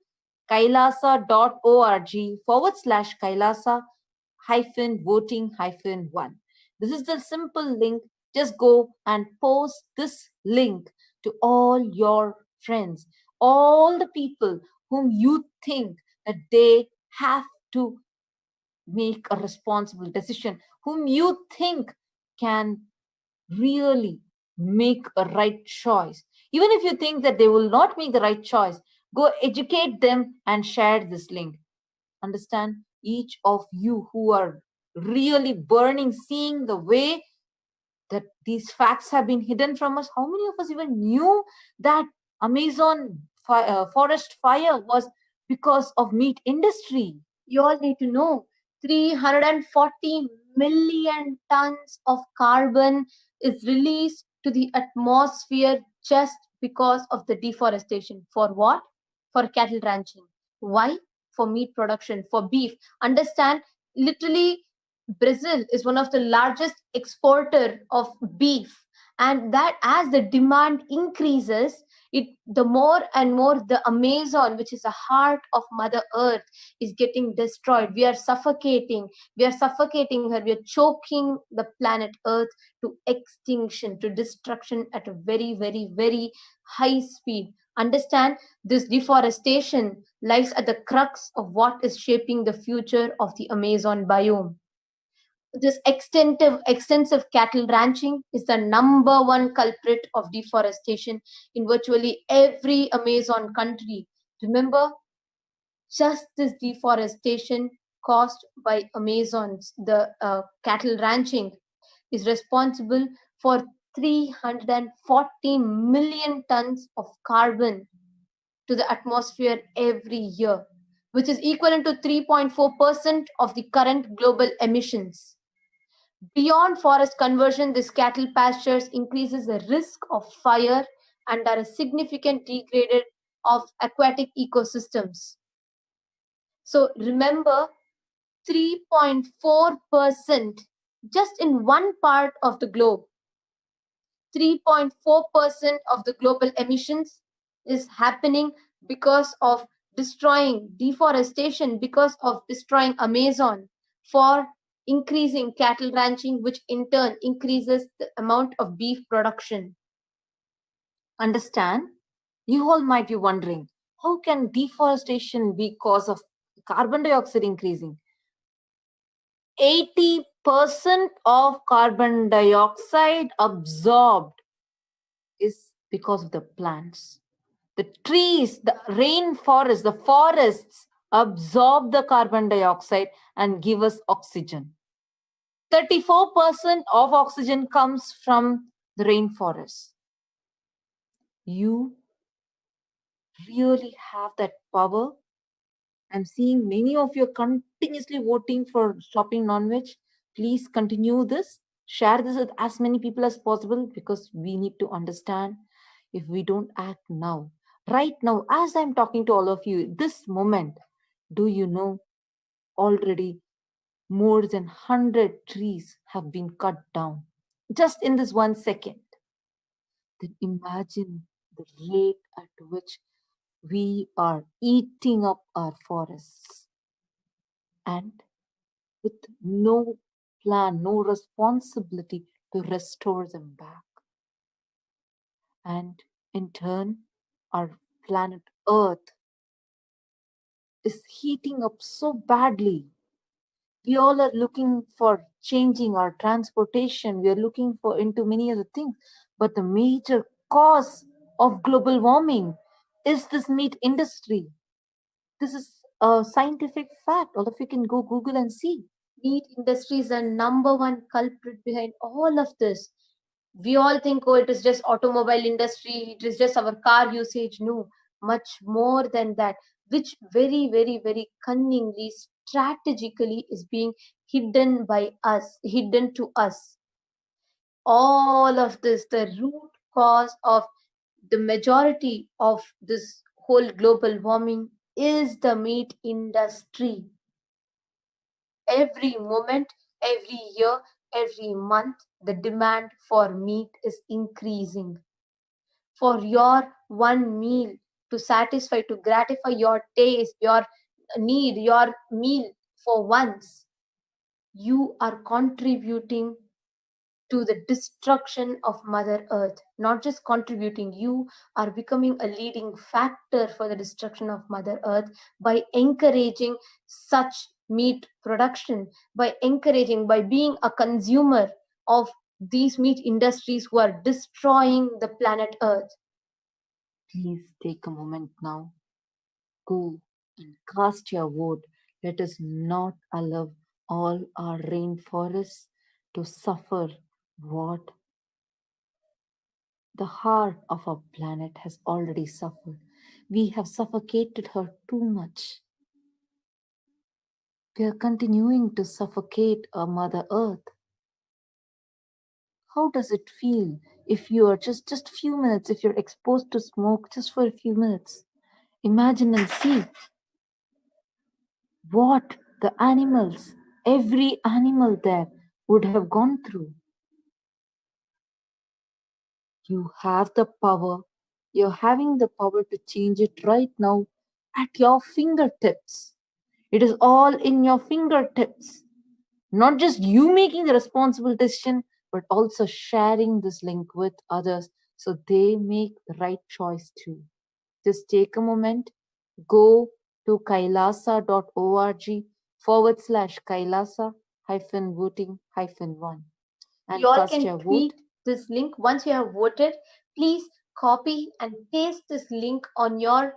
kailasa.org/kailasa-voting-1. This is the simple link. Just go and post this link to all your friends, all the people whom you think that they have to make a responsible decision, whom you think can really make a right choice. Even if you think that they will not make the right choice, go educate them and share this link. Understand? Each of you who are really burning, seeing the way that these facts have been hidden from us. How many of us even knew that Amazon forest fire was because of meat industry? You all need to know 340 million tons of carbon is released to the atmosphere just because of the deforestation. For what? For cattle ranching. Why? For meat production, for beef. Understand, literally, Brazil is one of the largest exporter of beef, and that as the demand increases, the more and more the Amazon, which is the heart of Mother Earth, is getting destroyed. We are suffocating her. We are choking the planet Earth to extinction, to destruction at a very, very, very high speed. Understand, this deforestation lies at the crux of what is shaping the future of the Amazon biome. This extensive cattle ranching is the #1 culprit of deforestation in virtually every Amazon country. Remember, just this deforestation caused by Amazons, the cattle ranching, is responsible for 340 million tons of carbon to the atmosphere every year, which is equivalent to 3.4% of the current global emissions. Beyond forest conversion, this cattle pastures increases the risk of fire and are a significant degrader of aquatic ecosystems. So remember, 3.4% just in one part of the globe. 3.4% of the global emissions is happening because of destroying deforestation, because of destroying Amazon, for increasing cattle ranching, which in turn increases the amount of beef production. Understand? You all might be wondering, how can deforestation be cause of carbon dioxide increasing? 80% of carbon dioxide absorbed is because of the plants. The trees, the rainforest, the forests absorb the carbon dioxide and give us oxygen. 34% of oxygen comes from the rainforest. You really have that power. I'm seeing many of you are continuously voting for stopping non-veg. Please continue this. Share this with as many people as possible, because we need to understand, if we don't act now, right now, as I'm talking to all of you, this moment, do you know already more than 100 trees have been cut down just in this 1 second? Then imagine the rate at which we are eating up our forests, and with no plan, no responsibility to restore them back. And in turn, our planet Earth is heating up so badly. We all are looking for changing our transportation. We are looking for into many other things. But the major cause of global warming is this meat industry. This is a scientific fact. All of you can go Google and see. Meat industry is the number one culprit behind all of this. We all think, oh, it is just automobile industry, it is just our car usage. No, much more than that, which very, very, very cunningly, strategically is being hidden by us, hidden to us. All of this, the root cause of the majority of this whole global warming is the meat industry. Every moment, every year, every month, the demand for meat is increasing. For your one meal to satisfy, to gratify your taste, your need, your meal for once, you are contributing to the destruction of Mother Earth. Not just contributing, you are becoming a leading factor for the destruction of Mother Earth by encouraging such meat production, by encouraging, by being a consumer of these meat industries who are destroying the planet Earth. Please take a moment now. Go and cast your vote. Let us not allow all our rainforests to suffer what the heart of our planet has already suffered. We have suffocated her too much. We are continuing to suffocate our Mother Earth. How does it feel if you are just few minutes, if you're exposed to smoke just for a few minutes? Imagine and see what the animals, every animal there would have gone through. You have the power. You're having the power to change it right now at your fingertips. It is all in your fingertips. Not just you making the responsible decision, but also sharing this link with others so they make the right choice too. Just take a moment, go to kailasa.org/kailasa-voting-1 and You all cast can your tweet vote. this link. Once you have voted, please copy and paste this link on your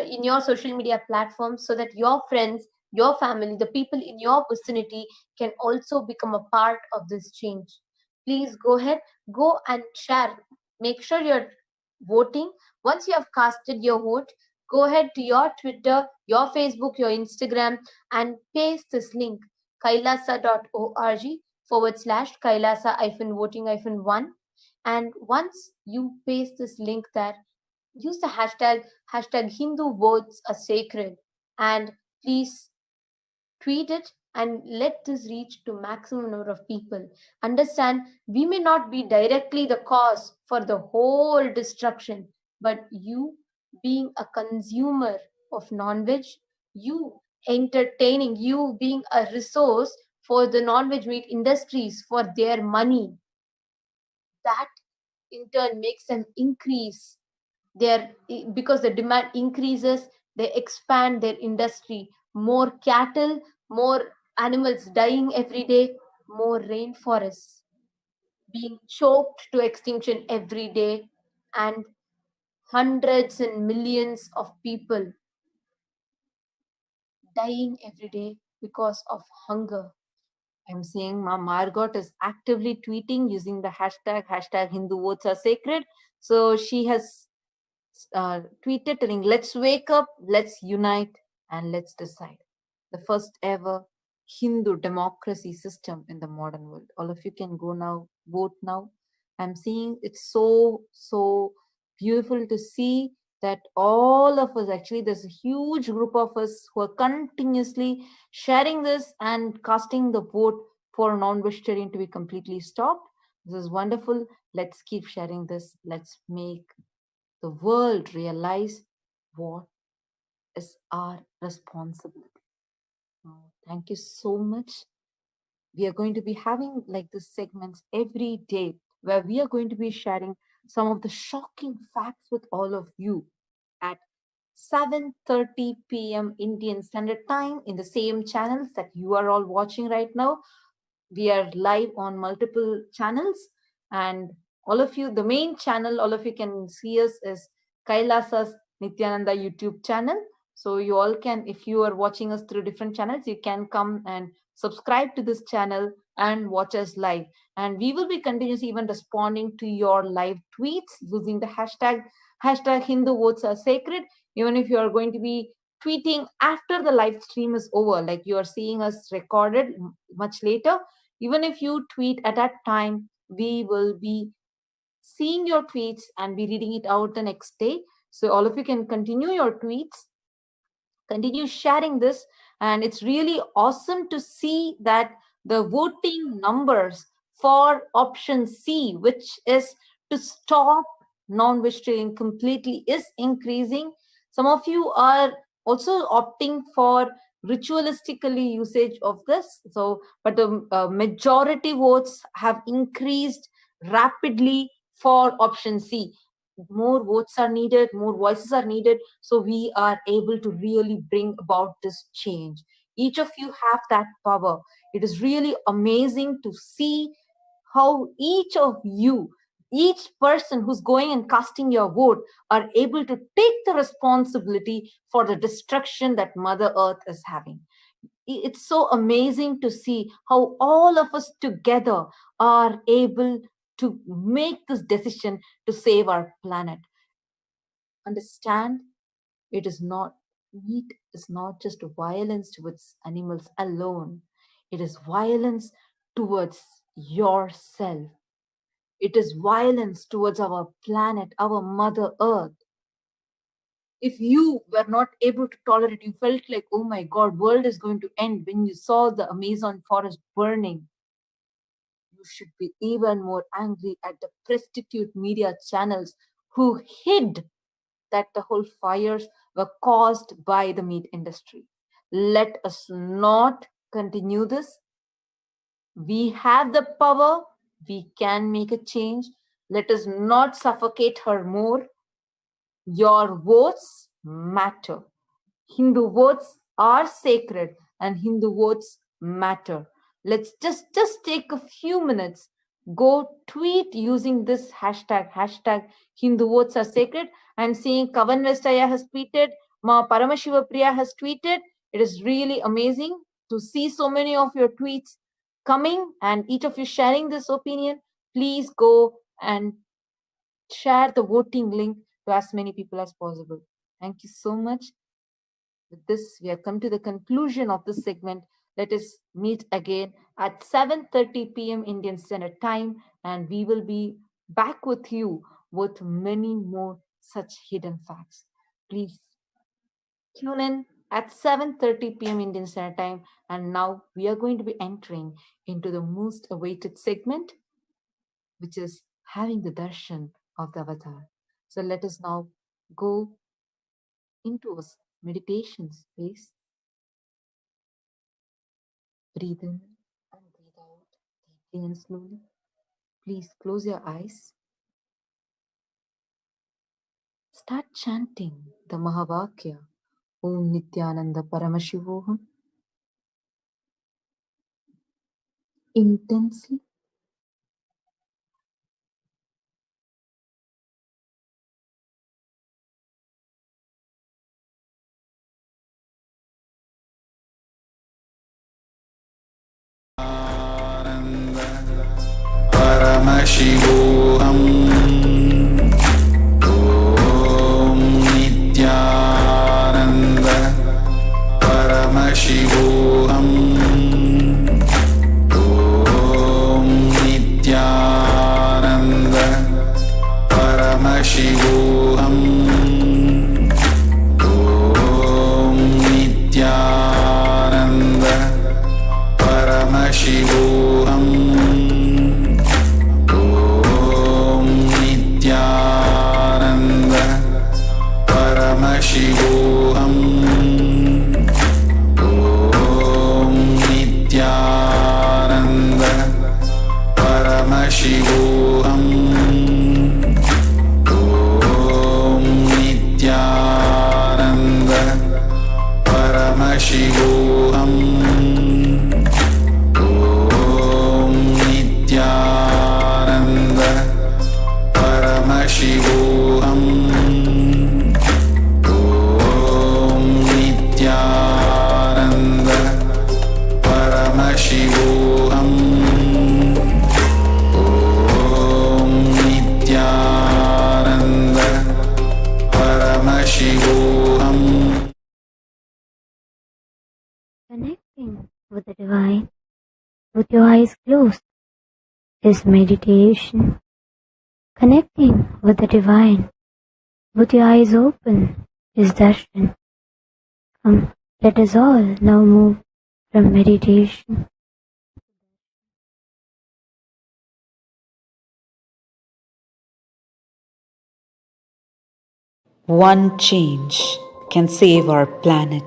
in your social media platforms so that your friends, your family, the people in your vicinity can also become a part of this change. Please go ahead, go and share. Make sure you're voting. Once you have casted your vote, go ahead to your Twitter, your Facebook, your Instagram, and paste this link, kailasa.org /Kailasa-voting-1. And once you paste this link there, use the hashtag Hindu votes are sacred, and please tweet it and let this reach to maximum number of people. Understand, we may not be directly the cause for the whole destruction, but you being a consumer of non-veg, you entertaining, you being a resource for the non-veg meat industries for their money, that in turn makes them increase their, because the demand increases, they expand their industry. More cattle, more animals dying every day, more rainforests being choked to extinction every day, and hundreds and millions of people dying every day because of hunger. I'm seeing Margot is actively tweeting using the hashtag Hindu votes are sacred. So she has tweeted telling, let's wake up, let's unite, and let's decide. The first ever Hindu democracy system in the modern world. All of you can go now, vote now. I'm seeing it's so beautiful to see that all of us, actually there's a huge group of us who are continuously sharing this and casting the vote for non-vegetarian to be completely stopped. This is wonderful. Let's keep sharing this. Let's make the world realize what is our responsibility. Thank you so much. We are going to be having like this segments every day where we are going to be sharing some of the shocking facts with all of you at 7:30 p.m. Indian Standard Time in the same channels that you are all watching right now. We are live on multiple channels, and all of you, the main channel, all of you can see us is Kailasa's Nithyananda YouTube channel. So you all can, if you are watching us through different channels, you can come and subscribe to this channel and watch us live. And we will be continuously even responding to your live tweets using the hashtag Hindu votes are sacred. Even if you are going to be tweeting after the live stream is over, like you are seeing us recorded much later, even if you tweet at that time, we will be seeing your tweets and be reading it out the next day. So all of you can continue your tweets, continue sharing this, and it's really awesome to see that the voting numbers for option C, which is to stop non-vegetarian completely, is increasing. Some of you are also opting for ritualistically usage of this. So, but the majority votes have increased rapidly for option C. More votes are needed, more voices are needed, so we are able to really bring about this change. Each of you have that power. It is really amazing to see how each of you, each person who's going and casting your vote, are able to take the responsibility for the destruction that Mother Earth is having. It's so amazing to see how all of us together are able to make this decision to save our planet. Understand, it is not, meat is not just violence towards animals alone. It is violence towards yourself. It is violence towards our planet, our Mother Earth. If you were not able to tolerate, you felt like, oh my God, world is going to end when you saw the Amazon forest burning, you should be even more angry at the prostitute media channels who hid that the whole fires were caused by the meat industry. Let us not continue this. We have the power. We can make a change. Let us not suffocate her more. Your votes matter. Hindu votes are sacred and Hindu votes matter. Let's just take a few minutes. Go tweet using this hashtag Hindu votes are sacred. I'm seeing Kavan Vestaya has tweeted, Ma Paramashivoham has tweeted. It is really amazing to see so many of your tweets coming and each of you sharing this opinion. Please go and share the voting link to as many people as possible. Thank you so much. With this, we have come to the conclusion of this segment. Let us meet again at 7:30 p.m. Indian Standard Time, and we will be back with you with many more such hidden facts. Please tune in at 7:30 p.m. Indian Standard Time, and now we are going to be entering into the most awaited segment, which is having the darshan of the avatar. So let us now go into a meditation space. Breathe in and breathe out deeply and slowly. Please close your eyes. Start chanting the Mahavakya, Om Nithyananda Paramashivoham, intensely. Paramashivoham. Om Nithyananda Paramashivoham. Om Nithyananda Paramashivoham. Om Nithyananda Paramashivoham. Om Nithyananda Paramashivoham. Om Nithyananda Paramashivoham. Om Nithyananda Paramashivoham. Om Nithyananda Paramashivoham. Om Nithyananda Paramashivoham. Om Nithyananda Paramashivoham. Connecting with the divine with your eyes closed is meditation. Connecting with the divine with your eyes open is darshan. Let us all now move from meditation. One change can save our planet.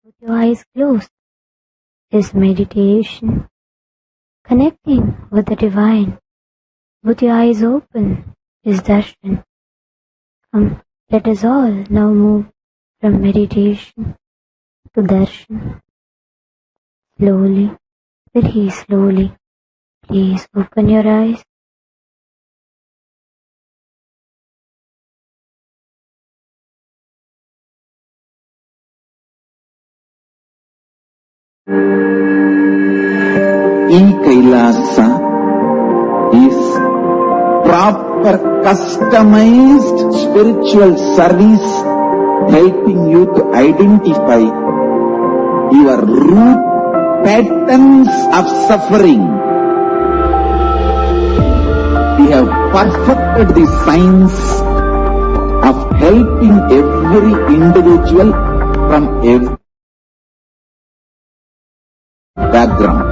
With your eyes closed is meditation. Connecting with the divine with your eyes open is darshan. Let us all now move from meditation to darshan. Slowly, very slowly, please open your eyes. E-Kailasa is proper customized spiritual service helping you to identify your root patterns of suffering. We have perfected the science of helping every individual from every background.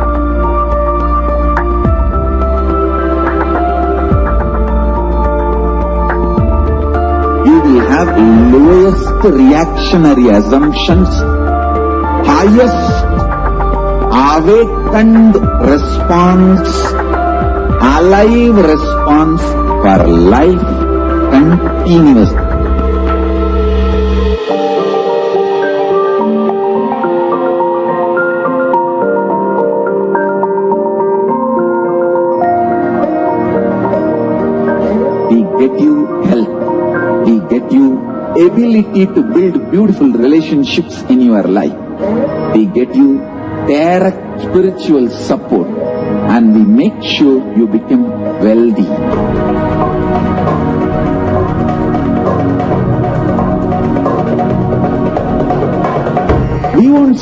You will have lowest reactionary assumptions, highest awakened response, alive response for life continuously. We get you health. We get you ability to build beautiful relationships in your life. We get you direct spiritual support, and we make sure you become wealthy.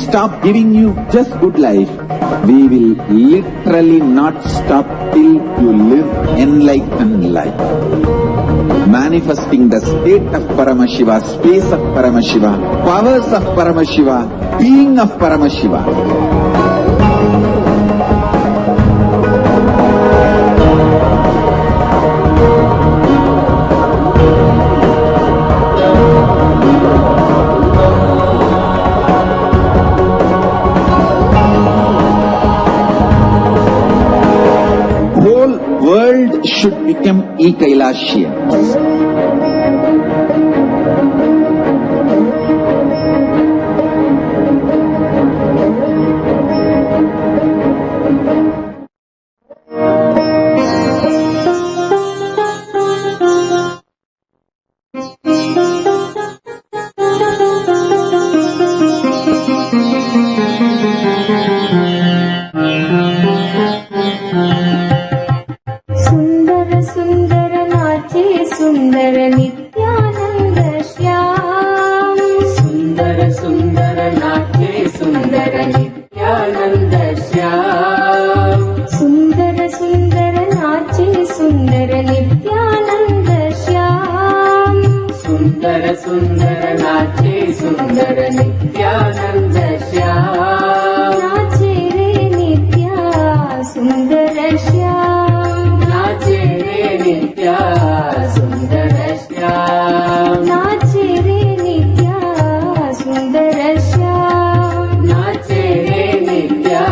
stop giving you just good life. We will literally not stop till you live enlightened life. Manifesting the state of Paramashiva, space of Paramashiva, powers of Paramashiva, being of Paramashiva. Whole world should become e-Kailashian. सुंदर सुंदर नाचे सुंदर नित्यानंद श्याम सुंदर सुंदर नाचे सुंदर नित्यानंद श्याम सुंदर सुंदर नाचे सुंदर नित्यानंद श्याम सुंदर सुंदर नाचे सुंदर नित्यानंद श्याम नाचे रे नित्या सुंदर श्याम नाचे रे नित्या सुंदर श्याम नाचे रे नित्या सुंदर श्याम नाचे रे नित्या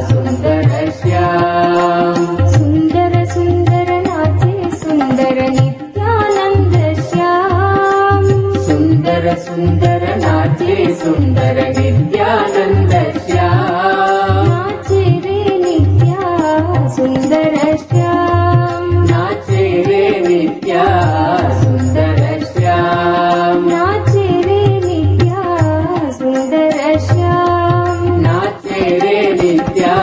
सुंदर श्याम सुंदर सुंदर नाचे सुंदर नित्यानंद श्याम सुंदर सुंदर नाचे सुंदर नित्यानंद श्याम नाचे रे नित्या सुंदर श्याम नाचे रे नित्या सुंदर श्याम नाचे रे नित्या सुंदर श्याम नाचे रे नित्या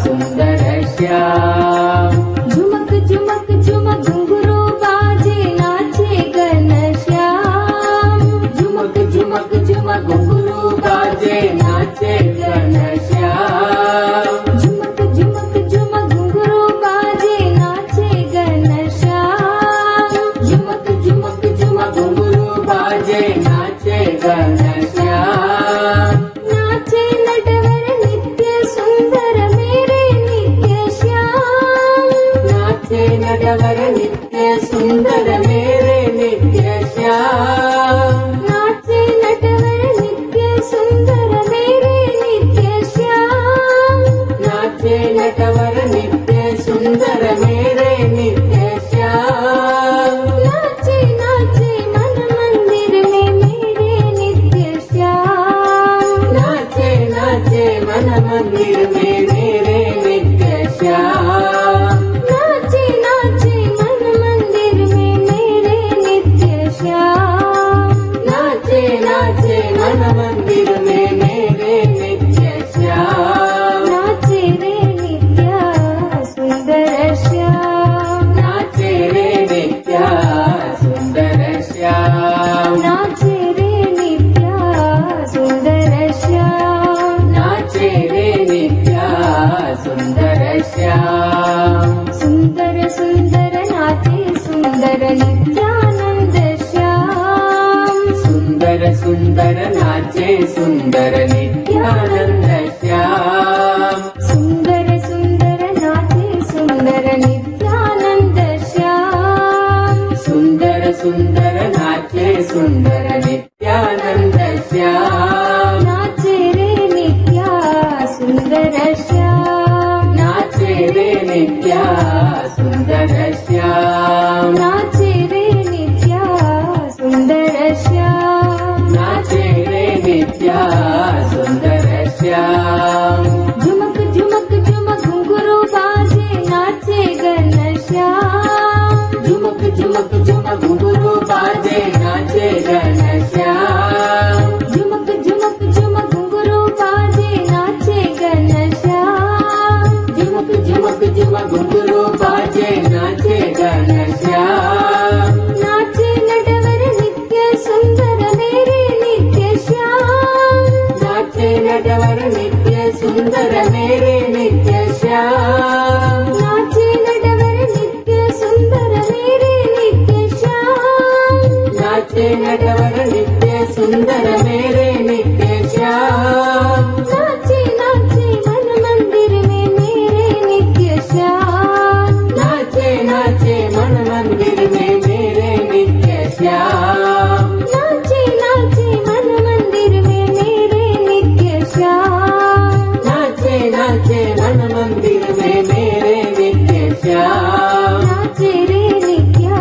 सुंदर श्याम झुमक झुमक झुमक घुंघरू बाजे नाचे घन श्याम झुमक झुमक झुमक घुंघरू बाजे नाचे घन श्याम झुमक झुमक झुमक घुंघरू बाजे नाचे घन श्याम झुमक झुमक झुमक घुंघरू बाजे नाचे घन श्याम नाचे नटवर नित्य सुंदर मेरे नित्य श्याम नाचे नटवर नित्य सुंदर मेरे नित्य श्याम नाचे नटवर नित्य सुंदर मेरे नित्य श्याम नाचे नटवर नित्य सुंदर मेरे नित्य श्याम नाचे नाचे मन मंदिर में मेरे नित्य श्याम नाचे नाचे मन मंदिर में मेरे नित्य श्याम नाचे नाचे मन मंदिर में मेरे नित्य श्याम नाचे नाचे मन मंदिर में मेरे नित्य श्याम नाचे रे नित्या सुंदर श्याम नाचे रे नित्या सुंदर श्याम नाचे रे नित्या सुंदर श्याम नाचे रे नित्या सुंदर श्याम सुंदर सुंदर नाचे सुंदर नित्यानंद श्याम सुंदर सुंदर नाचे सुंदर नित्यानंद श्याम सुंदर सुंदर नाचे सुंदर नित्यानंद श्याम सुंदर सुंदर नाचे सुंदर नित्यानंद श्याम नाचे रे नित्या सुंदर श्याम नाचे रे नित्या सुंदर श्याम नाचे रे नित्या सुंदर श्याम नाचे रे नित्या सुंदर श्याम झुमक झुमक झुमक घुंघरू बाजे नाचे घन श्याम झुमक झुमक झुमक घुंघरू बाजे नाचे घन श्याम झुमक झुमक झुमक घुंघरू बाजे नाचे घन श्याम झुमक झुमक झुमक घुंघरू बाजे नाचे घन श्याम नाचे नटवर नित्य सुंदर मेरे नित्य श्याम नाचे नाचे नटवर नित्य सुंदर मेरे नित्य श्याम। नाचे नाचे मन मंदिर में मेरे नित्य श्याम। नाचे नाचे मन मंदिर में मेरे नित्य श्याम। नाचे नाचे मन मंदिर में मेरे नित्य श्याम। नाचे नाचे मन मंदिर में मेरे नित्य श्याम। नाचे रे नित्या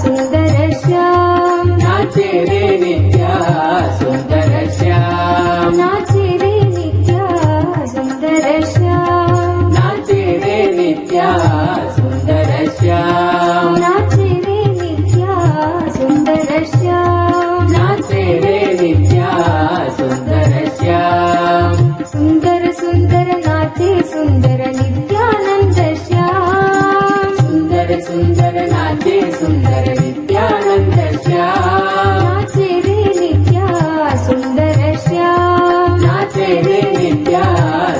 सुंदर श्याम। नाचे रे नित्या सुंदर श्याम। नाचे रे नित्या सुंदर श्याम। नाचे रे नित्या सुंदर श्याम। नाचे रे नित्या सुंदर श्याम। नाचे रे नित्या सुंदर श्याम। सुंदर सुंदर नाचे सुंदर नित्यानंद श्याम। सुंदर सुंदर नाचे सुंदर नित्यानंद श्याम। नाचे रे नित्या सुंदर श्याम। नाचे रे नित्या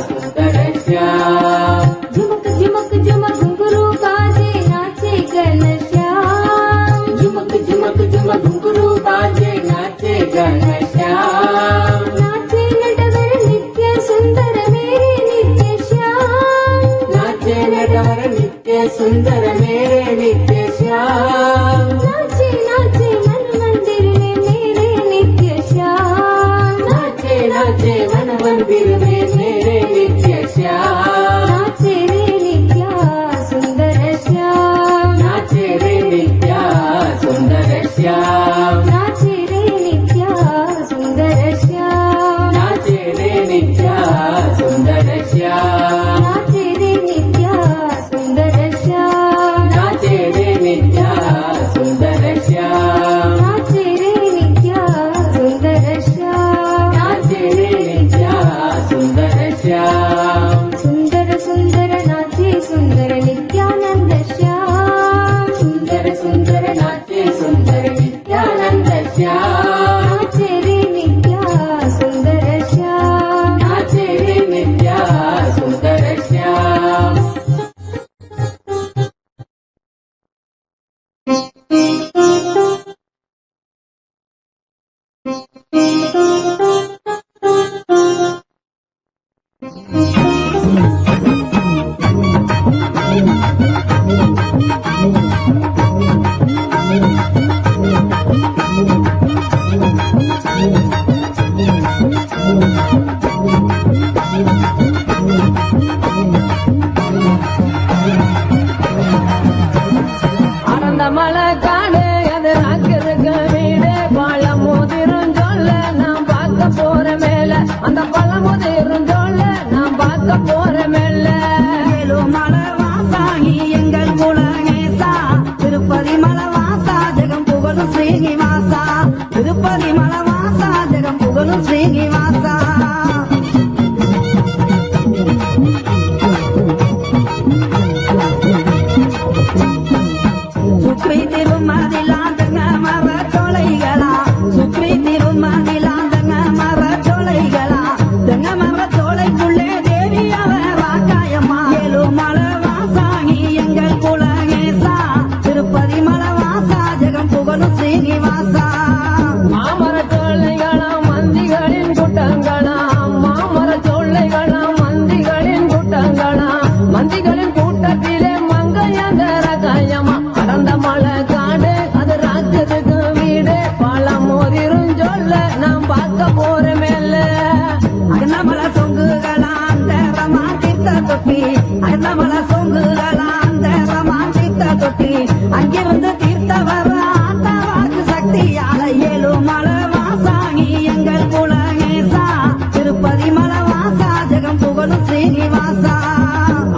सुंदर श्याम। झुमक झुमक झुमक घुंघरू बाजे नाचे घन श्याम। झुमक झुमक झुमक घुंघरू बाजे नाचे घन श्याम। नाचे नटवर नित्य सुंदर मेरे नित्य श्याम। नाचे नटवर नित्य सुंदर मेरे नित्य श्याम। नाचे नाचे मन मंदिर में मेरे नित्य श्याम। नाचे नाचे मन मंदिर में मेरे नित्य श्याम। नाचे रे नित्या सुंदर श्याम। नाचे रे नित्या सुंदर श्याम। नाचे रे नित्या सुंदर श्याम। नाचे रे नित्या सुंदर श्याम। नाचे रे नित्या सुंदर श्याम। नाचे रे नित्या सुंदर श्याम। नाचे रे नित्या सुंदर श्याम। नाचे रे नित्या सुंदर श्याम। सुंदर सुंदर नाचे सुंदर नित्यानंद श्याम। सुंदर सुंदर नाचे सुंदर नित्यानंद श्याम। नाचे रे नित्या सुंदर श्याम। नाचे रे नित्या सुंदर श्याम। அடந்த மலை காடு அது ராக்கிறதுக்கு வீடு பழம் முதிரும் சொல்ல நான் பார்க்க போற மேல அந்த பழம் முதிரும் சொல்ல நான் பார்க்க போற மேல மலை வாசாகி எங்கள் குலநேசா திருப்பதி மலை வாசா ஜெகம் புகழும் ஸ்ரீனிவாசா திருப்பதி மலை வாசா ஜெகம் புகழும் ஸ்ரீனிவாசா சுக்ரி திருமதிலாந்தங்க மர தொலைகளா சுக்ரி திருமதிலாந்தங்க மர தொலைகளா தெங்க மர தொலைக்குள்ளே தேவி அவர் வாக்காயம்மா ஏழு மலை வாசாகி எங்கள் குலநேசா திருப்பதி மலை வாசா ஜெகம் புகழும் ஸ்ரீனிவாசா மாமர சோலைகளாம் மந்திகளின் கூட்டங்களாம் மாமர சோலைகளாம் மந்திகளின் கூட்டங்களாம் மந்திகளின் கூட்டத்திலே மங்கையங்கர காயமா அடந்த மலை காடு அது ராக்கிறதுக்கு வீடு பழம் மோதிரும் சொல்ல நான் பார்க்க போற மேல அகந்தமல சொங்குகளா அந்த ரமாந்தித்த தொட்டி அகந்தமல சொங்குகளா அந்த ரமாந்தித்த தொட்டி அங்கிருந்து தீர்த்த வர அந்த வாக்கு சக்தியால ஏழு மலை வாசாகி எங்கள் குலநேசா திருப்பதி மலை வாசா ஜெகம் புகழும் ஸ்ரீனிவாசா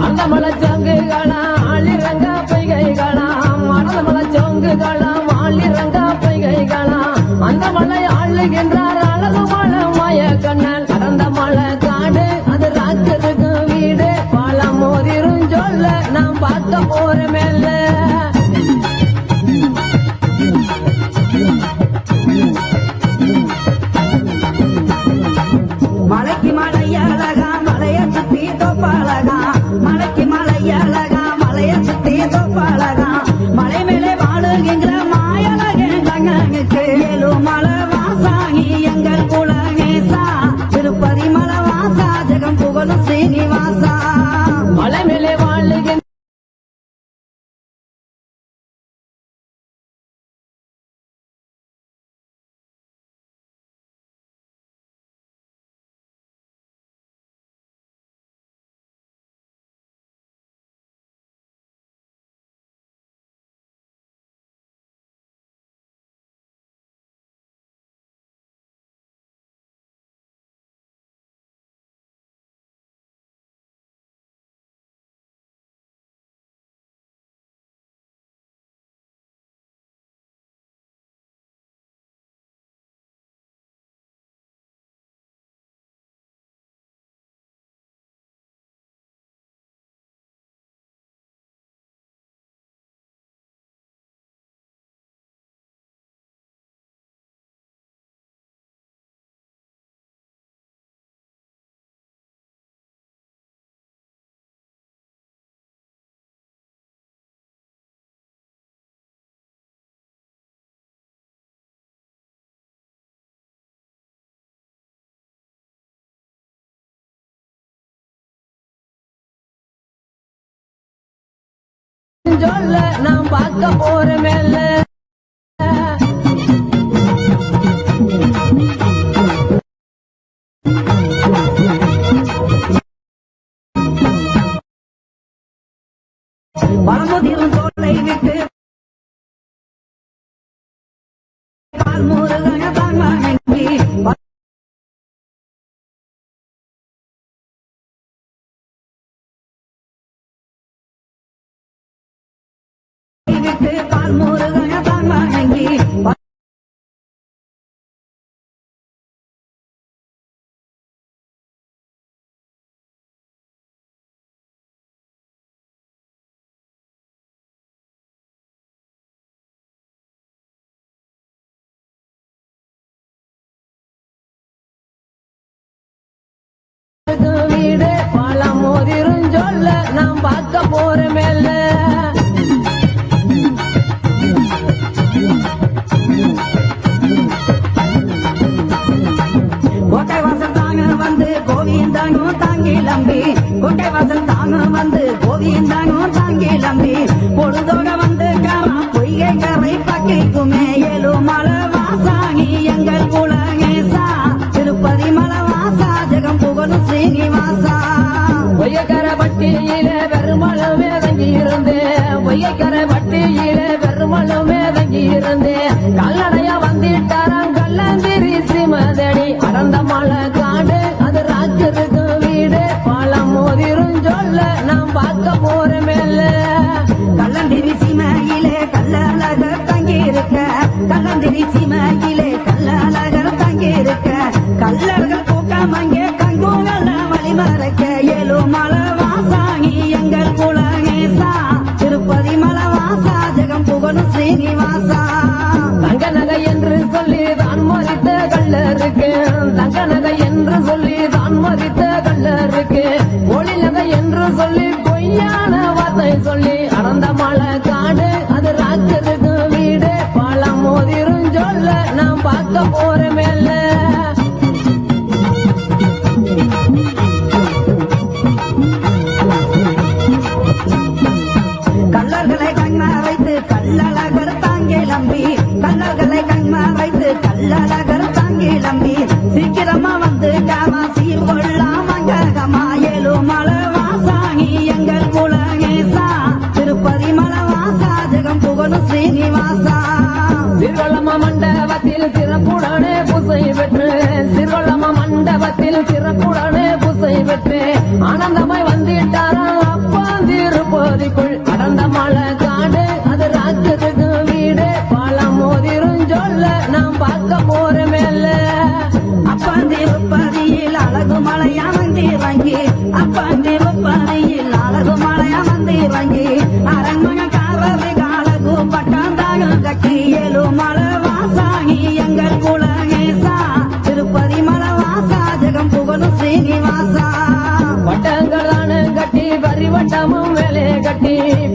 அந்த மலை சங்குகளா ஆளிரங்க பொய்கைகளா மறந்த மலை சங்குகளா ஆளிரங்க பொய்கைகளா அந்த மலை ஆளுகின்றார் அழகு மலை மாய கண்ணன் கடந்த மலை காடு அது ராக்கிறதுக்கு வீடு பழம் மோதிரும் சொல்ல நான் பார்க்க போற மேல மோதிரும் சொல்ல நாம் பார்க்க போற மேல பழமுதிரும் சொல்லை விட்டு பால் முருகன தான் வணங்கி விட்டு பால் முருகன தான் வணங்கி வீடு பழம் மோதிரும் சொல்ல நாம் பார்க்க போற மேல கோட்டை வாசல் தாங்க வந்து கோவிந்தானும் தாங்கி லம்பி கோட்டை வாசல் தாங்க வந்து கோவிந்தானும் தாங்கி லம்பி பொழுதோட வந்து காரா பொய்கை கரை பக்கைக்குமே ஏழு மலை வாசாணி எங்கள் குலகேசா திருப்பதி மலை வாசா ஜெகம் புகழும் ஸ்ரீனிவாசா பொய்யக்கரை பட்டியில பெருமளவே தங்கி இருந்தேன் பொய்யக்கரை பட்டியில பெருமளவே தங்கி இருந்தேன் கல்லடையா வந்துட்டாராம் கல்லந்திரி சிமதடி அடந்த மலை காடு அது ராஜருக்கு வீடு பழம் மோதிரும் சொல்ல நாம் பார்க்க போற மேல கல்லந்திரி சிமையிலே கல்லழகர் தங்கி இருக்க கல்லந்திரி சிமையிலே கல்லழகர் தங்கி இருக்க கல்லர்கள் கூட்டம் அங்கே கங்குகள வழிமறைக்க ஏழு மலை வாசாணி எங்கள் குலகேசா திருப்பதி மலை வாசா ஜெகம் புகழும் ஸ்ரீனிவாசா தங்க நகை என்று சொல்லி தான் மறித்த கல்லருக்கு தங்க நகை என்று சொல்லி தான் மறித்த கல்லருக்கு ஒளி நகை என்று சொல்லி பொய்யான வார்த்தை சொல்லி அடந்த மலை காடு அது ராஜருக்கு வீடு பழம் மோதிரும் சொல்ல நாம் பார்க்க போற மேல கல்லர்களை கண்மா வைத்து கல்லழகர் தாங்கி லம்பி கல்லர்களை கண்மா வைத்து கல்லழகர் தாங்கி லம்பி சீக்கிரமா வந்து காமா சீர்கொள்ளா மங்ககமா ஏழு மலை வாசாணி எங்கள் குலகேசா திருப்பதி மலை வாசா ஜெகம் புகழும் ஸ்ரீனிவாசா சிறுவள்ளம மண்டபத்தில் சிறப்புடனே பூசை பெற்று சிறுவள்ளம மண்டபத்தில் சிறப்புடனே பூசை பெற்று ஆனந்தமாய் வந்துட்டாராம் அப்பா திருப்பதிக்குள் அடந்த மலை காடு அது ராஜருக்கு வீடு பழம் மோதிரும் சொல்ல நாம் பார்க்க போற மேல அப்பன் திருப்பதியில் அழகு மலையா வந்திறங்கி அப்பன் திருப்பதியில் அழகு மலையா வந்திறங்கி அரண்மனைக்காரரு காலகு பட்டாந்தாக கட்டி ஏழு மலை வாசாணி எங்கள் குலகேசா திருப்பதி மலை வாசா ஜெகம் புகழும் ஸ்ரீனிவாசா பட்டங்கள் தானும் கட்டி பரிவட்டமும் வேலை கட்டி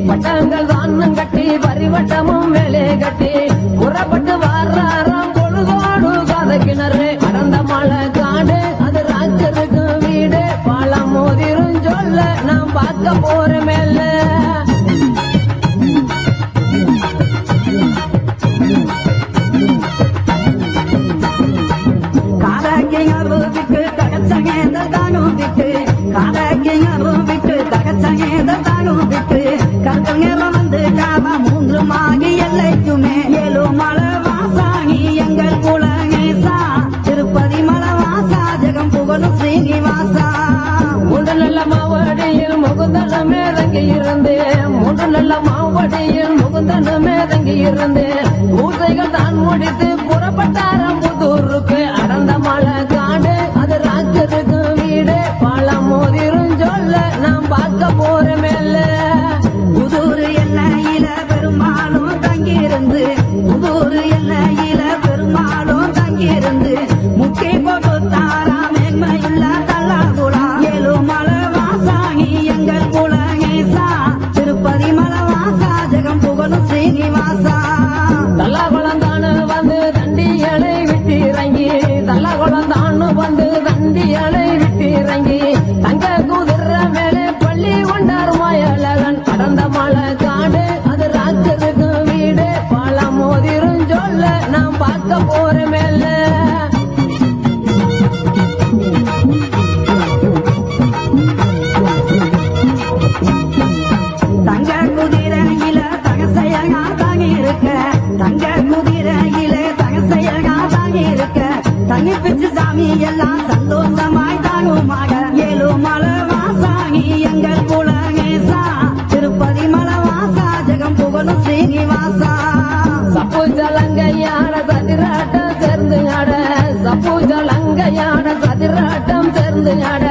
பட்டங்கள் தானும் கட்டி பரிவட்டமும் வேலை கட்டி புறப்பட்டு வர்றாராம் பொழுதோடு கதக்கிணறு அடந்த மலை காடு அது ராஜருக்கு வீடு பழம் மோதிரும் சொல்ல நாம் பார்க்க போற மேல காதக்கியரும் விட்டு தகச்சகேந்தல் தானும் விட்டு காதக்கியரும் விட்டு தகச்சகேந்தல் தானும் விட்டு கற்கள் நேரம் வந்து காவா மூன்றுமாகி எல்லைக்குமே ஏழு மலை வாசாணி எங்கள் குலகேசா திருப்பதி மலை வாசா ஜெகம் புகழும் ஸ்ரீனிவாசா மூன்று நல்ல மாவடியில் முகுந்தனமே தங்கி இருந்தேன் மூன்று நல்ல மாவடியில் முகுந்தனமே தங்கி இருந்தேன் பூசைகள் தான் முடித்து புறப்பட்டாரம் புதூருக்கு அடந்த மலை காடு அது ராஜருக்கு வீடு பழம் மோதிரும் சொல்ல நாம் பார்க்க போற மேல புதூர் எல்லையில பெருமாளும் தங்கியிருந்து புதூர் எல்லையில பெருமாளும் தங்கியிருந்து முக்கை கொடுத்தாரா மேன்மையுள்ள தள்ளாகுளா ஏழு மலை வாசாணி எங்கள் குலகேசா திருப்பதி மலை வாசா ஜெகம் புகழும் ஸ்ரீனிவாசா தல்லாகுளம் தானு வந்து தண்டியலை விட்டு இறங்கி தல்லாகுளம் தானு வந்து தண்டியலை விட்டு இறங்கி தங்க குதிரை மேலே பள்ளி கொண்டார் மாயலகன் கடந்த மலை காடு தாங்கி இருக்க தங்க குதிரையிலே தகசையகா தாங்கி இருக்க தனி பிச்சு சாமி எல்லாம் சந்தோஷமாய் தாங்குமாக ஏழு மலை வாசாகி எங்கள் குலகேசா திருப்பதி மலை வாசா ஜெகம் புகழும் ஸ்ரீனிவாசா சப்புஜலங்கையான சதிராட்டம் சேர்ந்து ஆட சப்புஜலங்கையான சதிராட்டம் சேர்ந்து ஆட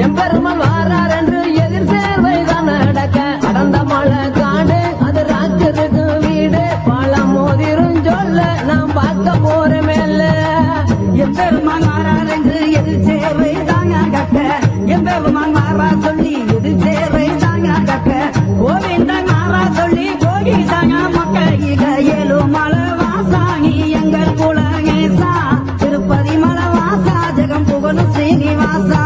எம்பெருமாள் வாரார் என்று எதிர் சேர்வைதான் நடக்க கடந்த மழை காடு அது ராஜருக்கு வீடு பழம் மோதிரும் சொல்ல நாம் பார்க்க போற மேல எம்பெருமான் மாறார் என்று எதிர் சேர்வை தாங்க கட்ட எம்பெருமான் மாறா சொல்லி எதிர் சேர்வை தாங்க கட்ட கோவிந்தன் மாறா சொல்லி கோகி தாங்க மக்களில ஏழு மலை வாசாகி எங்கள் குலகேசா திருப்பதி மலை வாசா ஜெகம் புகழும் ஸ்ரீனிவாசா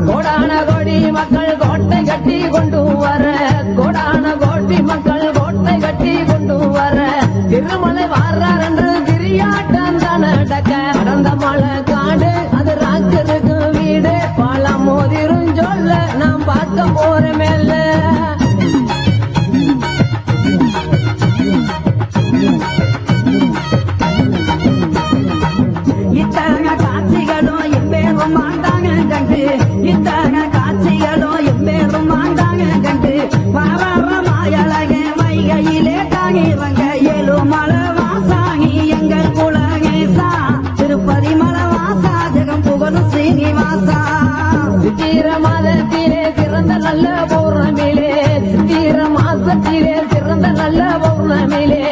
கோடான கோடி மக்கள் கோட்டை கட்டி கொண்டு வர கோடான கோடி மக்கள் கோட்டை கட்டி கொண்டு வர திருமலை வாரார் என்று கிரியாட்டம் தான் நடக்க கடந்த மழை காடு அது ராஜருக்கு வீடு பழம் மோதிரும் சொல்ல நாம் பார்க்க போற மேல இத்தனை காட்சிகளும் எப்பேரும் மாண்டாங்க கண்டு இத்தனை காட்சிகளும் எப்பேரும் மாண்டாங்க கண்டு மாயழக வைகையிலே தாங்கிவங்க ஏழு மலை வாசாகி எங்கள் குலகேசா திருப்பதி மலை வாசா ஜெகம் புகழும் ஸ்ரீனிவாசா சித்திர மாதத்திலே சிறந்த நல்ல பௌர்ணமியிலே சித்திர மாசத்திலே சிறந்த நல்ல பௌர்ணமியிலே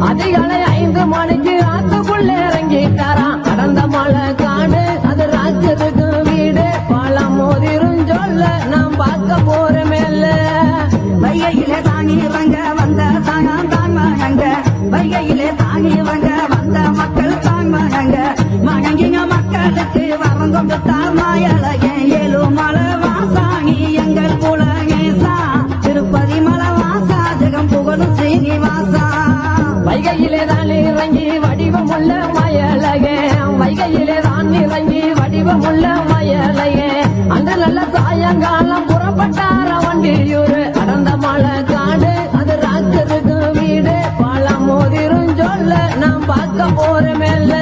அதிகாலை 5 மணிக்கு ஆத்துக்குள்ள இறங்கிட்டாராம் கடந்த மழை காடு அது ராஜருக்கு வீடு பழம் மோதிரும் சொல்ல நாம் பார்க்க போற மேல வைகையிலே தாங்கிவங்க வந்த சகம் தான் மகங்க வைகையிலே தாங்கிவங்க வந்த மக்கள் தான் மகங்க மகங்கிங்க மக்களுக்கு வரம் கொடுத்தார் மாயழக ஏழு மலை வாசாகி எங்கள் குலகேசா திருப்பதி மலை வாசா ஜெகம் புகழும் ஸ்ரீனிவாசா வைகையிலே தான் இறங்கி வடிவமுள்ள மயலகே வைகையிலே தான் இறங்கி வடிவமுள்ள மயலகே அந்த நல்ல சாயங்காலம் புறப்பட்டார வண்டியூர் அடர்ந்த மழை காடு அது ராஜருக்கு வீடு பழம் மோதிரும் சொல்ல நாம் பார்க்க போற மேல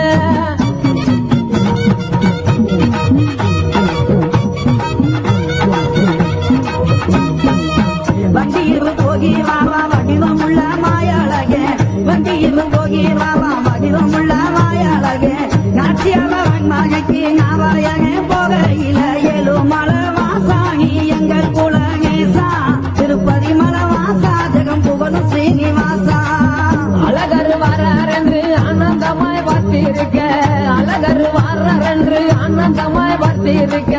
வண்டியில் போகி வாவா வடிவமுள்ள மாயழகே வண்டியில் போகி வாவா வடிவமுள்ள மாயழகே நாச்சியாளவன் மகைக்கு நாராயணே போகையில ஏழு மலை வாசாகி எங்கள் குலகேசா திருப்பதி மலை வாசா ஜெகம் புகழும் ஸ்ரீனிவாசா அழகர் வரார் என்று ஆனந்தமாய் பார்த்திருக்க அழகர் வரார் என்று ஆனந்தமாய் பார்த்திருக்க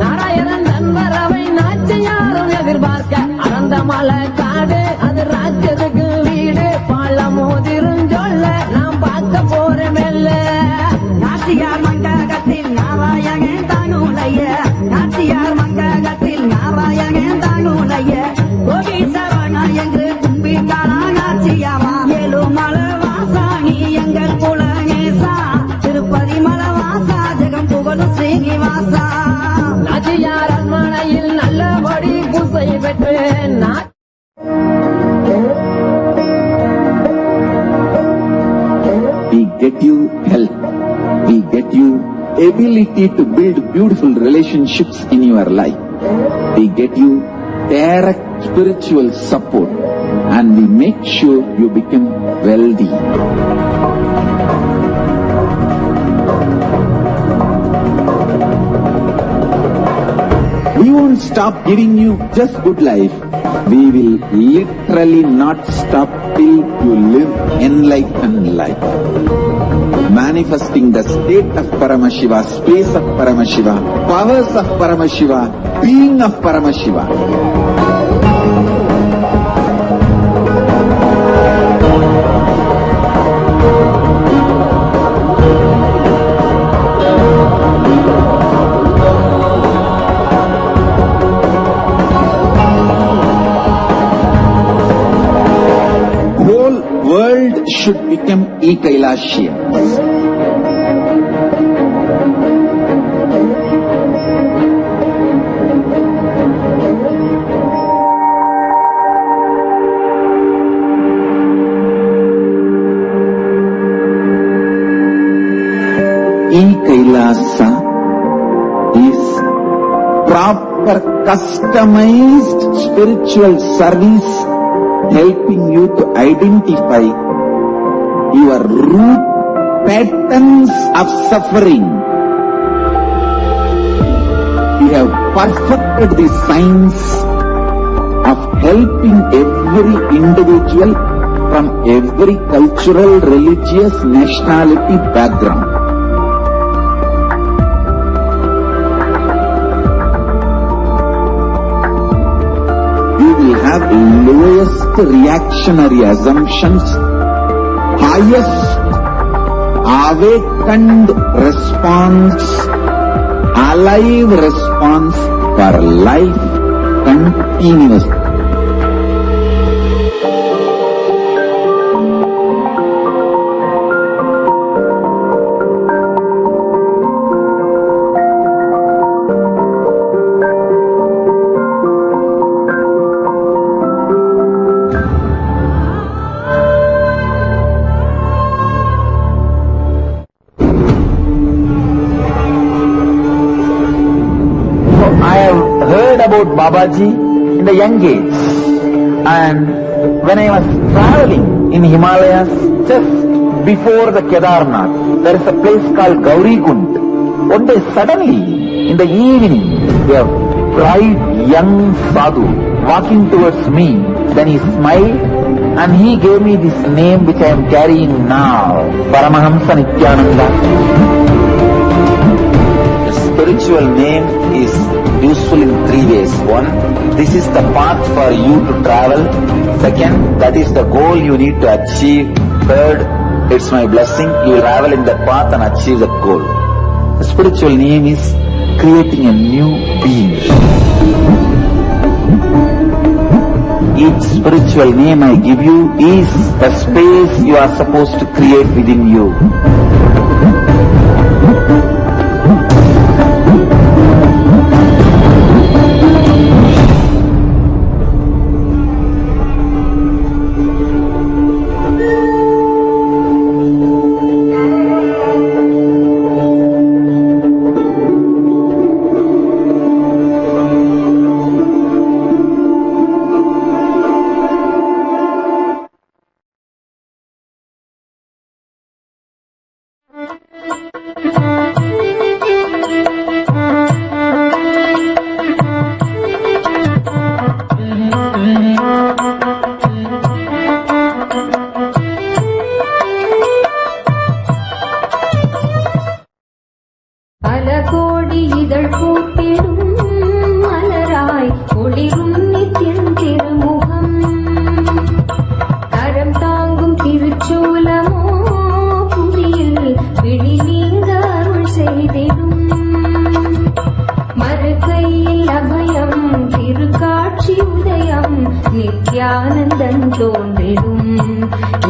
நாராயணன் நண்பரவை நாச்சியாரும் எதிர்பார்க்க அறந்த மலை காடு அது ராஜருக்கு வீடு பழம் மோதிரும் சொல்ல நாம் பார்க்க போற மேல நாச்சியார் மண்டகத்தில் நாராயணன் தானுடைய நாச்சியார் மண்டகத்தில் நாராயணன் தானுடைய கோகீசவனா என்று கும்பிட்டாரா நாச்சியாவா ஏழு மலை வாசாகி எங்கள் குலகேசா திருப்பதி மலை வாசா ஜெகம் புகழும் ஸ்ரீனிவாசா நாச்சியார் அரண்மனையில் நல்லபடி பூசை பெற்று We get you health. We get you ability to build beautiful relationships in your life. We get you direct spiritual support, and we make sure you become wealthy. We won't stop giving you just good life. We will literally not stop till you live enlightened life. Manifesting the state of Paramashiva, space of Paramashiva, powers of Paramashiva, being of Paramashiva. Whole world should become e-Kailashians. e-Kailasa is proper customized spiritual service helping you to identify your root patterns of suffering. We have perfected the science of helping every individual from every cultural, religious, nationality background. We will have lowest reactionary assumptions, highest awakened response, alive response for life continuous. I have heard about Babaji in the young age, and when I was traveling in Himalayas just before the Kedarnath, there is a place called Gauri Kund. One day suddenly in the evening, a bright young sadhu walking towards me, then he smiled and he gave me this name which I am carrying now, Paramahamsa Nithyananda. The spiritual name is useful in 3 ways. One, this is the path for you to travel. Second, that is the goal you need to achieve. Third, it's my blessing, you will travel in that path and achieve that goal. The spiritual name is creating a new being. Each spiritual name I give you is a space you are supposed to create within you. Nithyanandan தோன்றிடும்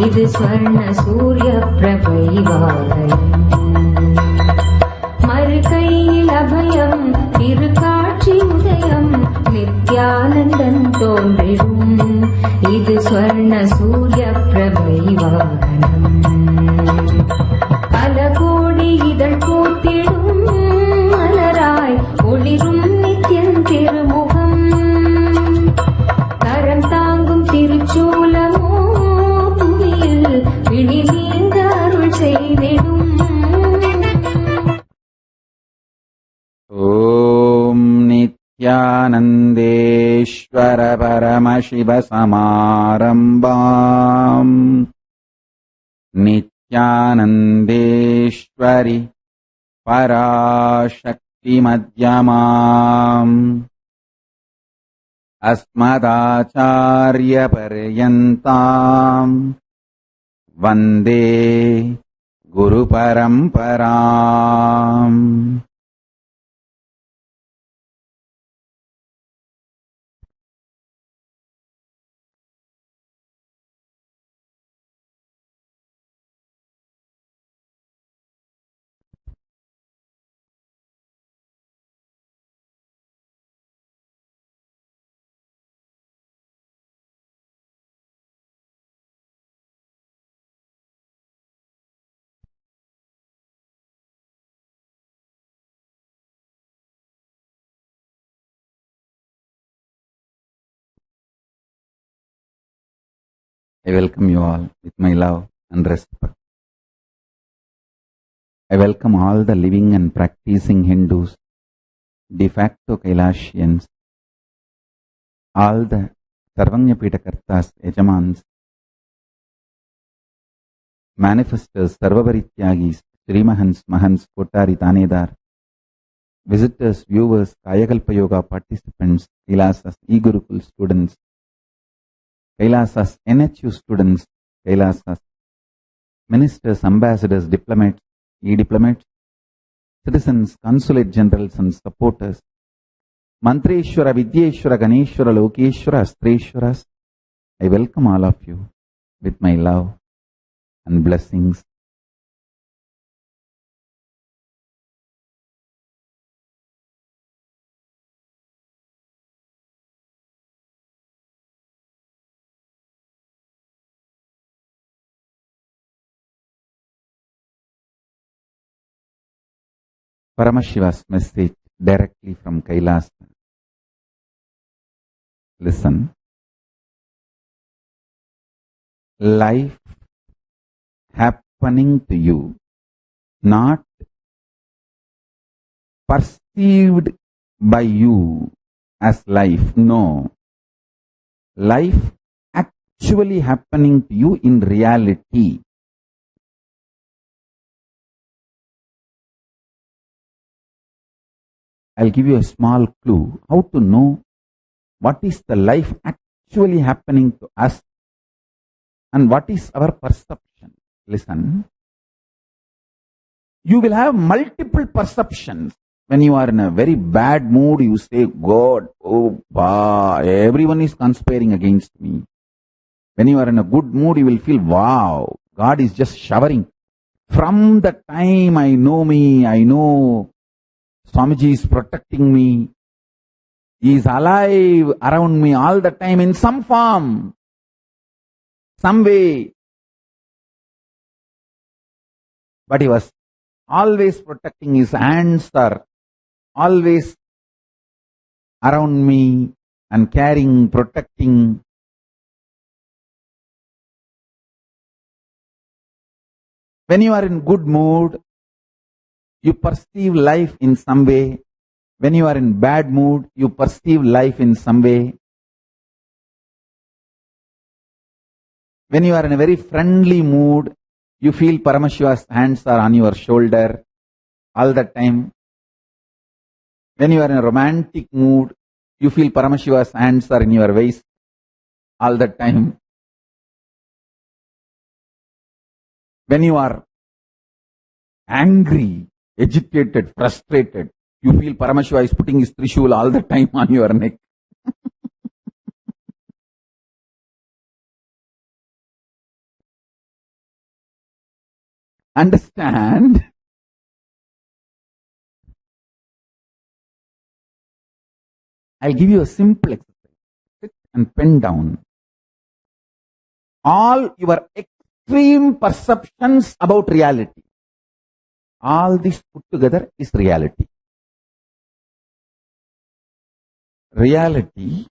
இது ஸ்வர்ண சூரிய பிரபை வாகனம் மறுகையில் அபயம் திருக்காட்சி உதயம் நித்யானந்தன் தோன்றிடும் இது ஸ்வர்ண சூரிய பிரபை வாகனம் பல கோடி இதழ் பூத்திடும் மலராய் ஒளிரும் நித்யன் திருமுகம் கரம் தாங்கும் திருச்சூலமோ புவியில் விழிநீங்க அருள் செய்திடும் ஓம் நித்யானந்தேஸ்வர பரமசிவ சமாரம்பாம் நித்யானந்தேஸ்வரி பராசக்தி மத்யமாம் अस्मदाचार्य पर्यन्ताम् वन्दे गुरुपरम्पराम् I welcome you all with my love and respect. I welcome all the living and practicing Hindus, de facto Kailashians, all the Sarvanyapita Kartas, Yajamans, manifestors, Sarvabharityagis, Srimahans, Mahans, Kotari, Tanedar, visitors, viewers, Kayakalpa Yoga participants, Kailasas, E-Gurukul students, Kailasas, NHU students, Kailasas, ministers, ambassadors, diplomats, e-diplomats, citizens, consulate generals and supporters, Mantreshwara, Vidyeshwara, Ganeshwara, Lokeshwara, Astreshwaras, I welcome all of you with my love and blessings. Paramashiva's message directly from Kailas. Listen. Life happening to you, not perceived by you as life. No. Life actually happening to you in reality. I'll give you a small clue how to know what is the life actually happening to us and what is our perception. Listen. You will have multiple perceptions. When you are in a very bad mood, you say, God, oh, everyone is conspiring against me. When you are in a good mood, you will feel, wow, God is just showering. From the time I know me, I know Swamiji is protecting me. He is alive around me all the time in some form, some way. But he was always protecting. His hands are always around me and caring, protecting. When you are in good mood, you perceive life in some way. When you are in bad mood, you perceive life in some way. When you are in a very friendly mood, you feel Paramashiva's hands are on your shoulder all the time. When you are in a romantic mood, you feel Paramashiva's hands are in your waist all the time. When you are angry, agitated, frustrated, you feel Paramashiva is putting his trishul all the time on your neck. Understand? I'll give you a simple exercise. Sit and pen down all your extreme perceptions about reality. All this put together is reality. Reality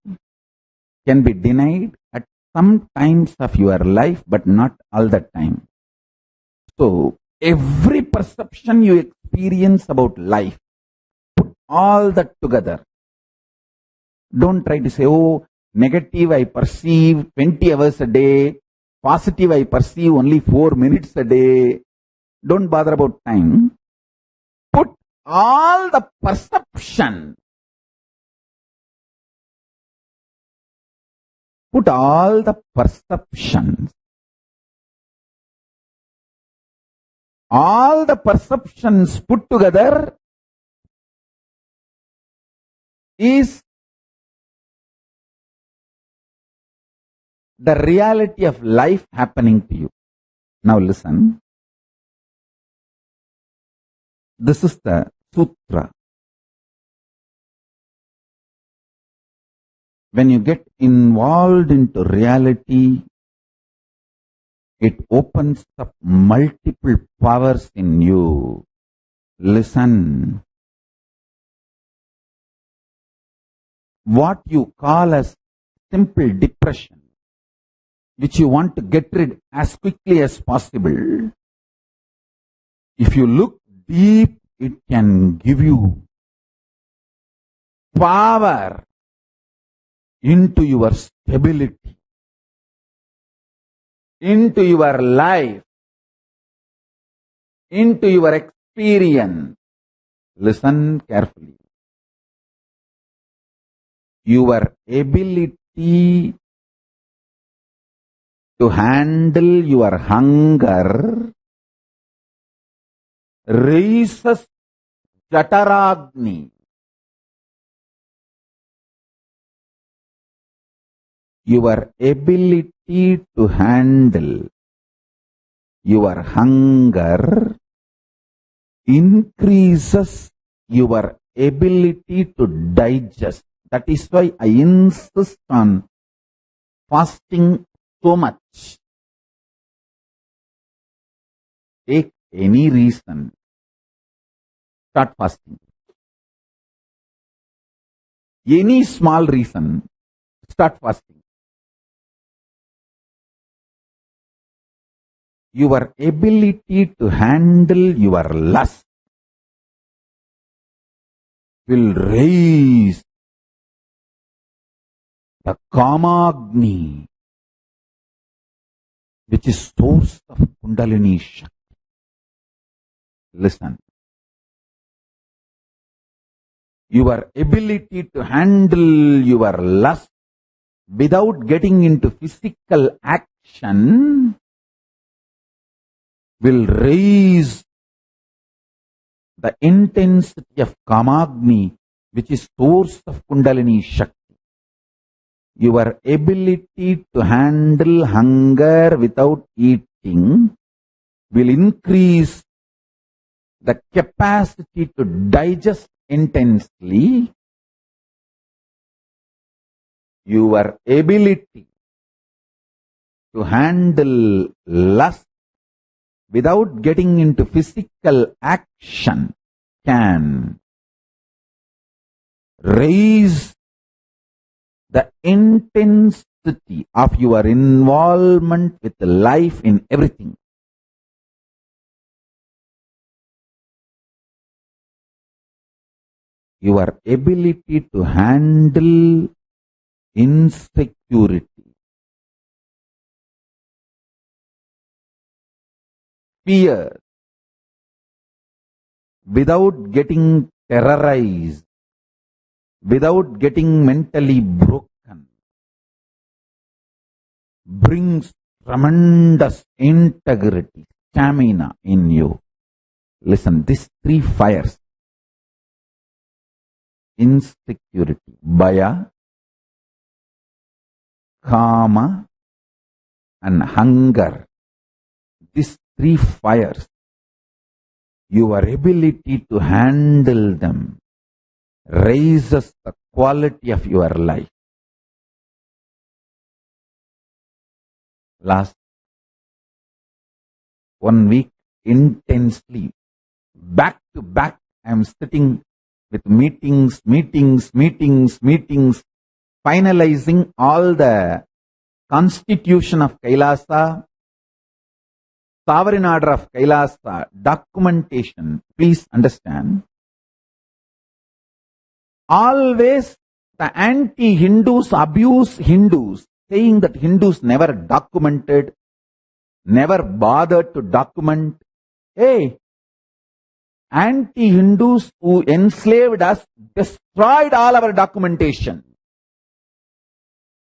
can be denied at some times of your life, but not all the time. So, every perception you experience about life, put all that together. Don't try to say, oh, negative I perceive 20 hours a day, positive I perceive only 4 minutes a day. Don't bother about time. Put all the perception. Put all the perceptions. All the perceptions put together is the reality of life happening to you. Now listen. This is the sutra. When you get involved into reality, it opens up multiple powers in you. Listen. What you call as simple depression, which you want to get rid as quickly as possible, if you look deep, it can give you power into your stability, into your life, into your experience. Listen carefully. Your ability to handle your hunger raises Jataragni. Your ability to handle your hunger increases your ability to digest. That is why I insist on fasting so much. Take any reason, start fasting. Any small reason, start fasting. Your ability to handle your lust will raise the Kamagni, which is source of Kundalini Shakti. Listen. Your ability to handle your lust without getting into physical action will raise the intensity of Kamagni, which is source of Kundalini Shakti. Your ability to handle hunger without eating will increase the capacity to digest intensely. Your ability to handle lust without getting into physical action can raise the intensity of your involvement with life in everything. Your ability to handle insecurity, fear, without getting terrorized, without getting mentally broken, brings tremendous integrity, stamina in you. Listen, these three fires, insecurity, Bhaya, Kama, and hunger, these three fires, your ability to handle them raises the quality of your life. Last 1 week, intensely, back to back, I am sitting with meetings, finalizing all the constitution of Kailasa, sovereign order of Kailasa, documentation. Please understand. Always the anti-Hindus abuse Hindus, saying that Hindus never documented, never bothered to document. Hey, anti-Hindus who enslaved us destroyed all our documentation,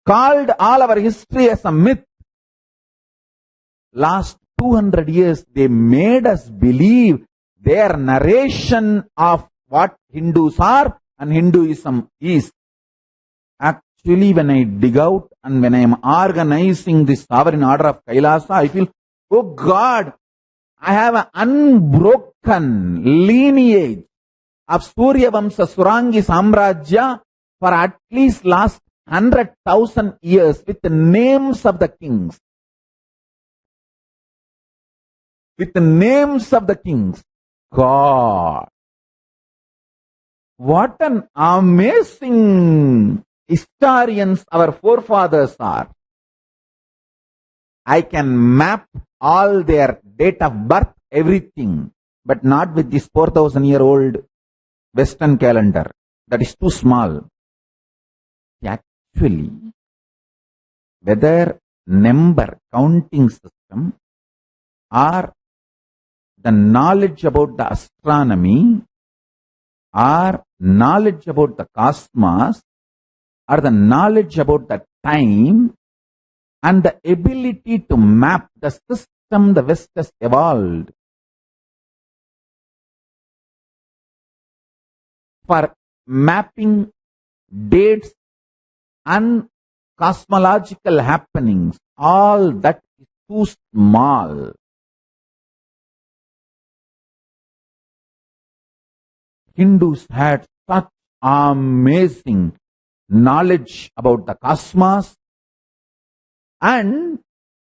called all our history as a myth. Last 200 years, they made us believe their narration of what Hindus are and Hinduism is. Actually, when I dig out and when I am organizing this sovereign order of Kailasa, I feel, oh God, I have an unbroken lineage of Surya Vamsa Surangi Samrajya for at least last 100,000 years with the names of the kings. With the names of the kings. God, what an amazing historians our forefathers are. I can map all their date of birth, everything, but not with this 4,000-year-old Western calendar. That is too small. Actually, whether number counting system or the knowledge about the astronomy or knowledge about the cosmos or the knowledge about the time and the ability to map the system the West has evolved for mapping dates and cosmological happenings, all that is too small. Hindus had such amazing knowledge about the cosmos and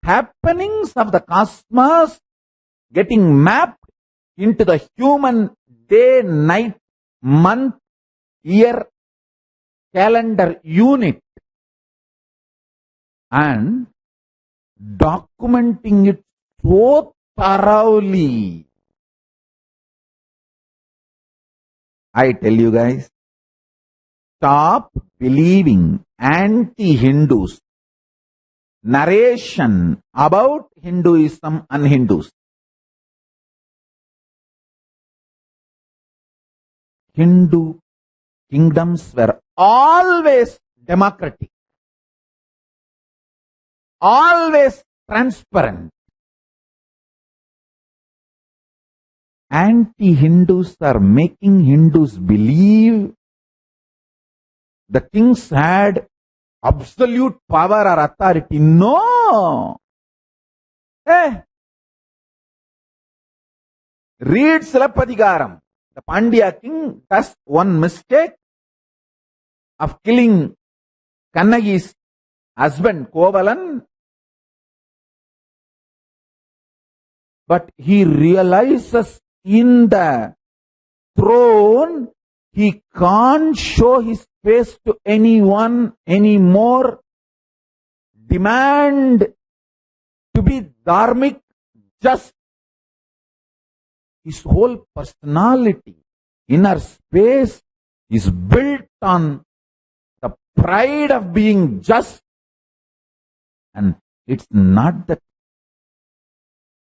happenings of the cosmos getting mapped into the human day, night, month, year, calendar unit and documenting it so thoroughly. I tell you guys, stop believing anti-Hindus narration about Hinduism and Hindus. Hindu kingdoms were always democratic, always transparent. Anti-Hindus are making Hindus believe the kings had absolute power or authority. No! Read Silappadigaram. The Pandya king does one mistake of killing Kannagi's husband Kovalan, but he realizes in the throne he can't show his face to anyone anymore, demand to be dharmic, just his whole personality, inner space is built on the pride of being just. And it's not that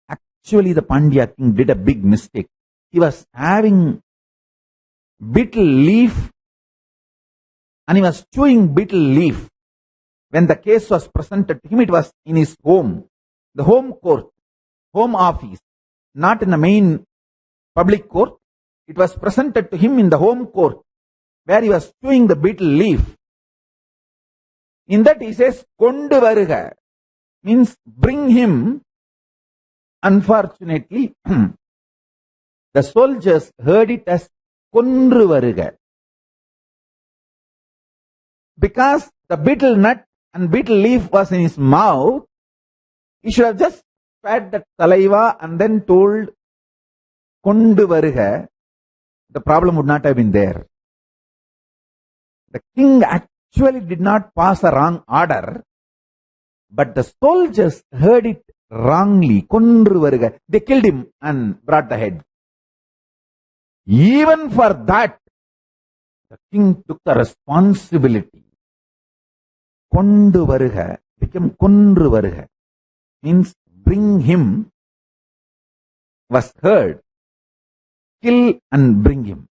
actually the Pandya king did a big mistake. He was having betel leaf and he was chewing betel leaf. When the case was presented to him, it was in his home, the home court, home office, not in the main public court. It was presented to him in the home court where he was chewing the betel leaf. In that he says, Kondu varuga, means bring him. Unfortunately, the soldiers heard it as Kondru varuga. Because the betel nut and betel leaf was in his mouth, he should have just spat the saliva and then told Kondu varuga. The problem would not have been there. The king actually did not pass a wrong order, but the soldiers heard it wrongly. Kondru varuga. They killed him and brought the head. Even for that, the king took the responsibility. Kondu varuga became Kondru varuga. Means bring him was heard. Kill and bring him.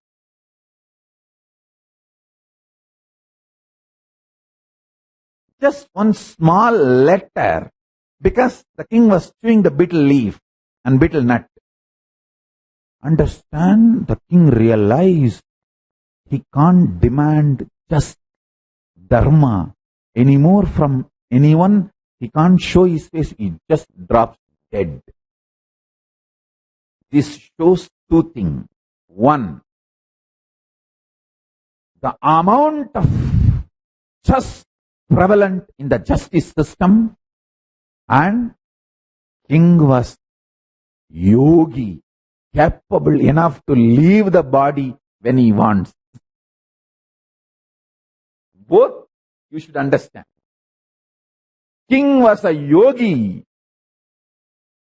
Just one small letter, because the king was chewing the betel leaf and betel nut. Understand, the king realized he can't demand just dharma anymore from anyone. He can't show his face, he just drops dead. This shows two things. One, the amount of just prevalent in the justice system, and king was yogi, capable enough to leave the body when he wants. Both you should understand. King was a yogi,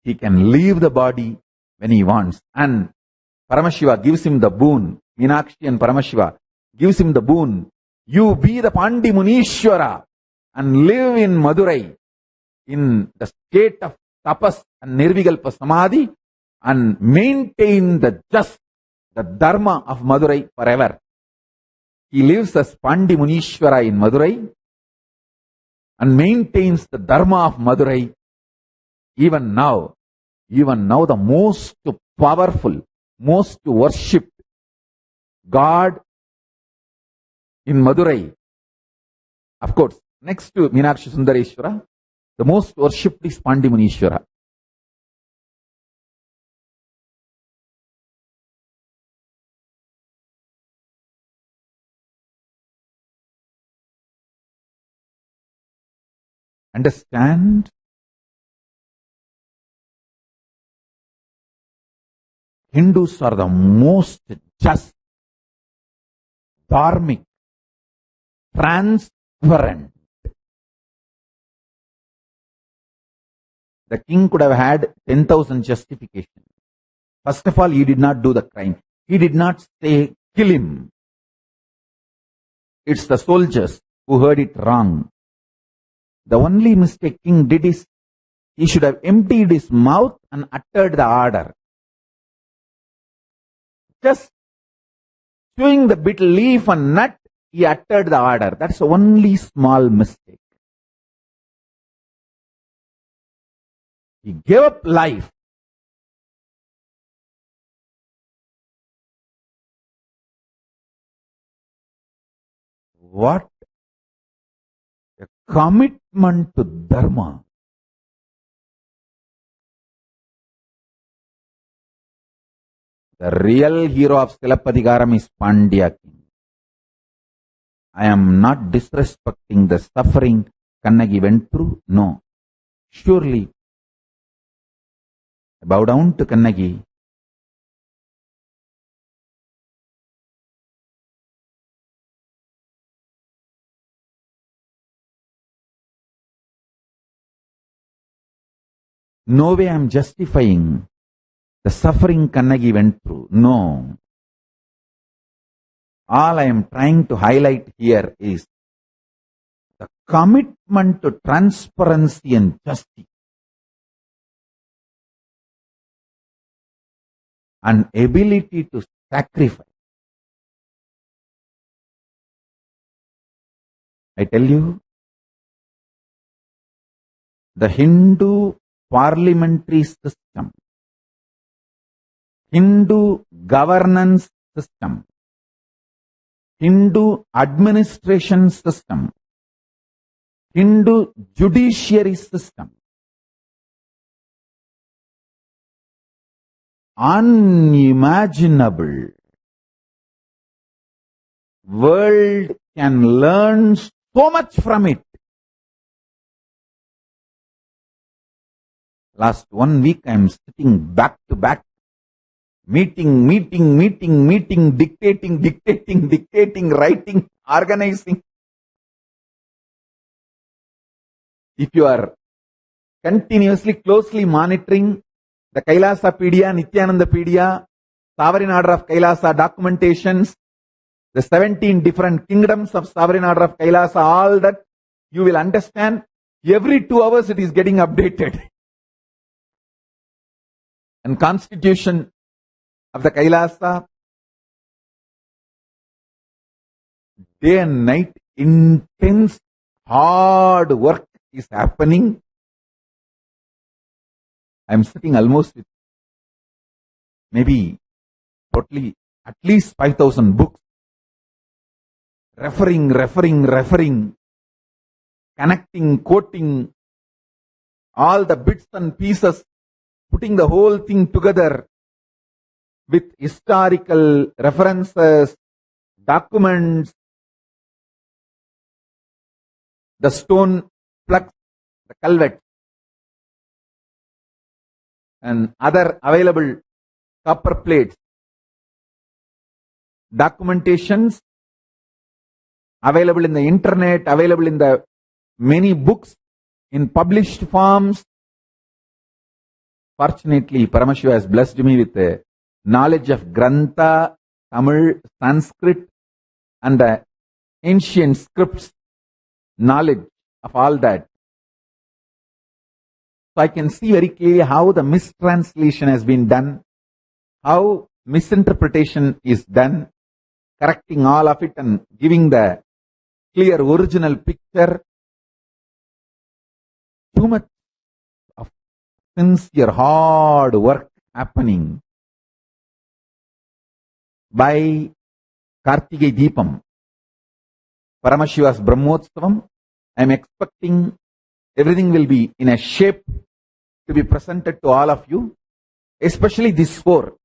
He can leave the body when he wants. And Paramashiva gives him the boon. Meenakshi and Paramashiva gives him the boon. You be the Pandi Munishwara and live in Madurai in the state of tapas and nirvikalpa samadhi and maintain the dharma of Madurai forever. He lives as Pandi Munishwara in Madurai and maintains the dharma of Madurai even now. Even now, the most powerful, most worshipped God in Madurai. Of course, next to Meenakshi Sundareshwara, the most worshipped is Pandi Munishwara. Understand? Hindus are the most just, dharmic, transparent. The king could have had 10,000 justifications. First of all, he did not do the crime. He did not say, kill him. It's the soldiers who heard it wrong. The only mistake king did is, he should have emptied his mouth and uttered the order. Just chewing the bit leaf and nut, he uttered the order. That's the only small mistake. He gave up life. What a commitment to dharma. The real hero of Silappadigaram is Pandya king. I am not disrespecting the suffering Kannagi went through. No. Surely, I bow down to Kannagi. No way I am justifying the suffering Kannagi went through. No. All I am trying to highlight here is the commitment to transparency and justice and ability to sacrifice. I tell you, the Hindu parliamentary system, Hindu governance system, Hindu administration system, Hindu judiciary system, unimaginable. World can learn so much from it. Last 1 week I am sitting back to back, meeting, dictating, writing, organizing. If you are continuously, closely monitoring the Kailasapedia, Nithyanandapedia, Sovereign Order of Kailasa documentations, the 17 different kingdoms of Sovereign Order of Kailasa, all that, you will understand every 2 hours it is getting updated. And constitution of the Kailasa, day and night, intense, hard work is happening. I am sitting almost with maybe totally at least 5,000 books, referring, connecting, quoting all the bits and pieces, putting the whole thing together with historical references, documents, the stone plugs, the culvert, and other available copper plates, documentations available in the internet, available in the many books in published forms, Fortunately, Paramashiva has blessed me with a knowledge of Grantha, Tamil, Sanskrit, and the ancient scripts, knowledge of all that. So I can see very clearly how the mistranslation has been done, how misinterpretation is done, correcting all of it and giving the clear original picture. Too much of sincere hard work happening by Kartige Deepam, Paramashiva's Brahmotsavam. I am expecting everything will be in a shape to be presented to all of you, especially these four: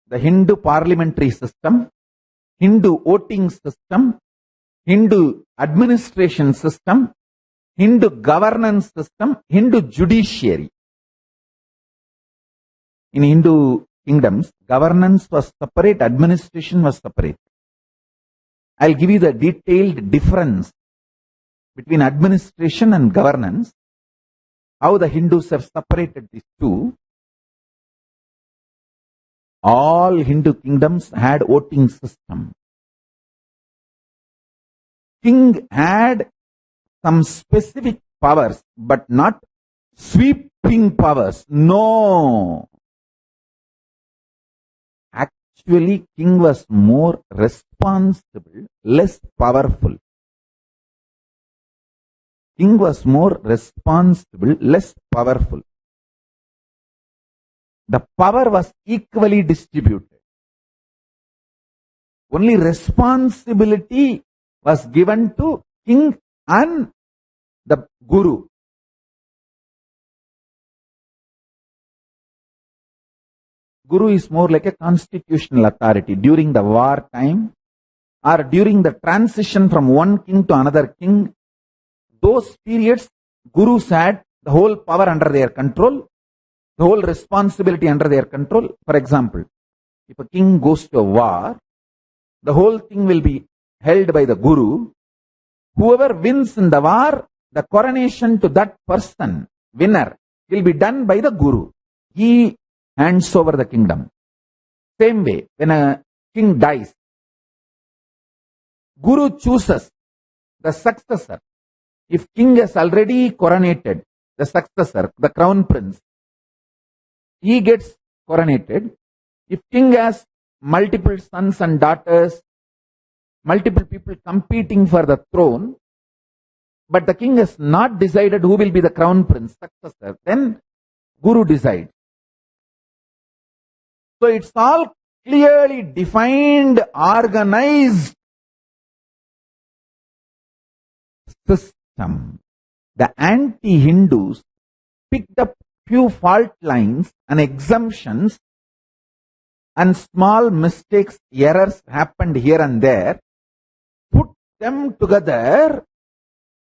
the Hindu parliamentary system, Hindu voting system, Hindu administration system, Hindu governance system, Hindu judiciary. In Hindu kingdoms, governance was separate, administration was separate. I'll give you the detailed difference between administration and governance, how the Hindus have separated these two. All Hindu kingdoms had voting system. King had some specific powers, but not sweeping powers. No. Actually, king was more responsible, less powerful. King was more responsible, less powerful. The power was equally distributed. Only responsibility was given to king and the guru. Guru is more like a constitutional authority. During the war time or during the transition from one king to another king, those periods, gurus had the whole power under their control, the whole responsibility under their control. For example, if a king goes to a war, the whole thing will be held by the guru. Whoever wins in the war, the coronation to that person, winner, will be done by the guru. He hands over the kingdom. Same way, when a king dies, guru chooses the successor. If king has already coronated the successor, the crown prince, he gets coronated. If king has multiple sons and daughters, multiple people competing for the throne, but the king has not decided who will be the crown prince successor, then guru decides. So it's all clearly defined, organized system. The anti-Hindus picked up few fault lines and exemptions, and small mistakes, errors happened here and there, put them together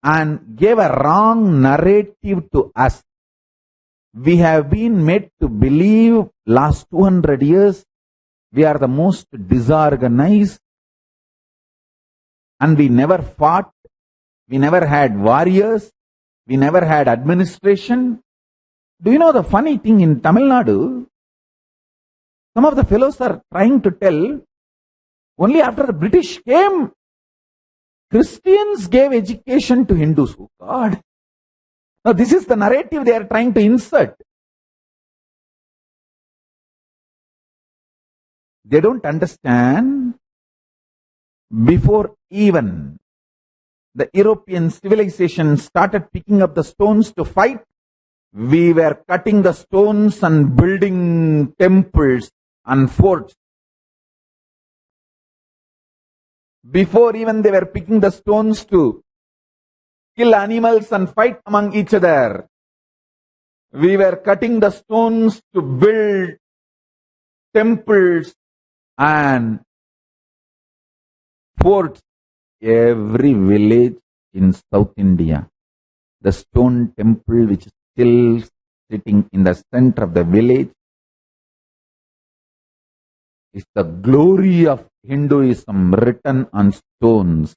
and gave a wrong narrative to us. We have been made to believe last 200 years we are the most disorganized, and we never fought, we never had warriors, we never had administration. Do you know the funny thing in Tamil Nadu? Some of the fellows are trying to tell only after the British came, Christians gave education to Hindus. Oh God. Now this is the narrative they are trying to insert. They don't understand. Before even the European civilization started picking up the stones to fight, we were cutting the stones and building temples and forts. Before even they were picking the stones to kill animals and fight among each other, we were cutting the stones to build temples and forts. Every village in South India, the stone temple which is still sitting in the center of the village is the glory of Hinduism written on stones.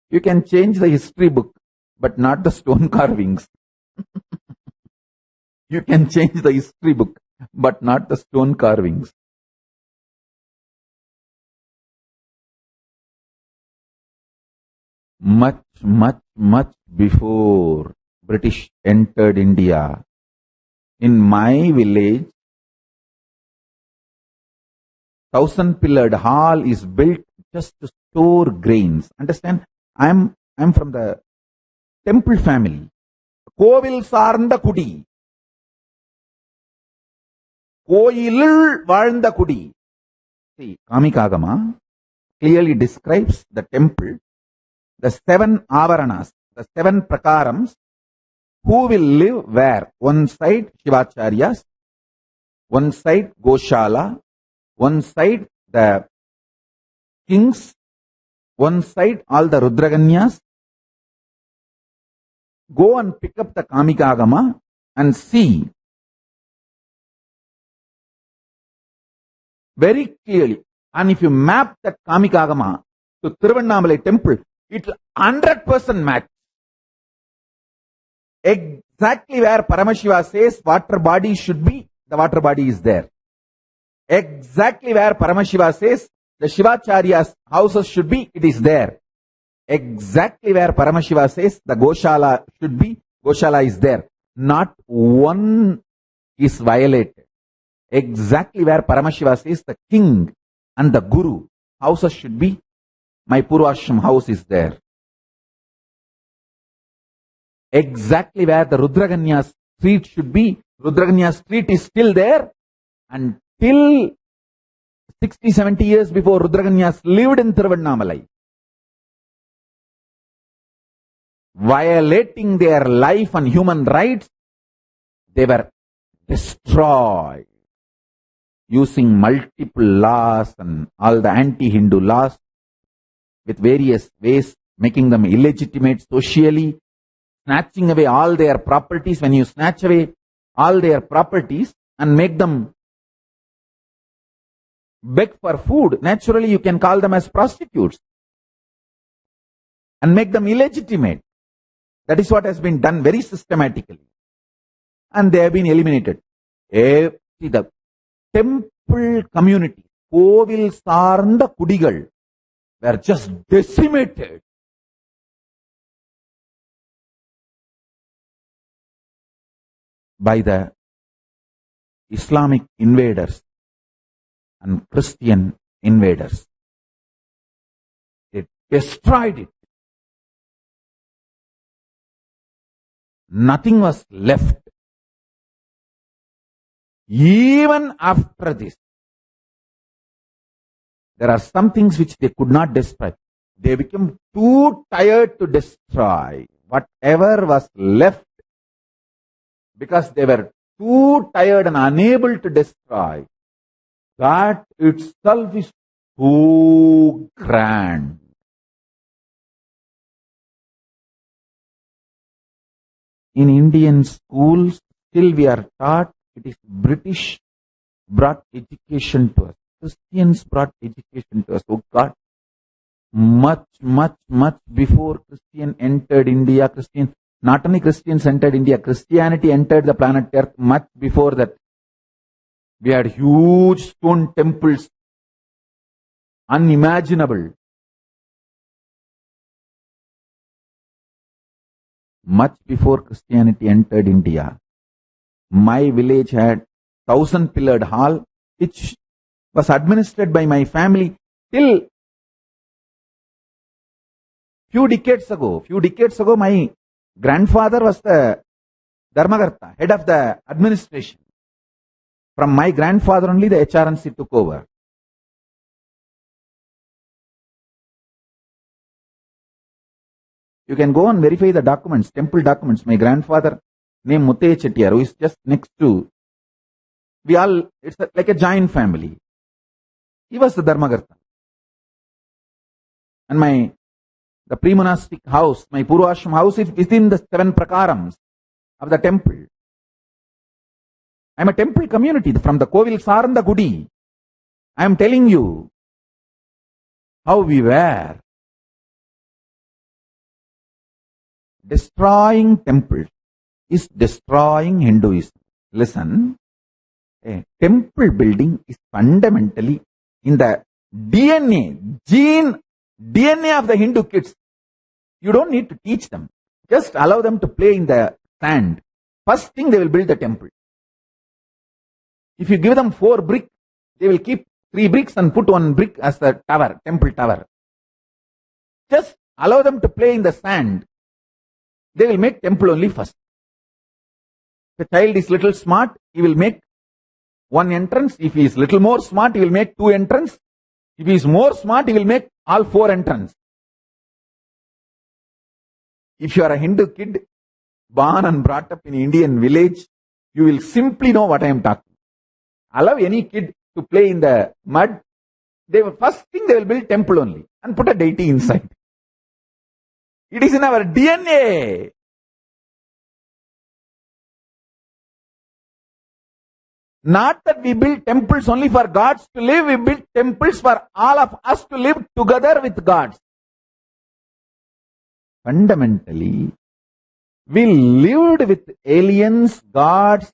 You can change the history book, but not the stone carvings. You can change the history book, but not the stone carvings. Much before British entered India, in my village, 1,000-pillared hall is built just to store grains. Understand? I'm from the temple family. Kovil saarnda kudi. Koyilil valnda kudi. See, Kamikagama clearly describes the temple, the 7 avaranas, the 7 prakarams, who will live where? One side Shivacharyas, one side Goshala, one side the kings, one side all the Rudraganyas. Go and pick up the Kamikagama and see very clearly. And if you map that Kamikagama to Tiruvannamalai temple, it will 100% match. Exactly where Paramashiva says water body should be, the water body is there. Exactly where Paramashiva says the Shivacharya's houses should be, it is there. Exactly where Paramashiva says the Goshala should be, Goshala is there. Not one is violated. Exactly where Paramashiva says the king and the guru houses should be, my Purvashram house is there. Exactly where the Rudraganya street should be, Rudraganya street is still there. Until 60-70 years before, Rudraganyas lived in Tiruvannamalai, violating their life and human rights. They were destroyed using multiple laws and all the anti-Hindu laws with various ways, making them illegitimate socially, snatching away all their properties. When you snatch away all their properties and make them beg for food, naturally you can call them as prostitutes and make them illegitimate. That is what has been done very systematically. And they have been eliminated. See, the temple community, Kovil Sarnda Kudigal, were just decimated. By the Islamic invaders and Christian invaders. They destroyed it. Nothing was left. Even after this, there are some things which they could not destroy. They became too tired to destroy whatever was left, because they were too tired and unable to destroy. That itself is too grand. In Indian schools, still we are taught it is British brought education to us. Christians brought education to us. Oh God, much before Christian entered India, not only Christians entered India, Christianity entered the planet Earth much before that. We had huge stone temples, unimaginable. Much before Christianity entered India, my village had 1,000-pillared hall, which was administered by my family till few decades ago. My grandfather was the Dharmakarta, head of the administration. From my grandfather only the HRNC took over. You can go and verify the documents, temple documents. My grandfather, named Muttaya Chettiar, who is just next to, it's like a giant family. He was the Dharmakarta. And the pre-monastic house, my Purvashram house is within the 7 prakarams of the temple. I am a temple community from the Kovil Saranda Gudi. I am telling you how we were. Destroying temples is destroying Hinduism. Listen, a temple building is fundamentally in the DNA of the Hindu kids. You don't need to teach them. Just allow them to play in the sand. First thing, they will build the temple. If you give them 4 bricks, they will keep 3 bricks and put 1 brick as the tower, temple tower. Just allow them to play in the sand. They will make temple only first. If the child is little smart, he will make 1 entrance. If he is little more smart, he will make 2 entrance. If he is more smart, he will make all 4 entrance. If you are a Hindu kid, born and brought up in Indian village, you will simply know what I am talking. Allow any kid to play in the mud. First thing, they will build temple only and put a deity inside. It is in our DNA. Not that we build temples only for gods to live, we build temples for all of us to live together with gods. Fundamentally, we lived with aliens, gods,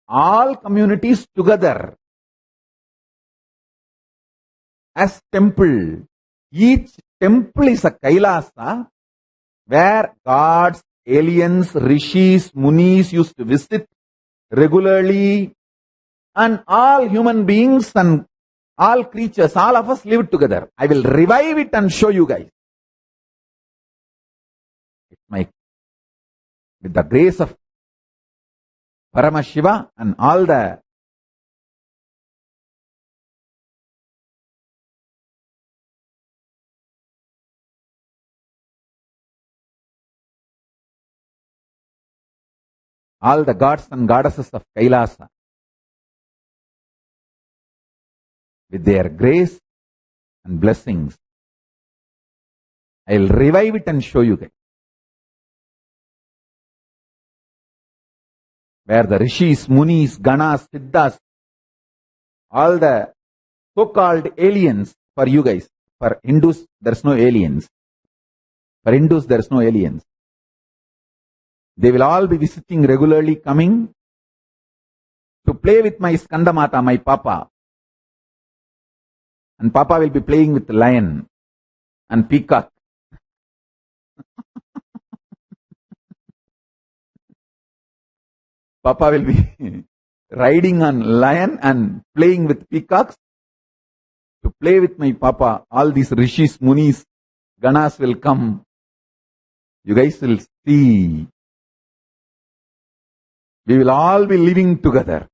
all communities together as temple. Each temple is a Kailasa where gods, aliens, rishis, munis used to visit regularly, and all human beings and all creatures, all of us lived together. I will revive it and show you guys. With the grace of Paramashiva and all the gods and goddesses of Kailasa, with their grace and blessings, I will revive it and show you guys. Where the rishis, munis, ganas, siddhas, all the so-called aliens for you guys. For Hindus, there's no aliens. For Hindus, there's no aliens. They will all be visiting regularly, coming to play with my Skandamata, my Papa. And Papa will be playing with the lion and peacock. Papa will be riding on lion and playing with peacocks. To play with my Papa, all these rishis, munis, ganas will come. You guys will see. We will all be living together.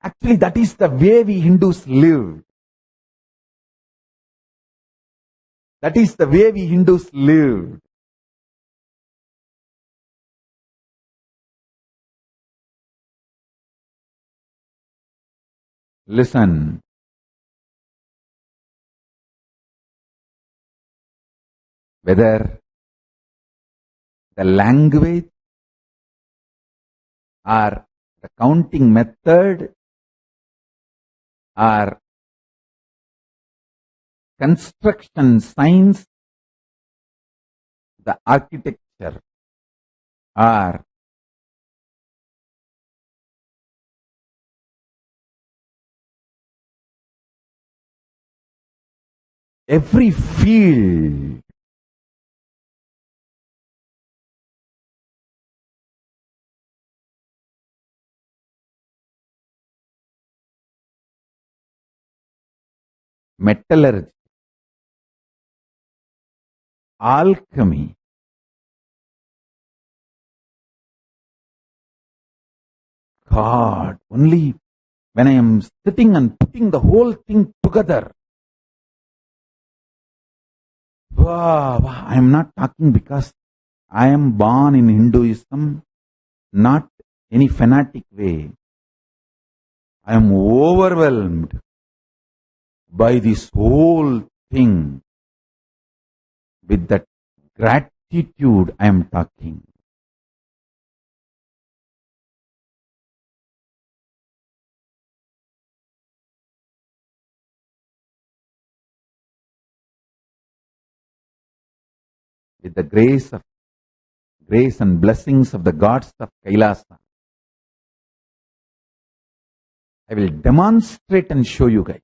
Actually, that is the way we Hindus live. That is the way we Hindus live. Listen. Whether the language or the counting method or construction science, the architecture or every field metallurgy, alchemy, God, only when I am sitting and putting the whole thing together, I am not talking because I am born in Hinduism, not any fanatic way. I am overwhelmed by this whole thing. With that gratitude I am talking. With the grace of grace and blessings of the gods of Kailasa. I will demonstrate and show you guys.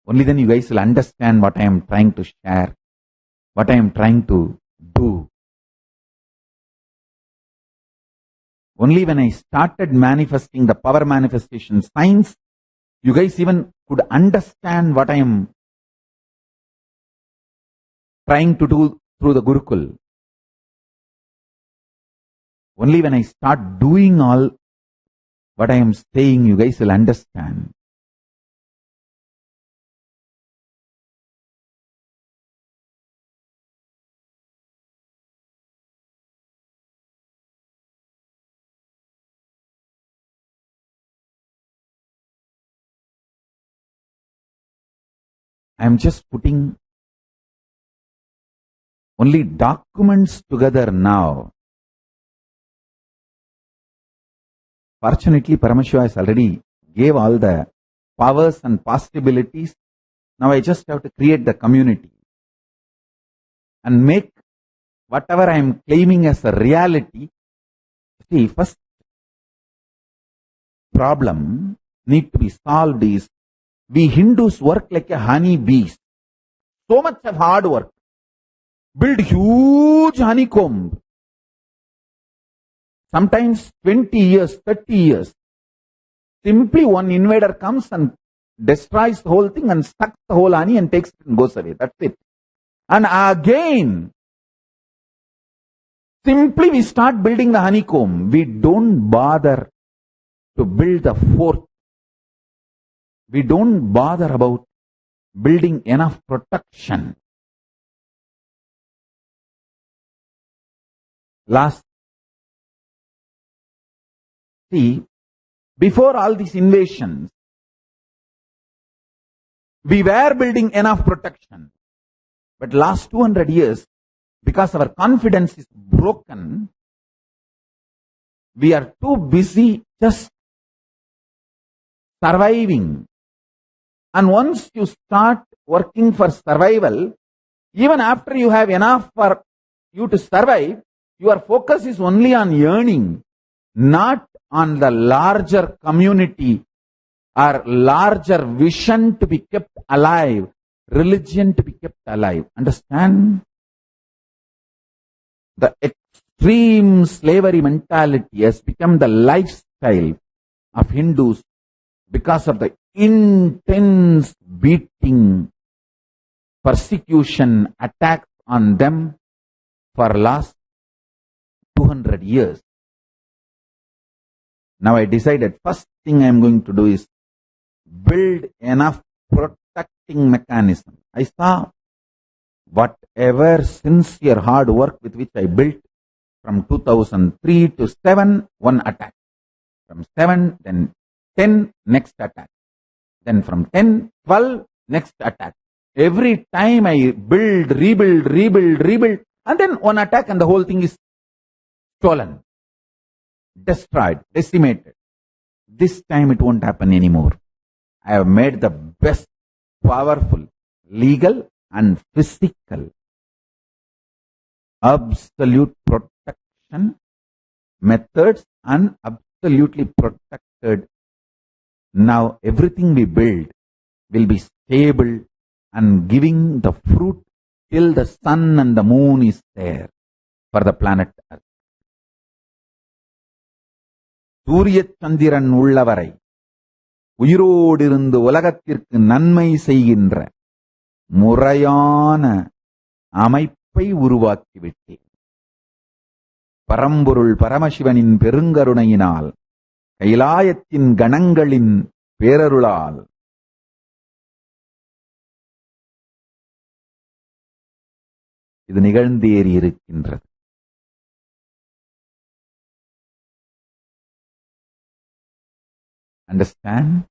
Only then you guys will understand what I am trying to share, what I am trying to do. Only when I started manifesting the power manifestation science, you guys even could understand what I am trying to do through the Gurukul. Only when I start doing all what I am saying, you guys will understand. I am just putting only documents together now. Fortunately, Paramashiva has already gave all the powers and possibilities. Now I just have to create the community and make whatever I am claiming as a reality. See, first problem need to be solved is we Hindus work like a honey bees. So much of hard work. Build huge honeycomb. Sometimes 20 years, 30 years. Simply one invader comes and destroys the whole thing and sucks the whole honey and takes it and goes away. That's it. And again, simply we start building the honeycomb. We don't bother to build the fourth. We don't bother about building enough protection. See, before all these invasions, we were building enough protection. But last 200 years, because our confidence is broken, we are too busy just surviving. And once you start working for survival, even after you have enough for you to survive, your focus is only on earning, not on the larger community or larger vision to be kept alive, religion to be kept alive. Understand? The extreme slavery mentality has become the lifestyle of Hindus because of the intense beating, persecution, attacks on them for last 200 years. Now I decided first thing I am going to do is build enough protecting mechanism. I saw whatever sincere hard work with which I built from 2003 to 7, one attack. From 7, then 10, next attack. Then from 10, 12, next attack. Every time I build, rebuild, and then one attack and the whole thing is stolen, destroyed, decimated. This time it won't happen anymore. I have made the best, powerful, legal and physical, absolute protection methods and absolutely protected. Now everything we build will be stable and giving the fruit till the sun and the moon is there for the planet Earth. சூரிய சந்திரன் உள்ளவரை உயிரோடிருந்து உலகத்திற்கு நன்மை செய்கின்ற முறையான அமைப்பை உருவாக்கிவிட்டேன். பரம்பொருள் பரமசிவனின் பெருங்கருணையினால், கைலாயத்தின் கணங்களின் பேரருளால் இது நிகழ்ந்தேறி இருக்கின்றது. Understand?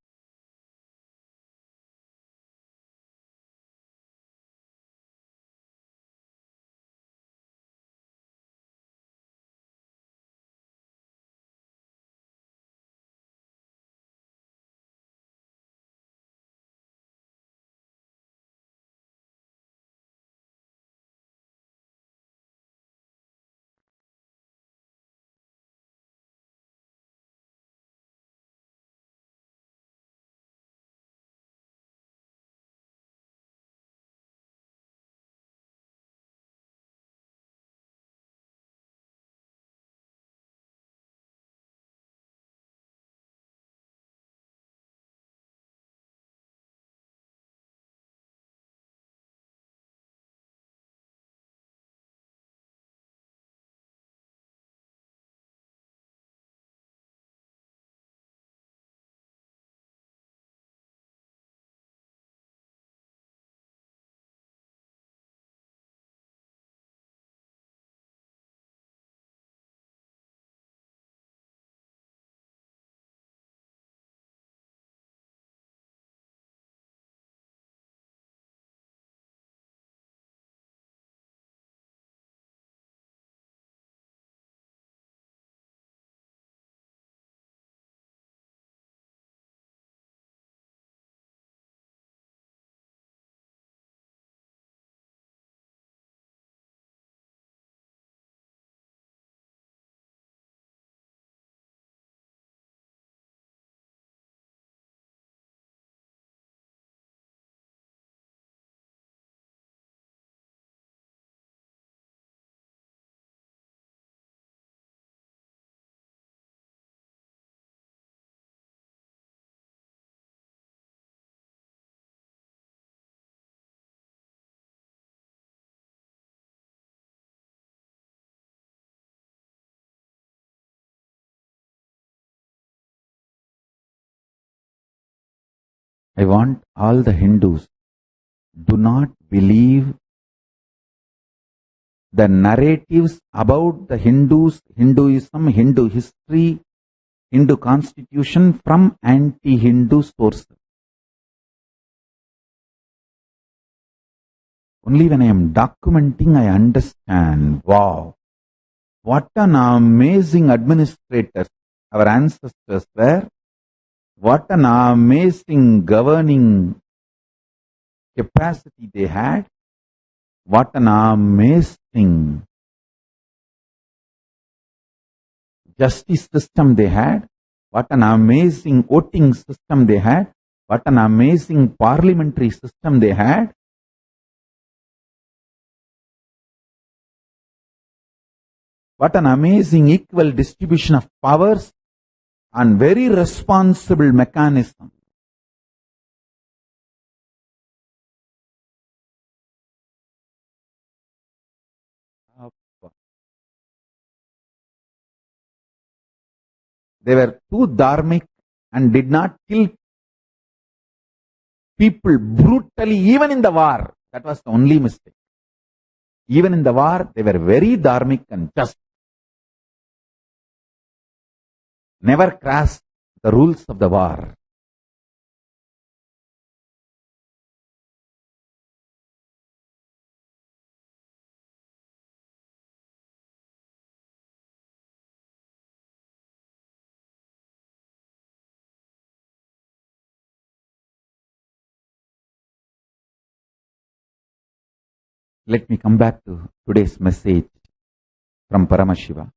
I want all the Hindus, do not believe the narratives about the Hindus, Hinduism, Hindu history, Hindu constitution from anti-Hindu sources. Only when I am documenting, I understand, wow, what an amazing administrators our ancestors were, what an amazing governing capacity they had, what an amazing justice system they had, what an amazing voting system they had, what an amazing parliamentary system they had. What an amazing equal distribution of powers and very responsible mechanism. They were too dharmic and did not kill people brutally, even in the war. That was the only mistake. Even in the war, they were very dharmic and just. Never crossed the rules of the war. Let me come back to today's message from Paramashiva.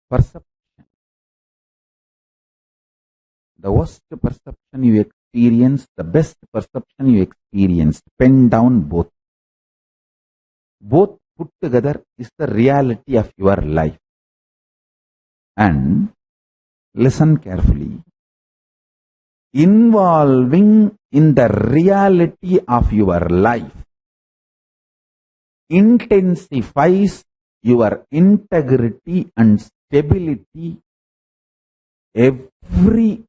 Perception. The worst perception you experience, the best perception you experience, pen down both. Both put together is the reality of your life. And listen carefully. Involving in the reality of your life intensifies your integrity and stability. Every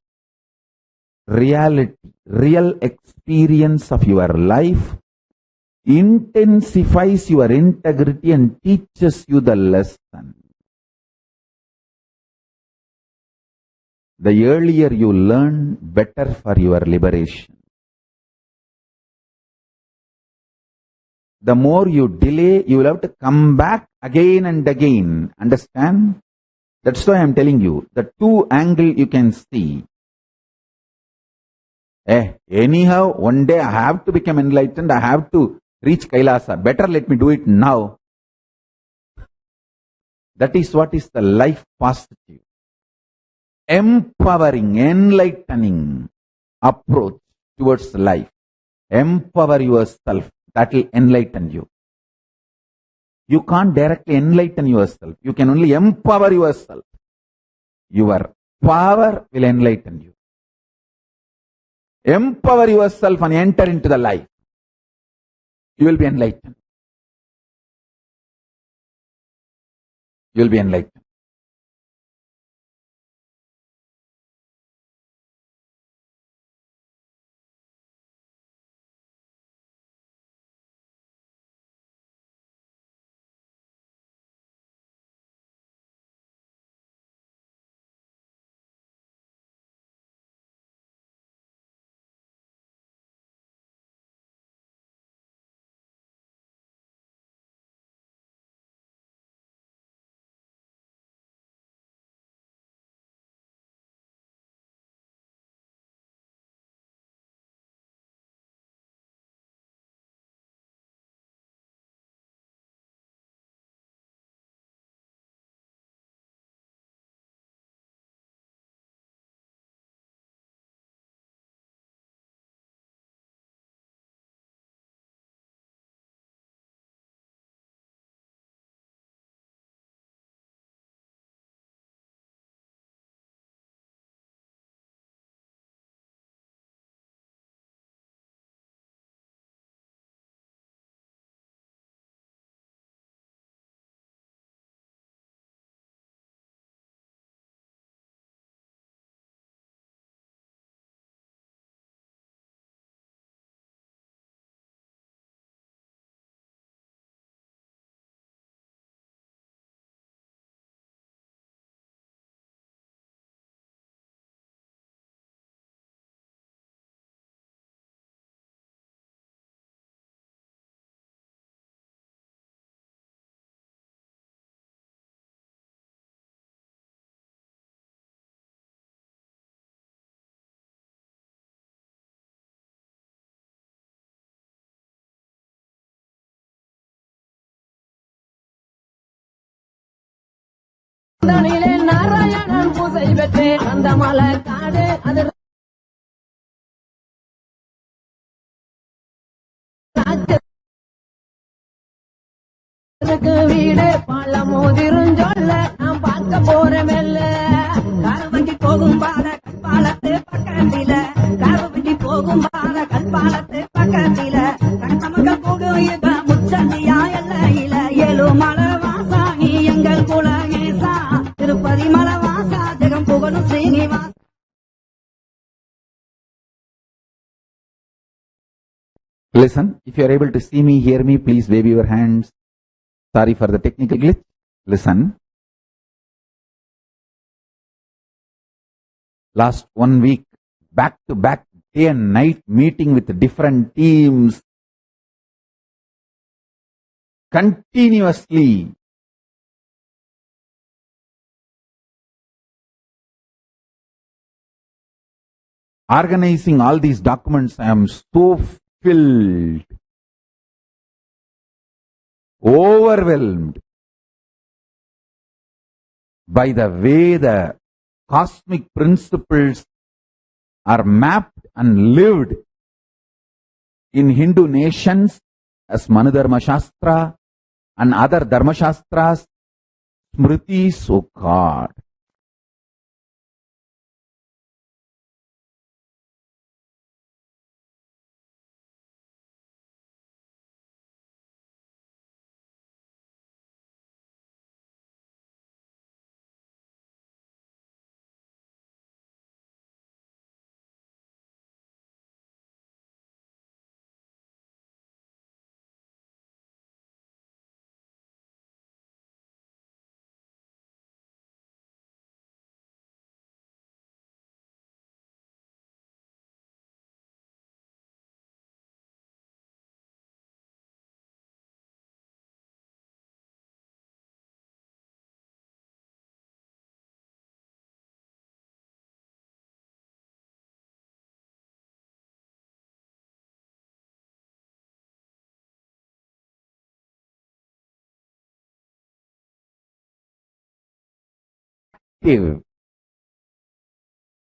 reality, real experience of your life intensifies your integrity and teaches you the lesson. The earlier you learn, better for your liberation. The more you delay, you will have to come back again and again. Understand? That's why I'm telling you, the two angles you can see. Anyhow, one day I have to become enlightened, I have to reach Kailasa. Better let me do it now. That is what is the life positive, empowering, enlightening approach towards life. Empower yourself. That will enlighten you. You can't directly enlighten yourself. You can only empower yourself. Your power will enlighten you. Empower yourself and enter into the life. You will be enlightened. You will be enlightened. அதனிலே Narayanan பூசை பெற்றேன் அந்த மலை காடு அது வீடு பழமோதிரும் சொல்ல நான் பார்க்க போறேன் மெல்ல காரவண்டி போகும் பாத கல்பாலத்து பக்கத்தில காரவண்டி போகும் பாத கல்பாலத்து பக்கத்தில கண்ணமகள் போகும் இத முச்சந்தியா எல்லையில ஏழு மலை வாசா நீ எங்கள் குலகேசா திருப்பதி மலை வாசா ஜெகம் புகழும் Srinivasa. Listen, if you are able to see me, hear me, please wave your hands. Sorry for the technical glitch. Listen. Last 1 week, back to back, day and night, meeting with different teams. Continuously. Organizing all these documents, I am so filled. Overwhelmed by the way the cosmic principles are mapped and lived in Hindu nations as Manu Dharma Shastra and other Dharma Shastras, Smritis, oh God.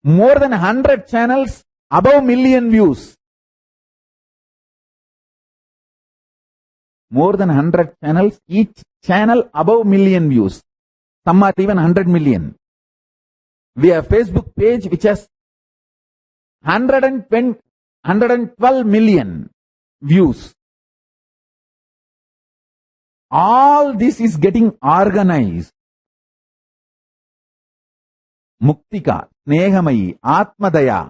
More than 100 channels, above million views. More than 100 channels, each channel above million views. Some are even 100 million. We have Facebook page which has 112 million views. All this is getting organized. Muktika, Snehamayi, Atmadaya.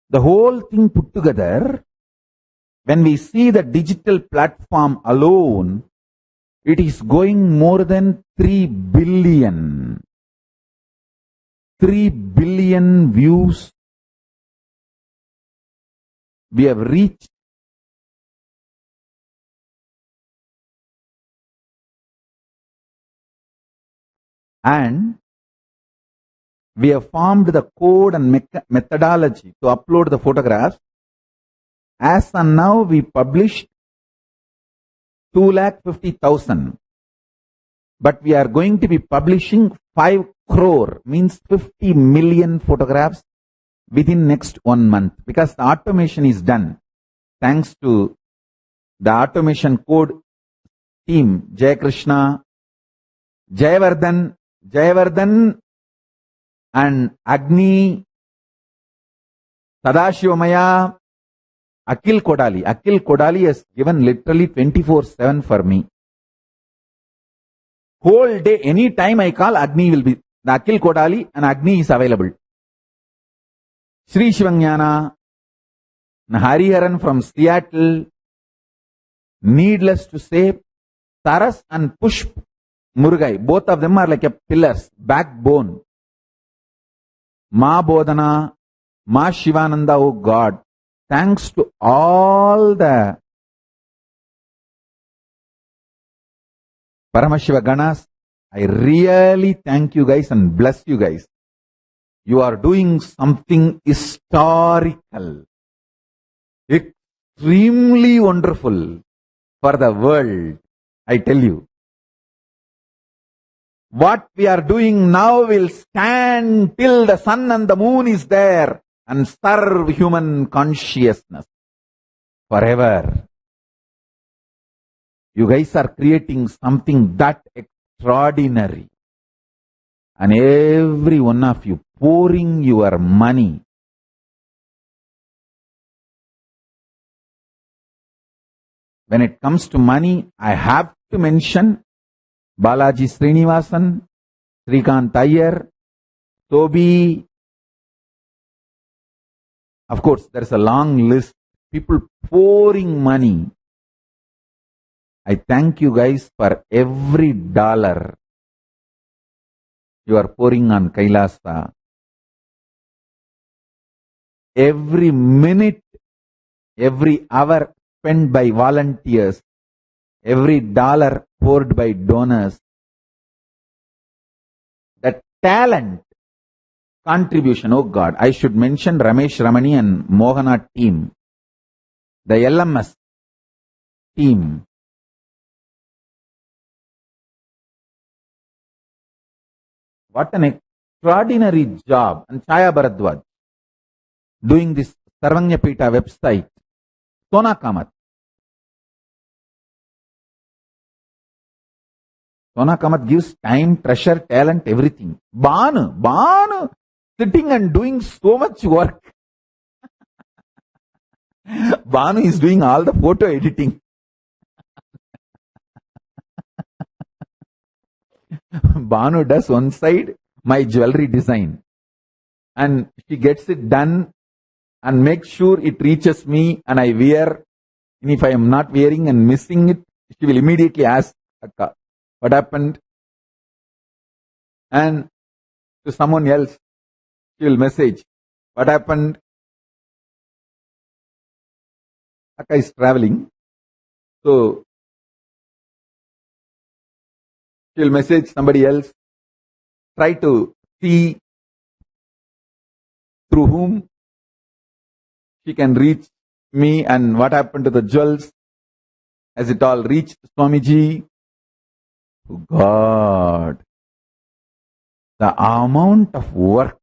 The whole thing put together, when we see the digital platform alone, it is going more than 3 billion. 3 billion views we have reached. And we have formed the code and methodology to upload the photographs. As and now we published 250,000. But we are going to be publishing 5 crore, means 50 million photographs within next 1 month. Because the automation is done. Thanks to the automation code team, Jai Krishna, Jayavardhan, and Agni, Sadashivamaya, Akil Kodali. Akil Kodali has given literally 24/7 for me. Whole day, any time I call, Agni will be, the Akil Kodali and Agni is available. Sri Shivanyana, Hariharan from Seattle, needless to say, Taras and Pushp Murugai, both of them are like a pillars, backbone. Ma Bodhana, Ma Shivananda, oh God, thanks to all the Paramashiva Ganas, I really thank you guys and bless you guys. You are doing something historical. extremely wonderful for the world. I tell you. What we are doing now will stand till the sun and the moon is there and serve human consciousness forever. You guys are creating something that extraordinary. And every one of you pouring your money. When it comes to money, I have to mention Balaji Srinivasan, Srikant Iyer, Toby. Of course, there is a long list. People pouring money. I thank you guys for every dollar you are pouring on Kailasa. Every minute, every hour spent by volunteers, every dollar poured by donors. The talent contribution, oh God, I should mention Ramesh Ramani and Mohana team, the LMS team. What an extraordinary job. And Chaya Bharadwaj doing this Sarvanyapita website. Sona Kamath. Sona Kamath gives time, treasure, talent, everything. Banu sitting and doing so much work. Banu is doing all the photo editing. Banu does one side, my jewelry design. And she gets it done and makes sure it reaches me and I wear. And if I am not wearing and missing it, she will immediately ask, Akka, what happened? And to someone else, she will message, what happened? Akka is traveling. So, she will message somebody else, try to see through whom she can reach me and what happened to the jewels. Has it all reached Swamiji? Oh God, the amount of work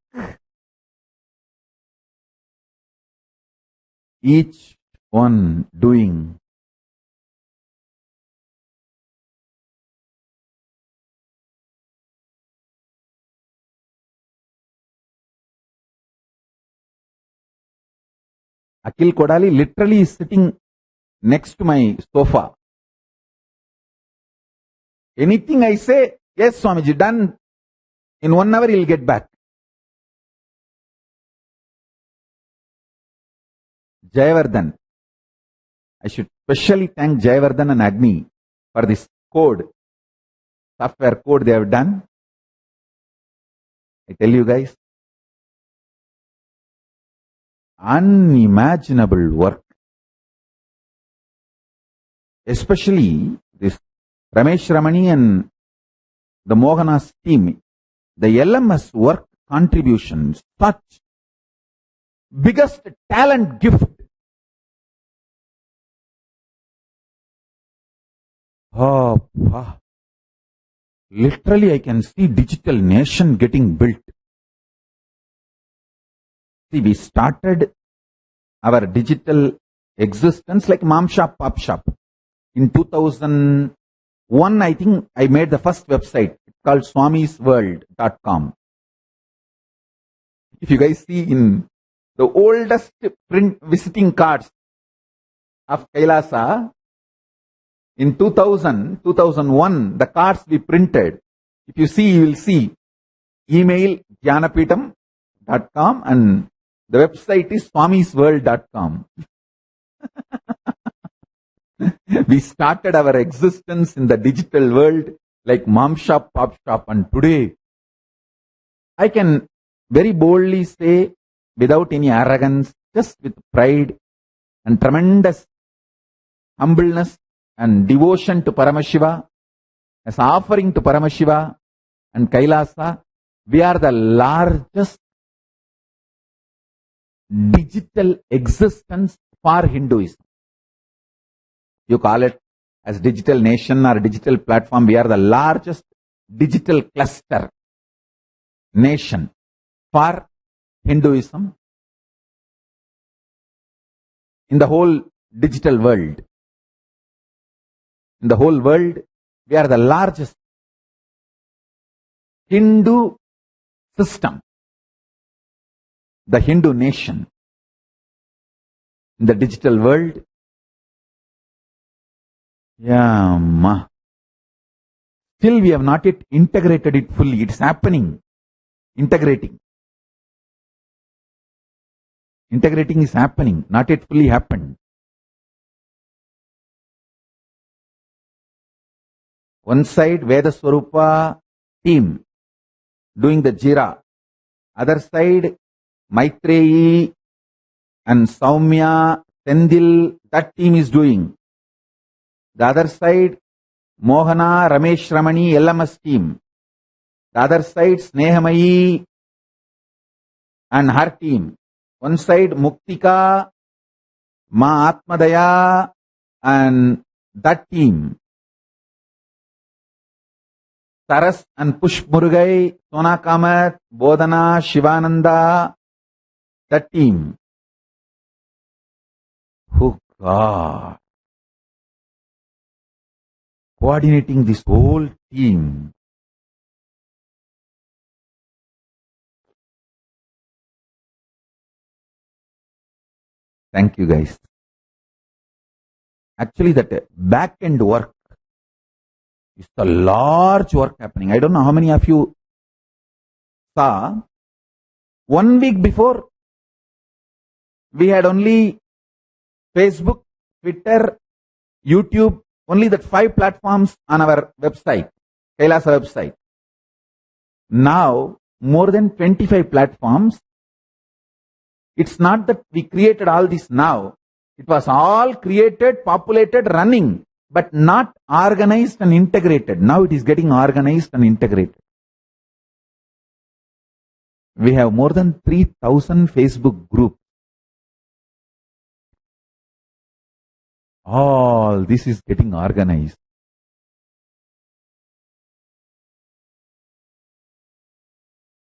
each one doing. Akil Kodali literally is sitting next to my sofa. Anything I say, yes, Swamiji, done. In 1 hour, he'll get back. Jayavardhan. I should specially thank Jayavardhan and Agni for this code, software code they have done. I tell you guys, unimaginable work. Especially this Ramesh Ramani and the Mohana's team, the LMS work contributions, such biggest talent gift. Oh, wow. Literally I can see digital nation getting built. See, we started our digital existence like Mom Shop, Pop Shop. In 2001, I think I made the first website called swamisworld.com. If you guys see in the oldest print visiting cards of Kailasa, in 2001, the cards we printed, if you see, you will see email jnanapitam.com and the website is swamisworld.com. We started our existence in the digital world like Mom Shop, Pop Shop, and today I can very boldly say, without any arrogance, just with pride and tremendous humbleness and devotion to Paramashiva, as offering to Paramashiva and Kailasa, we are the largest digital existence for Hinduism. You call it as digital nation or digital platform. We are the largest digital cluster nation for Hinduism in the whole digital world. In the whole world, we are the largest Hindu system, the Hindu nation in the digital world. Yeah, still we have not yet integrated it fully. It's happening. Integrating is happening, not yet fully happened. One side, Veda Swarupa team doing the Jira. Other side, Maitreyi and Saumya, Sendil, that team is doing. The other side, Mohana, Ramesh Ramani, LMS team. The other side, Snehamayi and her team. One side, Muktika, Ma Atmadaya and that team. Taras and Push Murugai, Sona Kamat, Bodhana, Shivananda, that team. Oh God. Coordinating this whole team. Thank you guys. Actually, that back end work is the large work happening. I don't know how many of you saw. 1 week before, we had only Facebook, Twitter, YouTube, only that 5 platforms on our website, Kailasa website. Now, more than 25 platforms. It's not that we created all this now. It was all created, populated, running, but not organized and integrated. Now it is getting organized and integrated. We have more than 3,000 Facebook groups. All this is getting organized.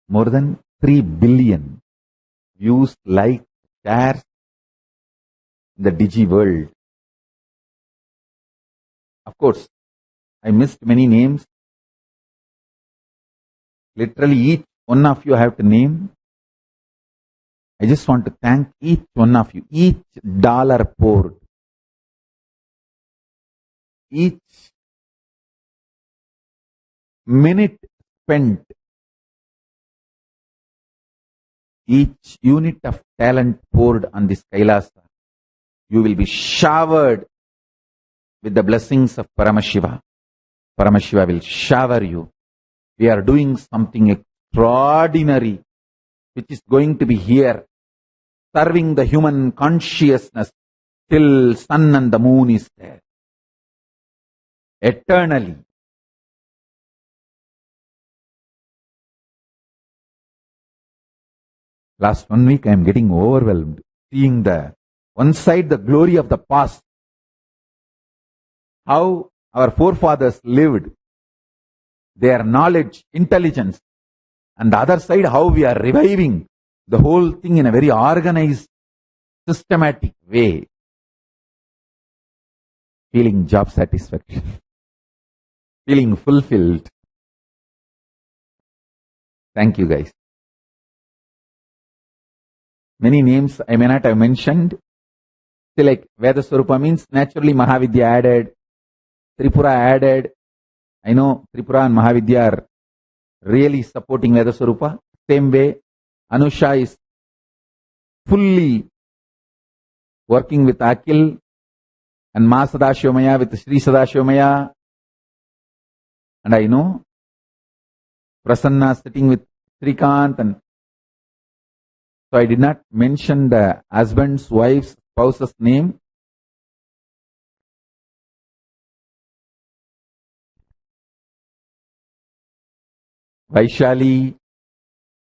More than 3 billion views, likes, shares in the digi world. Of course, I missed many names. Literally each one of you I have to name. I just want to thank each one of you. Each dollar poured. Each minute spent. Each unit of talent poured on this Kailasa. You will be showered with the blessings of Paramashiva. Paramashiva will shower you. We are doing something extraordinary, which is going to be here, serving the human consciousness till sun and the moon is there. Eternally. Last 1 week I am getting overwhelmed, seeing the one side the glory of the past, how our forefathers lived, their knowledge, intelligence, and the other side how we are reviving the whole thing in a very organized, systematic way. Feeling job satisfaction, feeling fulfilled. Thank you guys. Many names I may not have mentioned. Say like Veda Swarupa means naturally Mahavidya added, Tripura added. I know Tripura and Mahavidya are really supporting Veda Swarupa. Same way, Anusha is fully working with Akil and Ma Sadashivamaya with Sri Sadashivamaya. And I know Prasanna sitting with Srikant, and so I did not mention the husband's, wife's, spouse's name. Vaishali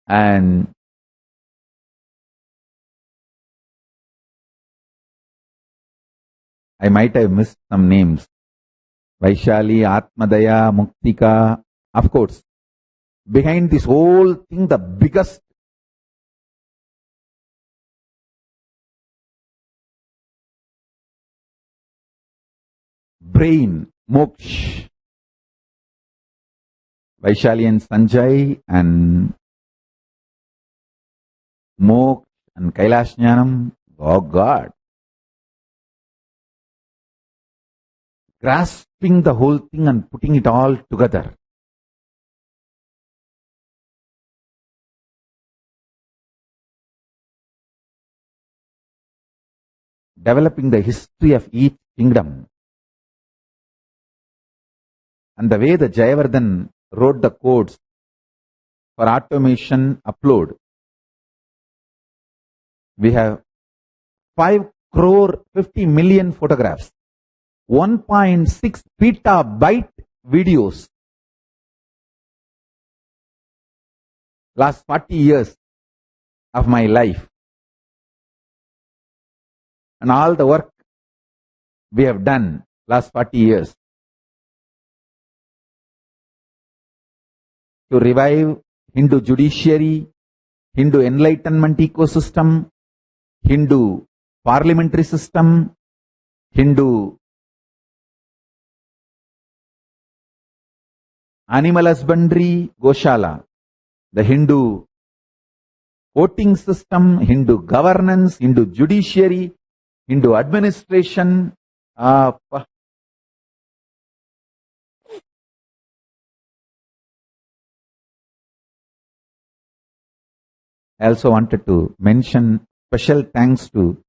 and I might have missed some names. Vaishali, Atmadaya, Muktika. Of course, behind this whole thing, the biggest brain, Moksh. Vaishali and Sanjay and Moksh and Kailash Jnanam. Oh God. Grasping the whole thing and putting it all together. Developing the history of each kingdom. And the way the Jayavardhan wrote the codes for automation upload. We have 5 crore 50 million photographs, 1.6 petabyte videos. Last 40 years of my life. And all the work we have done last 40 years to revive Hindu judiciary, Hindu enlightenment ecosystem, Hindu parliamentary system, Hindu animal husbandry, Goshala, the Hindu voting system, Hindu governance, Hindu judiciary, Hindu administration. I also wanted to mention special thanks to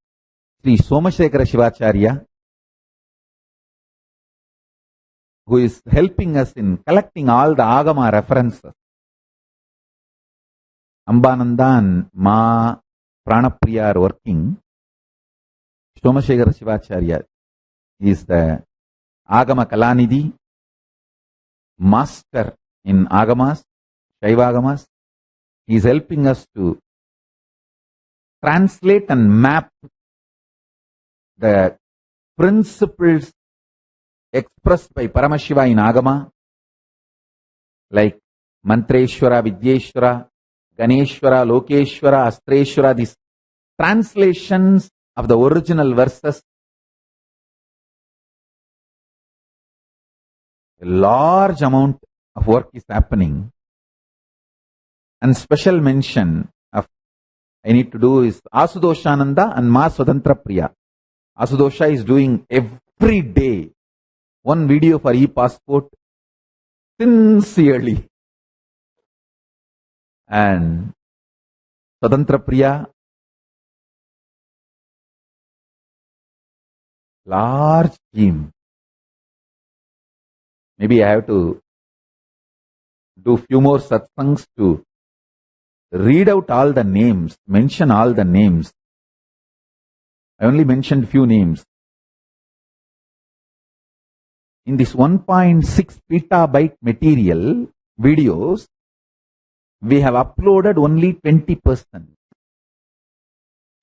Sri Somashekara Shivacharya, who is helping us in collecting all the Agama references. Ambananda and Ma Pranapriya are working. Somashekara Shivacharya is the Agama Kalanidhi, master in Agamas, Shaiva Agamas. He is helping us to translate and map the principles expressed by Paramashiva in Agama, like Mantreshwara, Vidyeshwara, Ganeshwara, Lokeshwara, Astreshwara, these translations of the original verses. A large amount of work is happening. And special mention of I need to do is Asudoshananda and Ma Swatantra Priya. Asudosha is doing every day one video for e-passport sincerely. And Swatantra Priya, large team. Maybe I have to do few more satsangs to read out all the names, mention all the names. I only mentioned few names. In this 1.6 petabyte material, videos, we have uploaded only 20%.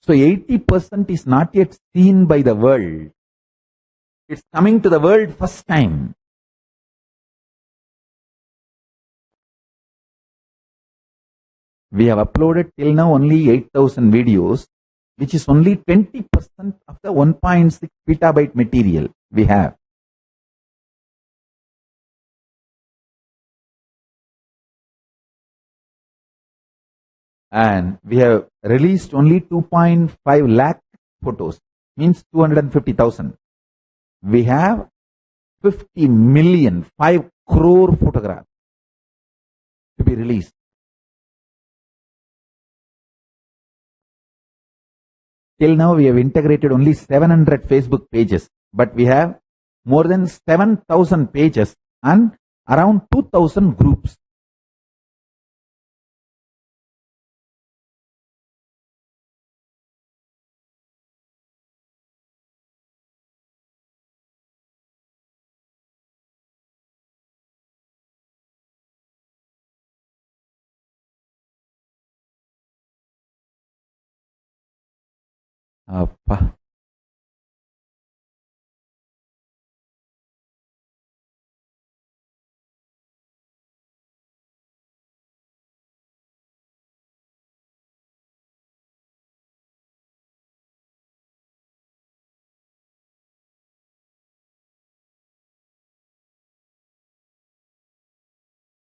So 80% is not yet seen by the world. It's coming to the world first time. We have uploaded till now only 8,000 videos, which is only 20% of the 1.6 petabyte material we have. And we have released only 2.5 lakh photos, means 250,000. We have 50 million, 5 crore photographs to be released. Till now we have integrated only 700 Facebook pages, but we have more than 7,000 pages and around 2,000 groups.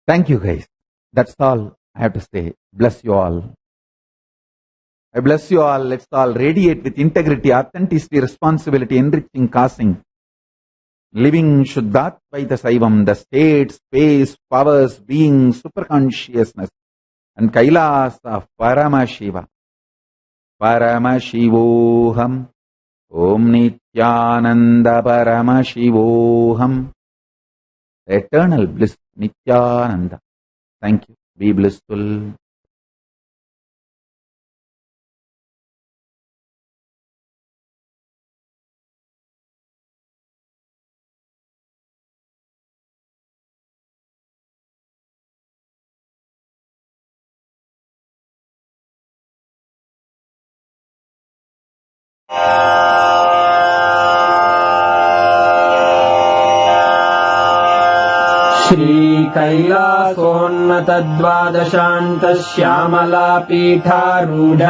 Thank you guys. That's all I have to say. Bless you all. I bless you all. Let's all radiate with integrity, authenticity, responsibility, enriching, causing. Living Shuddhatvaita Saivam, the state, space, powers, being, superconsciousness, and Kailas of Paramashiva. Paramashivoham. Om Nithyananda Paramashivoham. Eternal bliss, Nithyananda. Thank you. Be blissful. श्रीकैलासोन्नतद्वादशान्तश्यामलापीठारूढ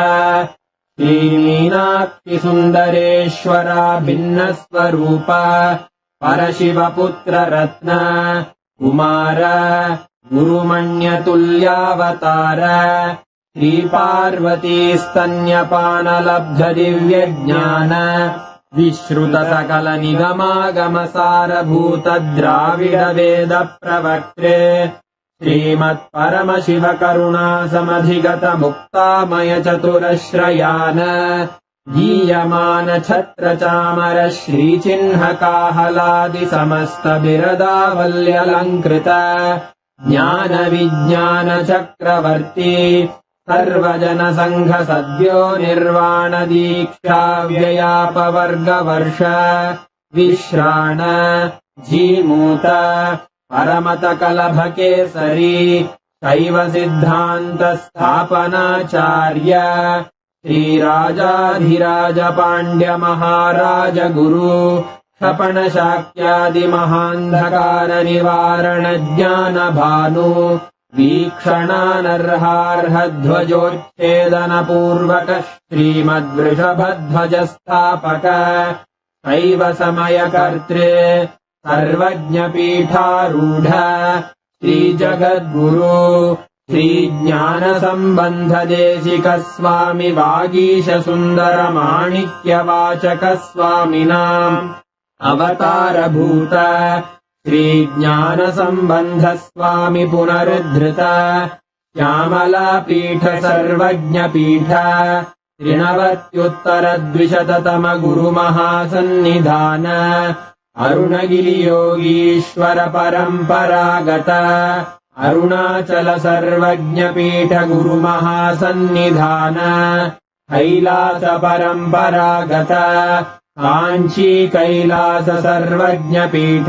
श्रीमीनाक्षिसुन्दरेश्वरा भिन्नस्वरूप परशिवपुत्ररत्न Kumar गुरुमण्यतुल्यावतार श्रीपार्वतीस्तन्यपानलब्धदिव्यज्ञान विश्रुतसकलनिगमागमसारभूतद्राविडवेदप्रवक्त्रे श्रीमत्परमशिवकरुणासमधिगतमुक्तामयचतुरश्रयान गीयमानछत्रचामर श्रीचिह्नकाहलादिसमस्तबिरदावल्यलङ्कृत ज्ञानविज्ञानचक्रवर्ती सर्वजनसङ्घसद्यो निर्वाणदीक्षाव्ययापवर्गवर्ष विश्राण Jimuta परमतकलभकेसरी शैवसिद्धान्तस्थापनाचार्य श्रीराजाधिराजपाण्ड्यमहाराज गुरु क्षपणशाक्यादिमहान्धकारनिवारणज्ञानभानु वीक्षणानर्हार्हध्वजोच्छेदनपूर्वक श्रीमद्वृषभध्वजस्थापक शैवसमयकर्त्रे सर्वज्ञपीठारूढ श्रीजगद्गुरु श्रीज्ञानसम्बन्धदेशिकस्वामि वागीशसुन्दरमाणिक्यवाचकस्वामिनाम् अवतारभूत श्रीज्ञानसम्बन्धस्वामि पुनरुद्धृत श्यामलापीठ सर्वज्ञपीठ 93 गुरुमहासन्निधान अरुणगिरियोगीश्वर परम्परागत अरुणाचल सर्वज्ञपीठ गुरुमहासन्निधान कैलास परम्परागत काञ्ची कैलास सर्वज्ञपीठ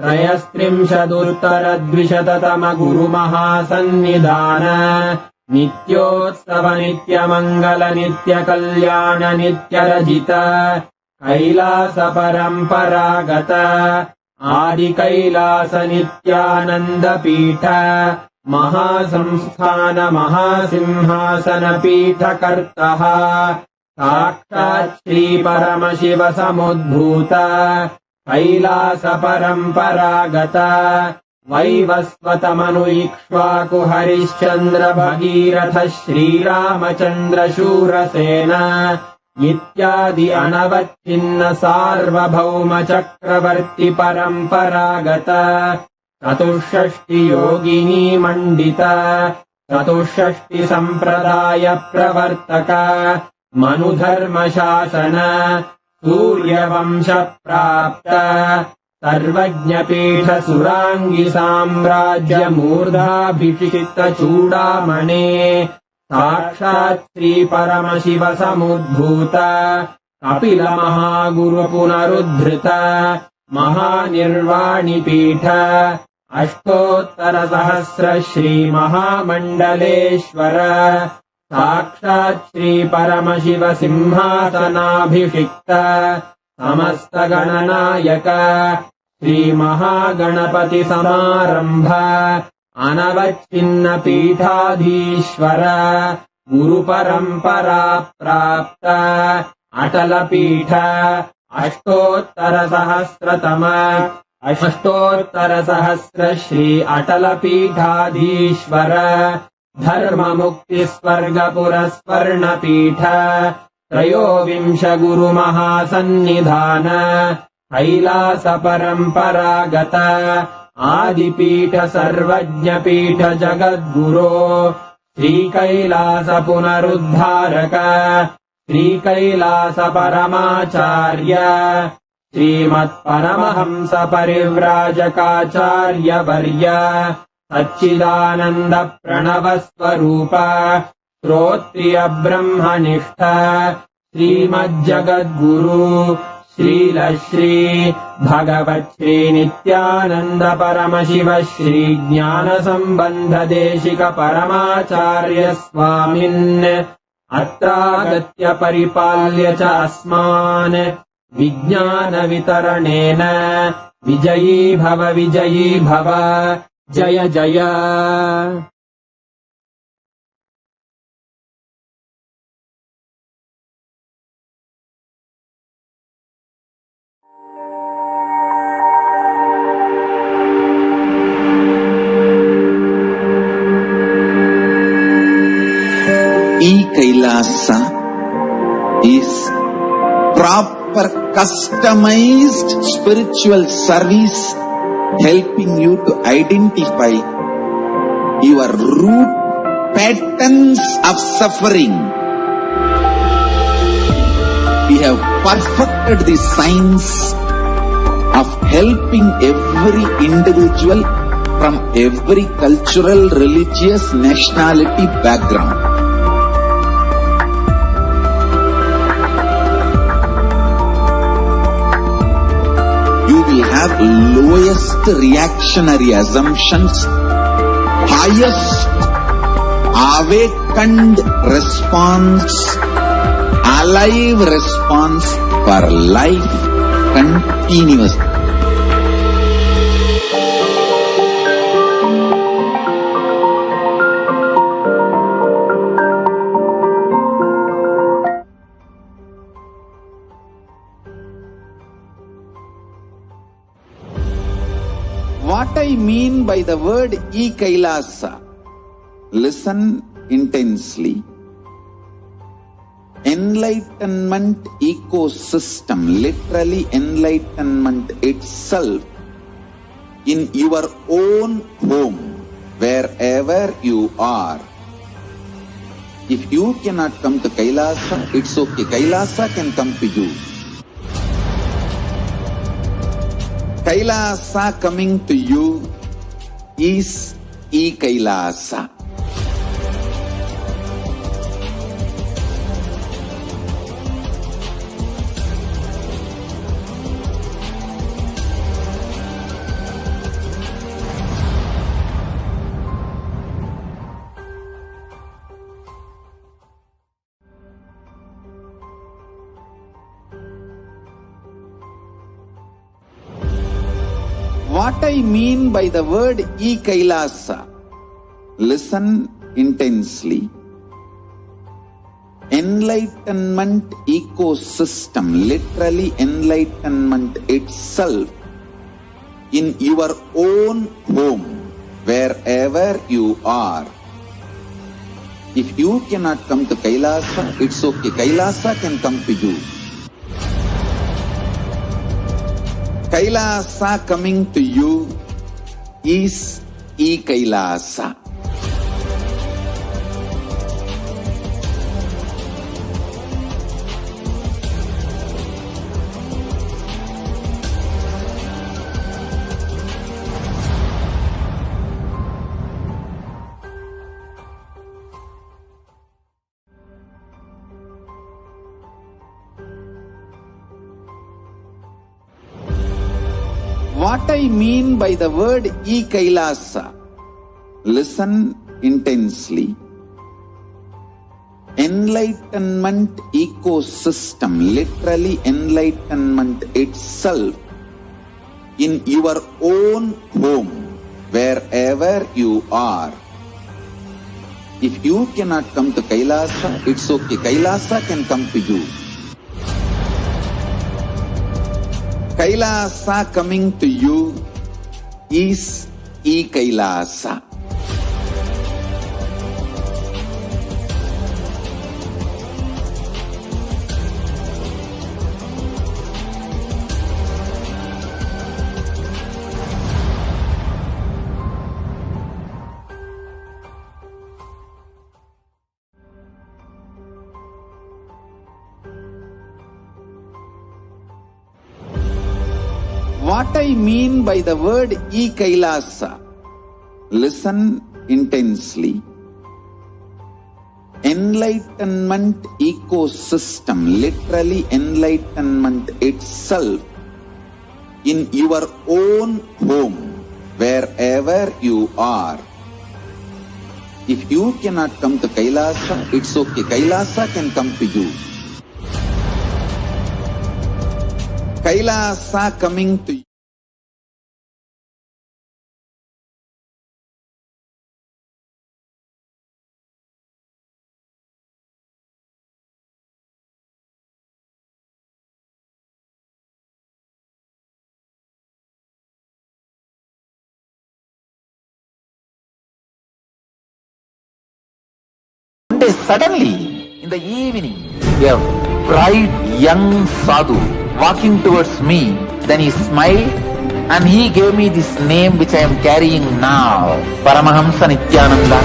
33 गुरुमहासन्निधान नित्योत्सव नित्यमङ्गल नित्यकल्याण नित्यरजित कैलास परम्परागत आदिकैलास नित्यानन्दपीठ महासंस्थान महासिंहासनपीठकर्तः साक्षात् श्रीपरमशिव समुद्भूत कैलास परम्परागत वैवस्वतमनु इक्ष्वाकु हरिश्चन्द्र भगीरथ श्रीरामचन्द्र शूरसेन इत्यादि अनवच्छिन्न सार्वभौम चक्रवर्ति परम्परागत 64 योगिनी मण्डित 64 सम्प्रदाय प्रवर्तक मनुधर्मशासन सूर्यवंश प्राप्त सर्वज्ञपीठ सुराङ्गी साम्राज्य मूर्धाभिषिक्त चूडामणे साक्षात् श्री परमशिव समुद्भूत कपिल महागुरु पुनरुद्धृत महानिर्वाणिपीठ अष्टोत्तरसहस्र श्री महामण्डलेश्वर साक्षात् श्री परमशिव सिंहासनाभिषिक्त समस्त गणनायक श्री महागणपति समारंभ अनवच्छिन्न पीठाधीश्वर गुरु परंपरा प्राप्त अटल पीठ 800 सहस्रतम अष्टोत्तरसहस्रश्री अटलपीठाधीश्वर धर्ममुक्तिस्वर्गपुरस्वर्णपीठ त्रयोविंश गुरुमहासन्निधान कैलासपरम्परागत आदिपीठ सर्वज्ञपीठ जगद्गुरो श्रीकैलास पुनरुद्धारक श्रीकैलास परमाचार्य श्रीमत्परमहंस परिव्राजकाचार्यवर्य सच्चिदानन्द प्रणव स्वरूप श्रोत्रिय ब्रह्मनिष्ठ श्रीमज्जगद्गुरु श्रील श्री भगवत् श्री नित्यानंद परमशिव श्री ज्ञान संबंध देशिक परमाचार्य स्वामिन् अत्रागत्य परिपाल्य च अस्मान् विज्ञान वितरणेन विजयी भव जय जय. E-Kailasa is proper customized spiritual service helping you to identify your root patterns of suffering. We have perfected the science of helping every individual from every cultural, religious, nationality background. You will have lowest reactionary assumptions, highest awakened response, alive response for life continuous. What I mean by the word E-Kailasa, listen intensely. Enlightenment ecosystem, literally enlightenment itself, in your own home, wherever you are. If you cannot come to Kailasa, it's okay. Kailasa can come to you. Kailasa coming to you is E-Kailasa. What I mean by the word E-Kailasa, listen intensely. Enlightenment ecosystem, literally enlightenment itself, in your own home, wherever you are. If you cannot come to Kailasa, it's okay. Kailasa can come to you. Kailasa coming to you is E-Kailasa. What I mean by the word E-Kailasa, listen intensely. Enlightenment ecosystem, literally enlightenment itself, in your own home, wherever you are. If you cannot come to Kailasa, it's okay. Kailasa can come to you. Kailasa coming to you is E-Kailasa. What I mean by the word E-Kailasa, listen intensely. Enlightenment ecosystem, literally enlightenment itself, in your own home, wherever you are. If you cannot come to Kailasa, it's okay. Kailasa can come to you. Kailasa coming to you. One day suddenly, in the evening, a bright young sadhu walking towards me, then he smiled and he gave me this name which I am carrying now, Paramahamsa Nithyananda.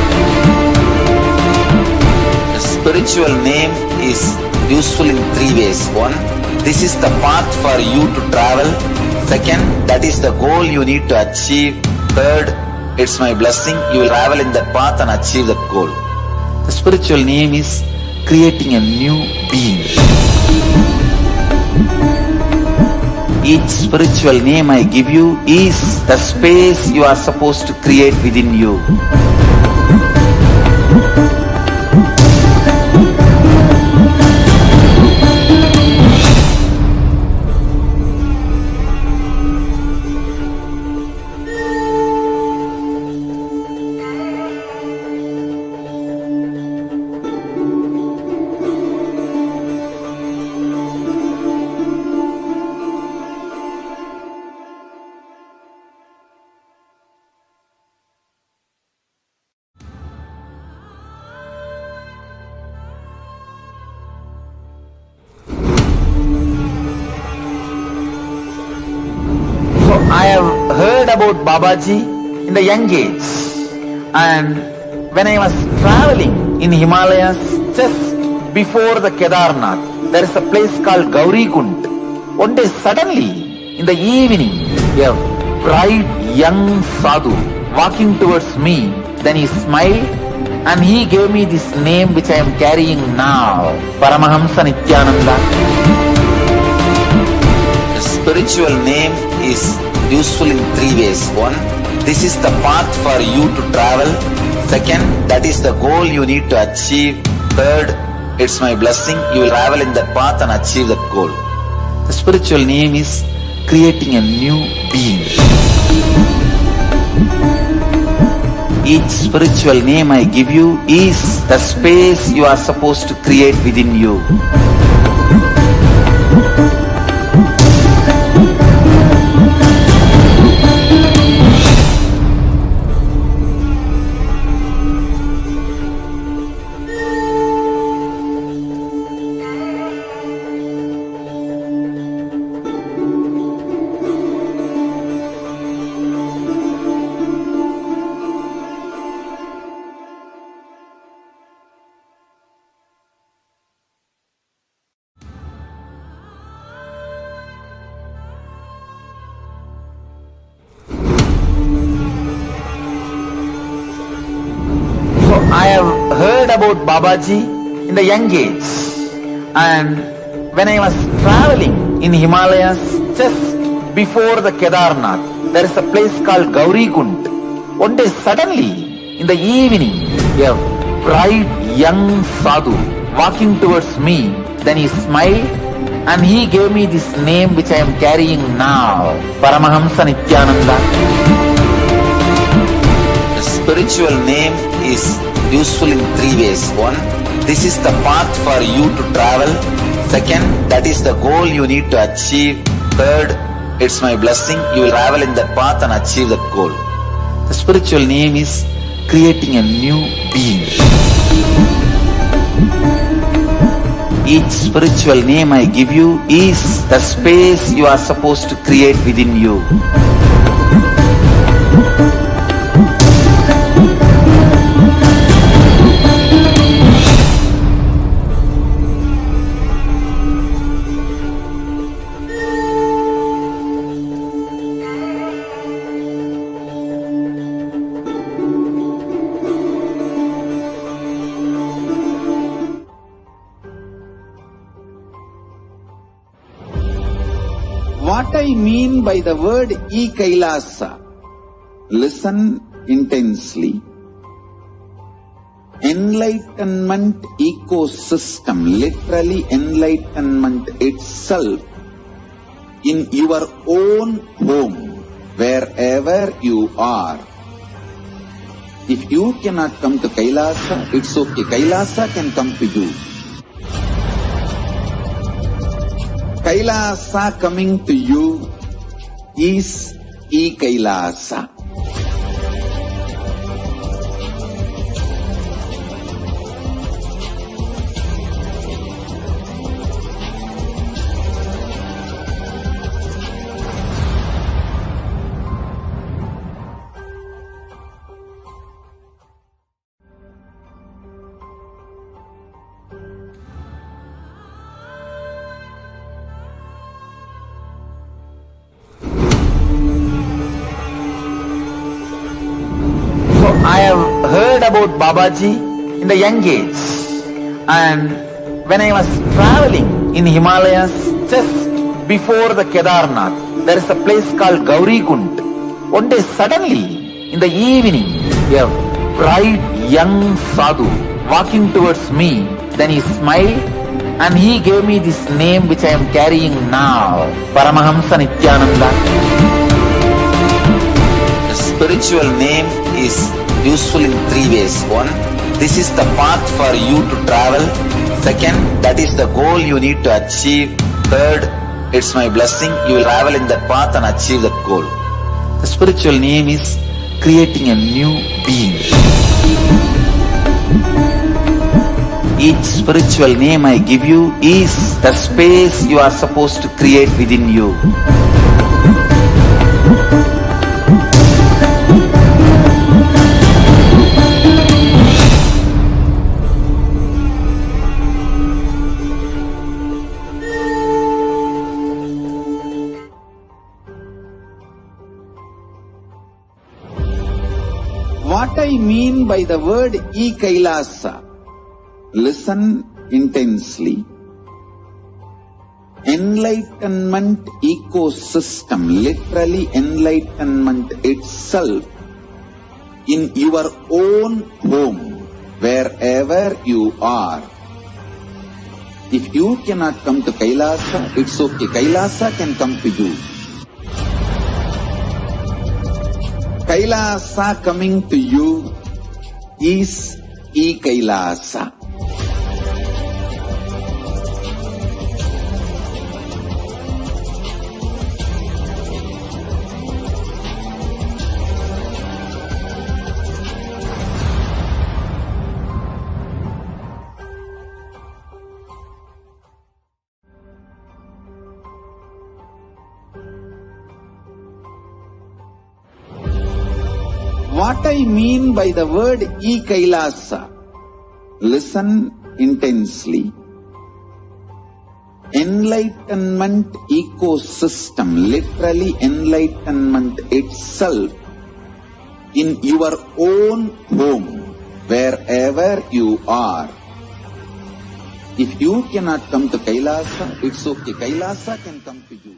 The spiritual name is useful in three ways. One, this is the path for you to travel. Second, that is the goal you need to achieve. Third, it's my blessing, you will travel in that path and achieve that goal. The spiritual name is creating a new being. Each spiritual name I give you is the space you are supposed to create within you. I have heard about Babaji in the young age, and when I was traveling in Himalayas just before the Kedarnath, there is a place called Gauri Kund. One day suddenly, in the evening, a bright young sadhu walking towards me, then he smiled and he gave me this name which I am carrying now, Paramahamsa Nithyananda. The spiritual name is useful in three ways. One, this is the path for you to travel. Second, that is the goal you need to achieve. Third, it's my blessing, you will travel in that path and achieve that goal. The spiritual name is creating a new being. Each spiritual name I give you is the space you are supposed to create within you. I have heard about Babaji in the young age, and when I was traveling in Himalayas just before the Kedarnath, there is a place called Gauri Kund. One day suddenly, in the evening, a bright young sadhu walking towards me, then he smiled and he gave me this name which I am carrying now, Paramahamsa Nithyananda. The spiritual name is useful in three ways. One, this is the path for you to travel. Second, that is the goal you need to achieve. Third, it's my blessing you will travel in that path and achieve that goal. The spiritual name is creating a new being. Each spiritual name I give you is the space you are supposed to create within you. What I mean by the word E-Kailasa, listen intensely. Enlightenment ecosystem, literally enlightenment itself, in your own home, wherever you are. If you cannot come to Kailasa, it's okay. Kailasa can come to you. Kailasa coming to you is E-Kailasa. I have heard about Babaji in the young age, and when I was traveling in Himalayas just before the Kedarnath, there is a place called Gauri Kund. One day suddenly in the evening, a bright young sadhu walking towards me, then he smiled and he gave me this name which I am carrying now, Paramahamsa Nithyananda. The spiritual name is useful in three ways. One, this is the path for you to travel. Second, that is the goal you need to achieve. Third, it's my blessing you will travel in that path and achieve that goal. The spiritual name is creating a new being. Each spiritual name I give you is the space you are supposed to create within you. What I mean by the word E-Kailasa, listen intensely. Enlightenment ecosystem, literally enlightenment itself, in your own home, wherever you are. If you cannot come to Kailasa, it's okay. Kailasa can come to you. Kailasa coming to you is E-Kailasa. What I mean by the word E-Kailasa, listen intensely. Enlightenment ecosystem, literally enlightenment itself, in your own home, wherever you are. If you cannot come to Kailasa, it's okay. Kailasa can come to you.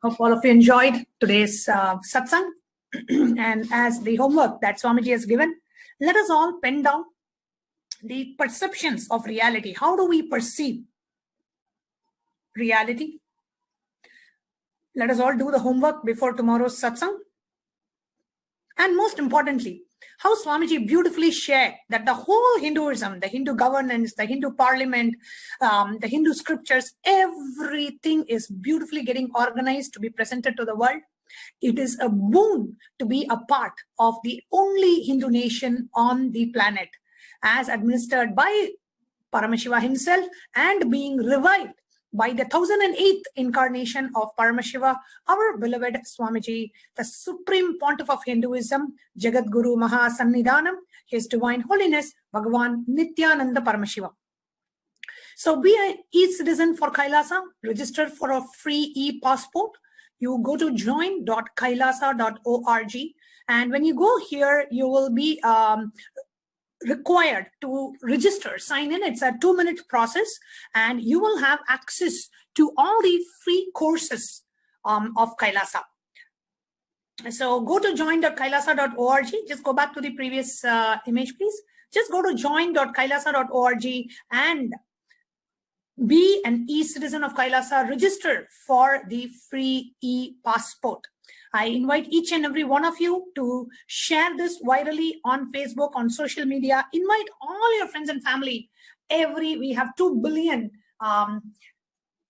Hope all of you enjoyed today's satsang. And as the homework that Swamiji has given, let us all pen down the perceptions of reality. How do we perceive reality? Let us all do the homework before tomorrow's satsang. And most importantly, how Swamiji beautifully shared that the whole Hinduism, the Hindu governance, the Hindu parliament, the Hindu scriptures, everything is beautifully getting organized to be presented to the world. It is a boon to be a part of the only Hindu nation on the planet, as administered by Paramashiva himself and being revived by the 1008th incarnation of Paramashiva, our beloved Swamiji, the Supreme Pontiff of Hinduism, Jagat Guru Maha Sannidhanam, His Divine Holiness, Bhagavan Nithyananda Paramashivam. So be an e-citizen for Kailasa, register for a free e-passport. You go to join.kailasa.org, and when you go here, you will be required to register, sign in. It's a 2-minute process, and you will have access to all the free courses of Kailasa. So go to join.kailasa.org. Just go back to the previous image, please. Just go to join.kailasa.org and be an e-citizen of Kailasa. Register for the free e-passport. I invite each and every one of you to share this virally on Facebook, on social media. Invite all your friends and family. We have 2 billion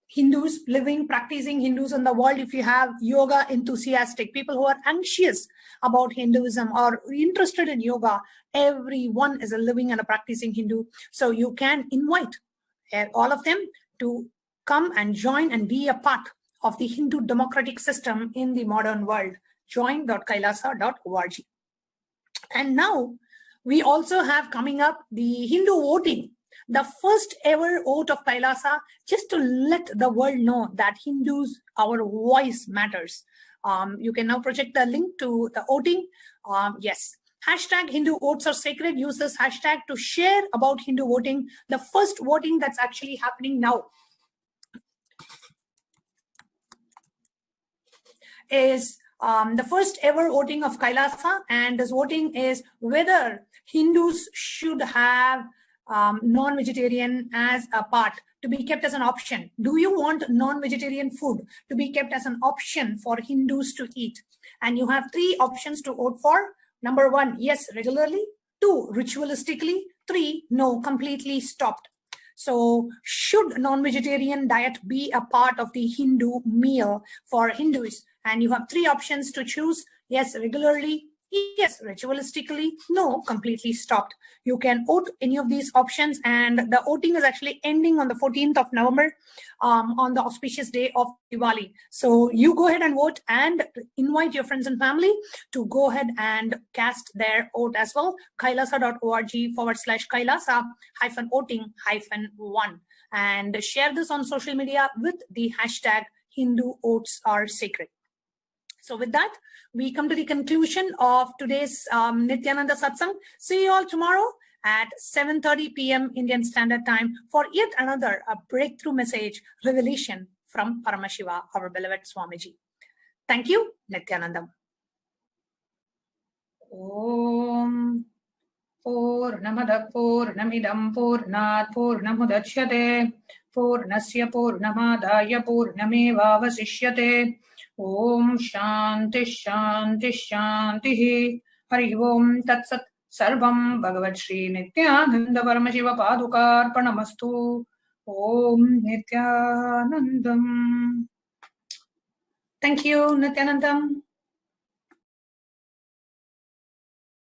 Hindus living, practicing Hindus in the world. If you have yoga enthusiastic, people who are anxious about Hinduism or interested in yoga, everyone is a living and a practicing Hindu. So you can invite all of them to come and join and be a part of the Hindu democratic system in the modern world. Join.kailasa.org. And now we also have coming up the Hindu voting, the first ever vote of Kailasa, just to let the world know that Hindus, our voice matters. You can now project the link to the voting. Yes. Hashtag Hindu votes are sacred. Use this hashtag to share about Hindu voting, the first voting that's actually happening now. Is the first ever voting of Kailasa, and this voting is whether Hindus should have non-vegetarian as a part to be kept as an option. Do you want non-vegetarian food to be kept as an option for Hindus to eat? And you have 3 options to vote for. Number 1, yes, regularly. 2, ritualistically. 3, no, completely stopped. So should non-vegetarian diet be a part of the Hindu meal for Hindus? And you have 3 options to choose. Yes, regularly. Yes, ritualistically. No, completely stopped. You can vote any of these options, and the voting is actually ending on the 14th of November on the auspicious day of Diwali. So you go ahead and vote and invite your friends and family to go ahead and cast their vote as well. kailasa.org/kailasa-voting-1, and share this on social media with the hashtag Hindu votes are sacred. So with that, we come to the conclusion of today's Nithyananda Satsang. See you all tomorrow at 7:30 p.m. Indian Standard Time for yet another breakthrough message revelation from Paramashiva, our beloved Swamiji. Thank you, Nithyanandam. Om Purnamada Purnamidam Purnat Purnamudachyate Purnasya Purnamadaya Purnameva Vasishyate. Om Shanti Shanti Shanti. Hari Om Tat Sat. Sarvam Bhagavat Shri Nithyananda Paramashiva Padukarpanamastu. Om Nithyanandam. Thank you, Nithyanandam.